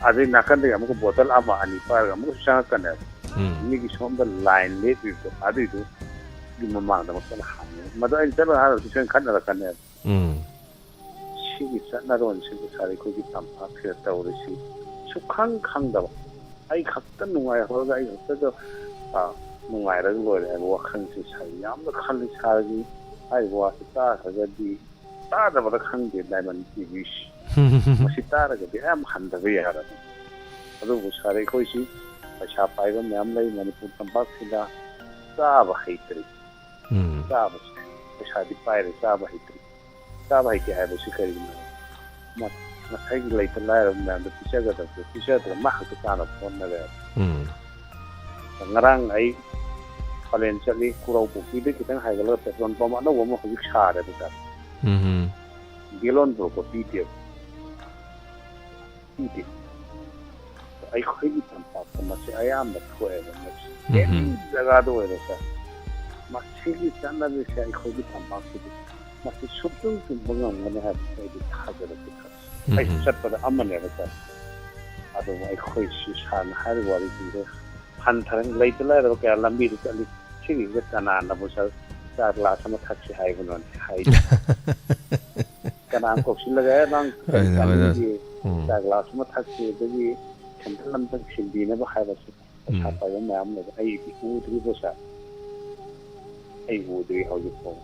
adi nakan de amko bottle ama ani par amko sang kan ni ki som da line le bi to adi do di mama da makala han ꯃꯗꯨ ꯑꯩꯅ ꯆꯠꯂꯣ ꯍꯥꯏꯔꯕꯗꯤ ꯁꯣꯏꯅ ꯈꯠꯅꯔꯛꯀꯅꯦꯕ ꯁꯤꯒꯤ ꯆꯠꯅꯔꯣꯟꯁꯤꯕꯨ ꯁꯥꯔ ꯑꯩꯈꯣꯏꯒꯤ ꯇꯝꯄꯥꯛꯁꯤꯗ ꯇꯧꯔꯤꯁꯤ ꯁꯨꯈꯪ ꯈꯪꯗꯕ ꯑꯩ ꯈꯛꯇ ꯅꯨꯡꯉꯥꯏꯍꯧꯔꯒ ꯑꯩ ꯈꯛꯇꯗ ꯅꯨꯡꯉꯥꯏꯔꯒ ꯂꯣꯏꯔꯦ ꯍꯥꯏꯕ ꯋꯥꯈꯜꯁꯤ ꯁꯥꯔ ꯌꯥꯝꯅ ꯈꯜꯂꯤ ꯁꯥꯔꯒꯤ ꯍꯥꯏꯔꯤꯕ ꯋꯥꯁꯤ ꯇꯥꯈ꯭ꯔꯒꯗꯤ ꯇꯥꯗꯕꯗ ꯈꯪꯗꯦ ꯗꯥꯏꯃꯟ ꯇꯤꯚꯤꯁꯤ ꯃꯁꯤ ꯇꯥꯔꯒꯗꯤ ꯌꯥꯝ ꯍꯟꯊꯕ ꯌꯥꯔꯕꯅꯤ ꯑꯗꯨꯕꯨ ꯁꯥꯔ ꯑꯩꯈꯣꯏꯁꯤ ꯄꯩꯁꯥ ꯄꯥꯏꯕ ꯃꯌꯥꯝ ꯂꯩ ꯃꯅꯤꯄꯨꯔ ꯇꯝꯄꯥꯛꯁꯤꯗ ꯆꯥꯕ ꯍꯩꯇ꯭ꯔꯤ ꯆꯥꯕꯁꯤ ꯄꯩꯁꯥꯗꯤ ꯄꯥꯏꯔꯦ ꯆꯥꯕ ꯍꯩꯇ꯭ꯔꯤ ꯆꯥꯕ ꯍꯩꯇꯦ ꯍꯥꯏꯕꯁꯤ ꯀꯔꯤꯒꯤꯅꯣ ꯉꯁꯥꯏꯒꯤ ꯂꯩꯇ ꯂꯥꯏꯔꯕ ꯃꯌꯥꯝꯗ ꯄꯤꯖꯒꯗꯕꯗꯣ ꯄꯤꯖꯗ꯭ꯔ ꯃꯥ ꯈꯛꯇ ꯆꯥꯅꯕ ꯍꯣꯠꯅꯔꯦ ꯉꯔꯥꯡ ꯑꯩ ꯄꯂꯦꯟ ꯆꯠꯂꯤ ꯈꯨꯔꯧ ꯄꯨꯈ꯭ꯔꯤꯗ ꯈꯤꯇꯪ ꯍꯥꯏꯒꯠꯂꯒ ꯄꯦꯇ꯭ꯔꯣꯜ ꯄꯝ ꯑꯅꯧꯕ ꯑꯃ ꯍꯧꯖꯤꯛ ꯁꯥꯔꯦꯕ ꯁꯥꯔ ꯒꯦꯂꯣꯟ ꯐꯥꯎꯕ ꯄꯤꯗꯦꯕ ꯑꯩꯈꯣꯏꯒꯤ ꯇꯝꯄꯥꯛꯇ ꯃꯁꯤ ꯑꯌꯥꯝꯕ ꯊꯣꯛꯑꯦꯕ ꯃꯁꯤ ꯑꯦꯅꯤ ꯖꯒꯥꯗ ꯑꯣꯏꯔꯣ ꯁꯥꯔ ꯃꯁꯤꯒꯤ ꯆꯠꯅꯕꯤꯁꯦ ꯑꯩꯈꯣꯏꯒꯤ ꯇꯝꯄꯥꯛꯁꯤꯗꯤ ꯃꯁꯤ ꯁꯨꯛꯆꯨꯝ ꯆꯨꯝꯕ ꯉꯝꯒꯅꯤ ꯍꯥꯏꯕꯁꯤ ꯑꯩꯗꯤ ꯊꯥꯖꯔꯛꯀꯦ ꯁꯥꯔ ꯑꯩꯁꯨ ꯆꯠꯄꯗ ꯑꯃꯅꯦꯕ ꯁꯥꯔ ꯑꯗꯨꯕꯨ ꯑꯩꯈꯣꯏꯁꯤ ꯁꯥꯔꯅ ꯍꯥꯏꯔꯤꯕ ꯋꯥꯔꯤꯁꯤꯡꯗꯣ ꯍꯟꯊꯔ ꯂꯩꯇ ꯂꯥꯏꯔꯕ ꯀꯌꯥ ꯂꯝꯕꯤꯗ ꯆꯠꯂꯤ ꯁꯤꯒꯤꯁꯤꯗ ꯀꯅꯥꯅꯕꯨ ꯁꯥꯔ ꯆꯥ ꯒ꯭ꯂꯥꯁ ꯑꯃ ꯊꯛꯁꯤ ꯍꯥꯏꯕꯅꯣꯅꯦ ꯍꯥꯏꯗꯤ ꯀꯅꯥ ꯀꯧꯁꯤꯜꯂꯒ ꯅꯪ ꯆꯥꯅꯤꯡꯒꯤ ꯆꯥ ꯒ꯭ꯂꯥꯁ ꯑꯃ ꯊꯛꯁꯤ ꯑꯗꯒꯤ ꯁꯦꯟꯇꯔ ꯑꯃꯇꯪ ꯁꯤꯟꯕꯤꯅꯕ ꯍꯥꯏꯕꯁꯤ ꯄꯩꯁꯥ ꯄꯥꯏꯕ ꯃꯌꯥꯝ ꯂꯩꯕ ꯑꯩꯗꯤ ꯎꯗ꯭ꯔꯤꯕ ꯁꯥꯔ ꯑꯩ ꯎꯗ꯭ꯔꯤ ꯍꯧꯖꯤꯛꯐꯥꯎ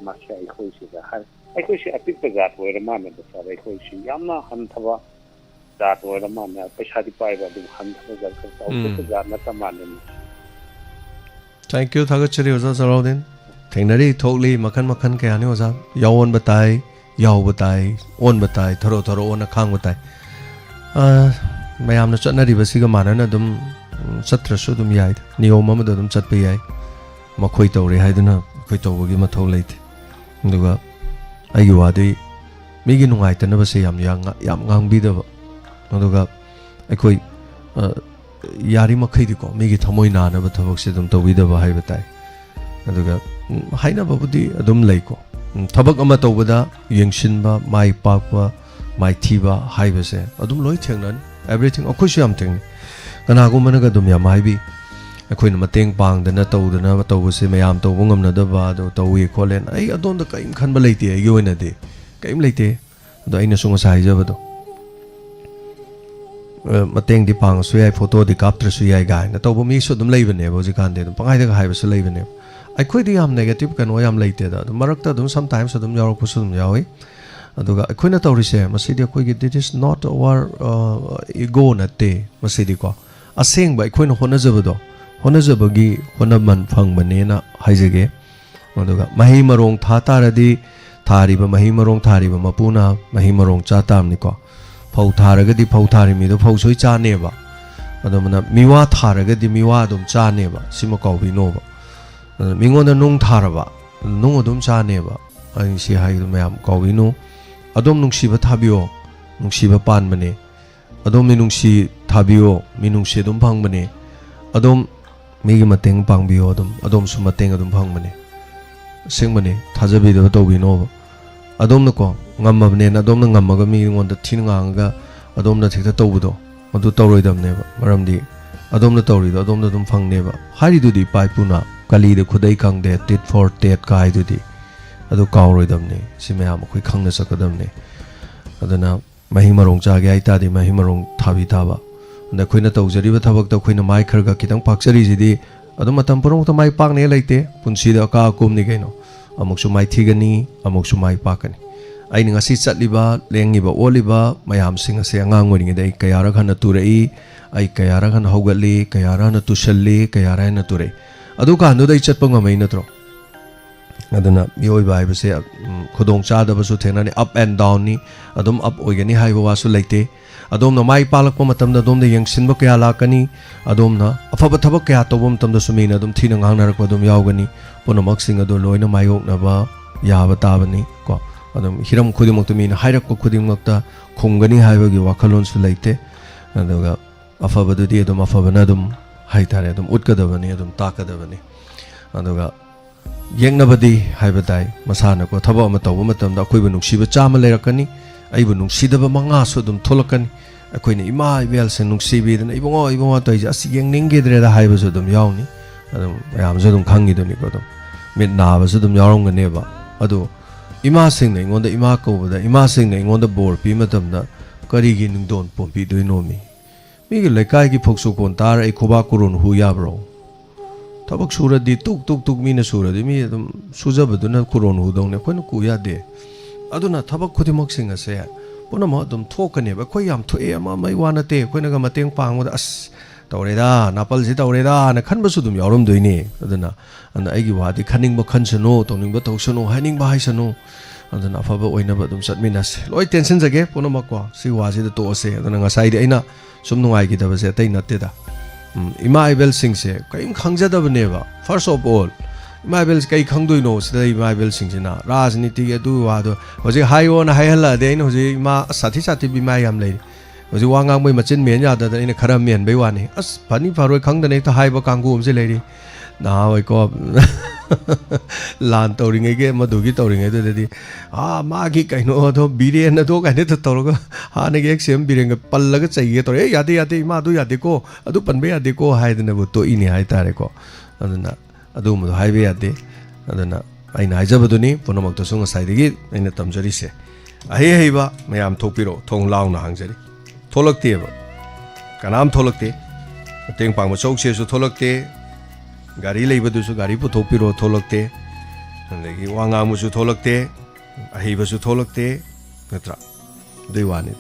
ꯃꯁꯤ ꯑꯩꯈꯣꯏꯁꯤꯗ ꯑꯩꯈꯣꯏꯁꯤ ꯑꯄꯤꯛꯄ ꯖꯥꯠ ꯑꯣꯏꯔ ꯃꯥꯟꯅꯦꯕ ꯁꯥꯔ ꯑꯩꯈꯣꯏꯁꯤ ꯌꯥꯝꯅ ꯍꯟꯊꯕ ꯖꯥꯠ ꯑꯣꯏꯔ ꯃꯥꯟꯅꯦ ꯄꯩꯁꯥꯗꯤ ꯄꯥꯏꯕ ꯑꯗꯨꯝ ꯍꯟꯊꯕ ꯖꯥꯠ ꯈꯔ ꯆꯥꯎꯊꯣꯛꯄ ꯖꯥꯠ ꯅꯠꯇ ꯃꯥꯟꯅꯦ Thank you Thagachari Oza Salaudin Thengnari thokli makhan makhan kayani oza yawan batai yaw batai on batai tharo tharo on khang batai mayamna chatnari basiga manana dum chatrasu dum yai niyom amada dum chatpa yai makhoi tawre haiduna khoi tawbagi mathau leite aduga aigi wadi migi nungaitana base yam ngangbidaba aduga akhoi yari makhai diko migi thamoi nanaba thabak se dum tawbidaba haiba tai aduga haina babudi adum leiko thabak ama tawbada yengshinba mai pakwa mai thiba haibase adum loi thengnan everything akhoi yam thengni kana gumana ga dum yam haibi akhoi na mateng pangdana tawdana tawbase mayam tawbu ngamnadaba ado tawi kholen ai adonda kaim khanba leite ai yoina de kaim leite ado aina sunga saijabado mateng di pang su yai photo di capture su yai gai na tawbu mi su dum leibane bo jikan de pangai da haibasu leibane akhoi di yam negative kan yam leite da marakta dum sometimes dum yarok pusu dum yawi aduga akhoi na tawrise masidi akhoi gi this is not our ego na te masidi ko aseng ba akhoi na hona jabado hona jabagi hona man phang bane na haijege aduga mahi marong tha taradi thariba mahi marong thariba mapuna mahi marong cha tam ni ko phau tharagadi phau thari mi do phau soi cha ne ba adumna miwa tharagadi miwa dum cha ne ba sima ko bi no ba mingon nung tharaba nung adum cha ne ba ai si hai dum yam ko bi no adom nungsiba thabio nungsiba pan bane adom mi nungsi thabio mi nungsi dum phang bane adom mi gi mateng pang bio adom su mateng adum phang bane sing bane thajabi do to bi no adom na ko ngamabne na adom na ngamaga mi ngon da thin nganga adom na thikta tawbudo adu tawroi dam ne ba maramdi adom na tawri do adom na dum phang ne ba hari du di pai puna kali de khudai kang de tit for tet kai du di adu kawroi dam ne simayam khoi khangna sakadam ne adana mahi marong cha ge ai ta di mahi marong thabi thaba na khoina tawjari ba thabak ta khoina mai kharga kitang pakchari jidi adu matam purong ta mai pak ne laite punsi da ka kum ni gaino amuk su mai thigani amuk su mai pakani ai ni ngasi chatliba lengiba oliba mayam sing ase angang ngori ngai kayara khana turai ai kayara khana hogali kayara na tusalli kayara na turai adu ka anu dai chatpa ngamai natro aduna mioi bai base khudong cha da basu thenani up and down ni adum up oigani haiba wasu leite adom na mai palak pa matam da dom de yangsin ba kaya lakani adom na afaba thabak kaya tobom tam da sumina adum thina ngang narak pa dum yaugani punamak sing adu loina mayok na ba yaba tabani ko adum hiram khudimok tumi na hairak ko khudimok ta khungani haiba gi wakhalon su leite aduga afaba du di adum afaba na adum haitare adum utkadabani adum takadabani aduga yengnabadi haibatai masana ko thaba ma tawba matam da khoi bu nungsiba chama leirakani aibu nungsidaba manga su dum tholakani akoina ima ibel se nungsibi dana ibongo toy asi yengninge dre da haiba su dum yauni adum yam su dum khangi doni ko dum mid nabas dum yarong ganeba ado ima sing na ingon da ima ko da ima sing na ingon da bor pi matam da kari gi ning don pom pi doi no mi gi lekai gi phoksu kon tar ai khoba kurun hu ya bro tabak sura di tuk mi na sura di mi dum suja badu na kurun hu dong ne ko ku ya de ado na tabak khodi mok sing ase puna ma dum thok ne ba ko yam thu e ma mai wana te ko na ga mateng pang da as tawreda napal si tawreda na khan ba su dum yarum doi ne aduna and ai gi wa di khaning ba khan sano toning ba tau sano haning ba hai sano aduna fa ba oina ba dum sat minas loi tension jage puna ma ko si wa si da to ase aduna nga sai di aina sum nungai gi da ba se tai na te da ima ibel sing se kaim khangja da bane ba first of all ima ibel kai khangdoi no se da ima ibel sing se na rajniti ge du wa do hoje hai on hai hala de no hoje ima sathi bi ma yam lai hoje wa ngang bai machin men ya da ina khara men bai wa ni as pani faroi khang da ne ta hai ba kanggu um se lai ri na wai ko lan tawring ge madu gi tawring ge de ma gi kai no do biren na do kai ne to to ha ne ge sem biren ge pal la ge chai ge to e yade ma du yade ko adu pan be yade ko hai de na bu to ini hai tare ko aduna adu mu hai be yade aduna ai na ja badu ni pono mak to sung sai de gi aina tamjari se ai ba mayam thopiro thong laung na hangjari tholak te ba kanam tholak te teng pang ma chok se su tholak te gari lei badu su gari pu thopiro tholak te andagi wanga mu su tholak te ahi ba su tholak te natra dei wanit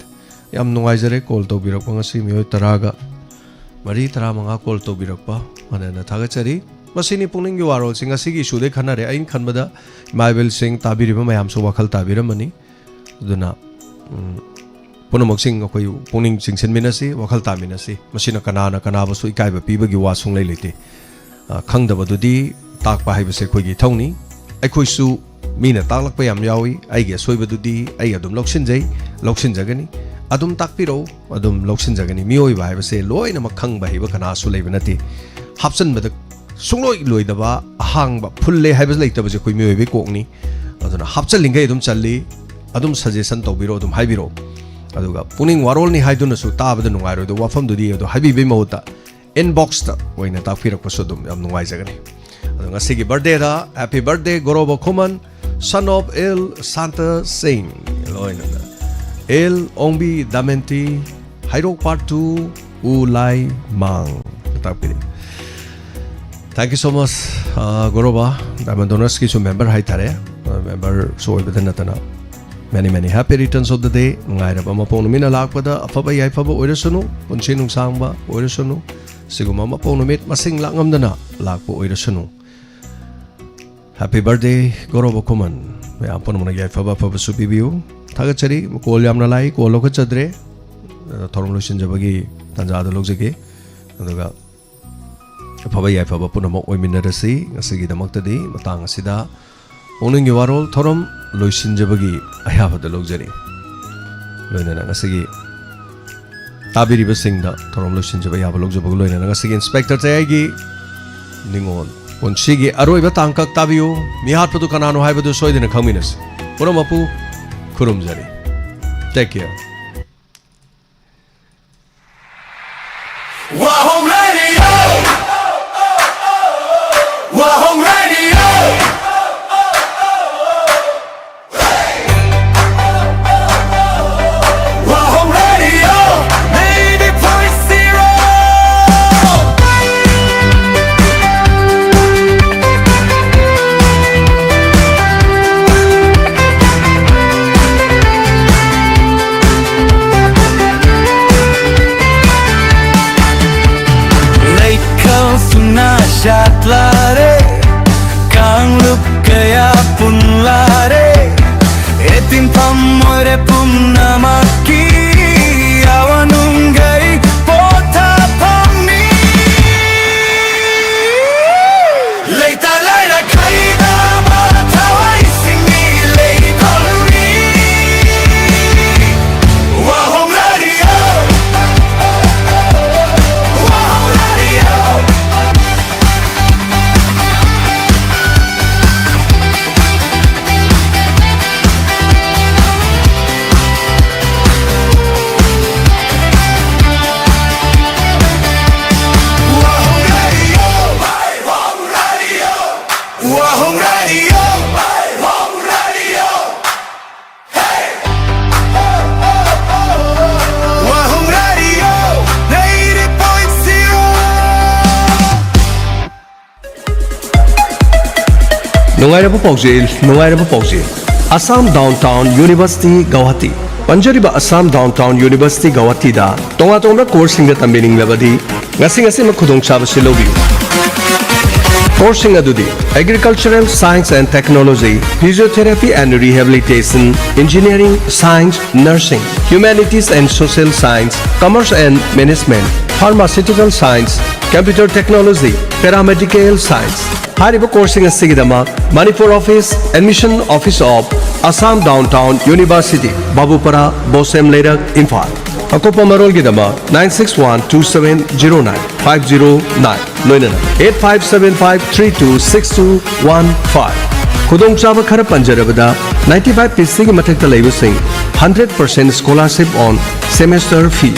yam nungai jare call to birak pa ngasi mioi taraga mari tara manga call to birak pa ana na thaga chari masini pungning gi warol singa sigi su de khana re ain khanbada maibel sing tabiri ba mayam su wakhal tabiramani duna punamok sing akoi pungning singsen minasi wakhal taminasi masina kana ba su ikai ba pi ba gi wa sung lei lete khangdaba dudi takpa haibase khoi gi thongni aikhoi su mina taklak pa yam yawi ai ge soiba dudi ai adum loksin jagani adum takpiro adum loksin jagani mioi ba haibase loina ma khang ba hiba kana su leiba nati hapsan ba sungloi loidaba ahang ba phulle haibase leitaba je khoi mioi be kokni aduna hapchal lingai adum challi adum suggestion tobiro adum haibiro aduga puning warol ni haiduna su tabada nungai ro do wafam dudi ado haibi be mauta inbox ta waina ta firak pa sudum yam nungai jagani adu ngasi gi birthday da happy birthday goroba khoman son of el santa singh loina el ongbi damenti hairok part 2 ulai mang ta pili thank you so much goroba diamond donors ki su member hai tare member so ibadana tana many happy returns of the day ngai ra ma pon mina lakpada afaba yai faba oirasunu punchi nung sangba oirasunu siguma ma pon mit masing langamdana lakpo oirasunu happy birthday goroba khoman me apon mona yai faba su bibiu thaga chari ko yamna lai ko lo chadre thorom losin jabagi tanja da logjege aduga afaba yai faba punamo oiminarasi ngasigi damaktadi matang asida oning warol thorom loisin jabagi ayabada logjari loina ngasigi tabiri basingda thorom loisin jaba yaba logjabag loina ngasigi inspector tayagi ningon onchigi aroiba tangkak tabiu mihat padu kanano haibadu soidina khaminas puromapu kurumjari take care WAHONG Radio WAHONG Radio Shatlare kang lup kaya pun lare etin pamore punnamaki awanungai pota pamni leita laira kaida ma tawai singi lei kolni WAHONG Radio WAHONG Radio Nungairaba Paujil, Assam Downtown University Guwahati. Panjariba Assam Downtown University Guwahati da tonga tonga course singa tambining labadi ngasi makudong chaba silobi. Course adudi Agricultural Science and Technology, Physiotherapy and Rehabilitation, Engineering, Science, Nursing, Humanities and Social Science, Commerce and Management, Pharmaceutical Science, Computer Technology, Paramedical Science. Haribo coursing asigidama Manipur Office, Admission Office of Assam Downtown University, Babupara, Bosem Lerak, Imphal. Akopa Marol Gidama 961-2709-509 Loinana 8575-326215 Kudong Chaba Khara Panjarabada 95 PC Matakta Labor Sing 100% scholarship on semester fee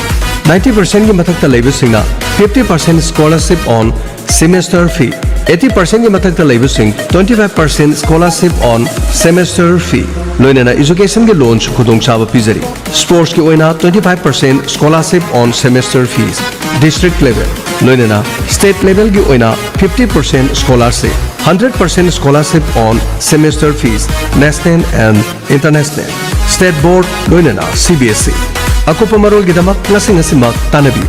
90% की मथक्ता लेबु सिंगना 50% scholarship on semester fee 80% की मथक्ता लेबु सिंग 25% scholarship on semester fee लोइना education के loan खुदोंग चाबा पिजरी sports की ओइना 25% scholarship on semester fees district level लोइना state level की ओइना 50% scholarship 100% scholarship on semester fees national and international state board लोइना CBSE Akupa Marol Gidamak Nasimak Tanabi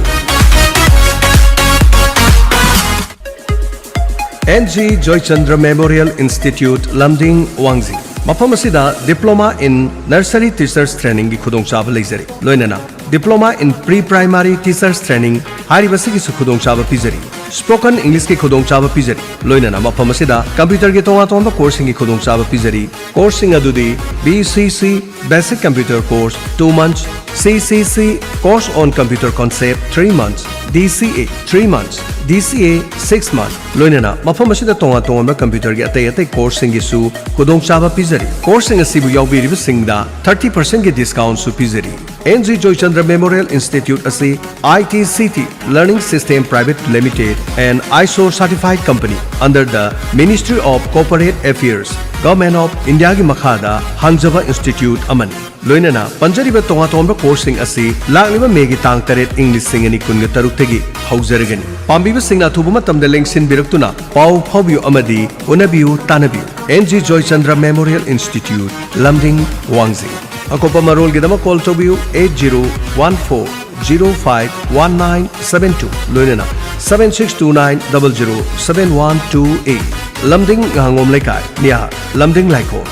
NG Joychandra Memorial Institute Lamding Wangzi Mapamasida Diploma in Nursery Teachers Training Kudong Chaba Lazari Loinana Diploma in Pre-Primary Teachers Training Haribasi Kudong Chaba Pizari Spoken English ki Kudong Chaba Pizari Loinana Mapamasida Computer ki Tonga Coursing ki Kudong Chaba Pizari Coursing Adudi BCC Basic Computer Course 2 months CCC Course on Computer Concept 3 months DCA 3 months DCA 6 months Loinana Mapamasida Tonga Computer ki Atay Course Singi Su Kudong Chaba Pizari Coursing Asibu Yaubiri Singda 30% ki discount Su Pizari NG Joychandra Memorial Institute Asi ITCT Learning System Private Limited and ISO certified company under the Ministry of Corporate Affairs Government of India ki Makhada Hangjaba Institute Amani Loinana Panjariba Tonga coursing Asi Lagliba Megi Tang Taret English Singani Kunga Taruktegi Hauseragani Pambiba Singa Tubuma Tamdeleng Sin Biraktuna Pau Pabio Amadi Unabiu Tanabiu NG Joychandra Memorial Institute Lamding Wangzi Akopa Marol Gidama call to you 8014051972 Loinana 7629007128 Lamding Hangom Lekai Nia Lamding Laiko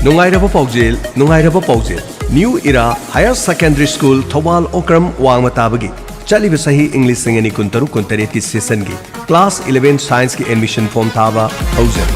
Nungairaba Paujil New Era Higher Secondary School Thawal Okram Wangmatabagi Chaliba Sahi English Singani Kuntaru Kuntareti Session gi Class 11 Science ki admission form thaba Hauser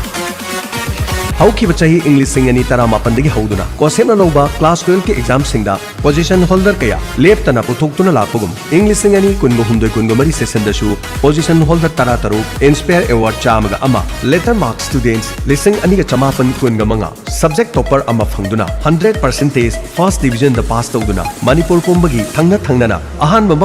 Hauki Bachahi English Singani Tara Mapandagi Hauduna Kosena Nova Class 12 ki exam singda Position holder kaya Leptana Putuktuna Lapugum English Singani Kungo Humdo Kungomari Session Dashu Position holder Tara Taru Inspire Award Chamaga Ama Letter mark students Listing Aniga Chamapan Kungamanga Subject topper Ama Fangduna 100% first division the past Tauduna Manipur Pumbagi Thangna Ahan Bamba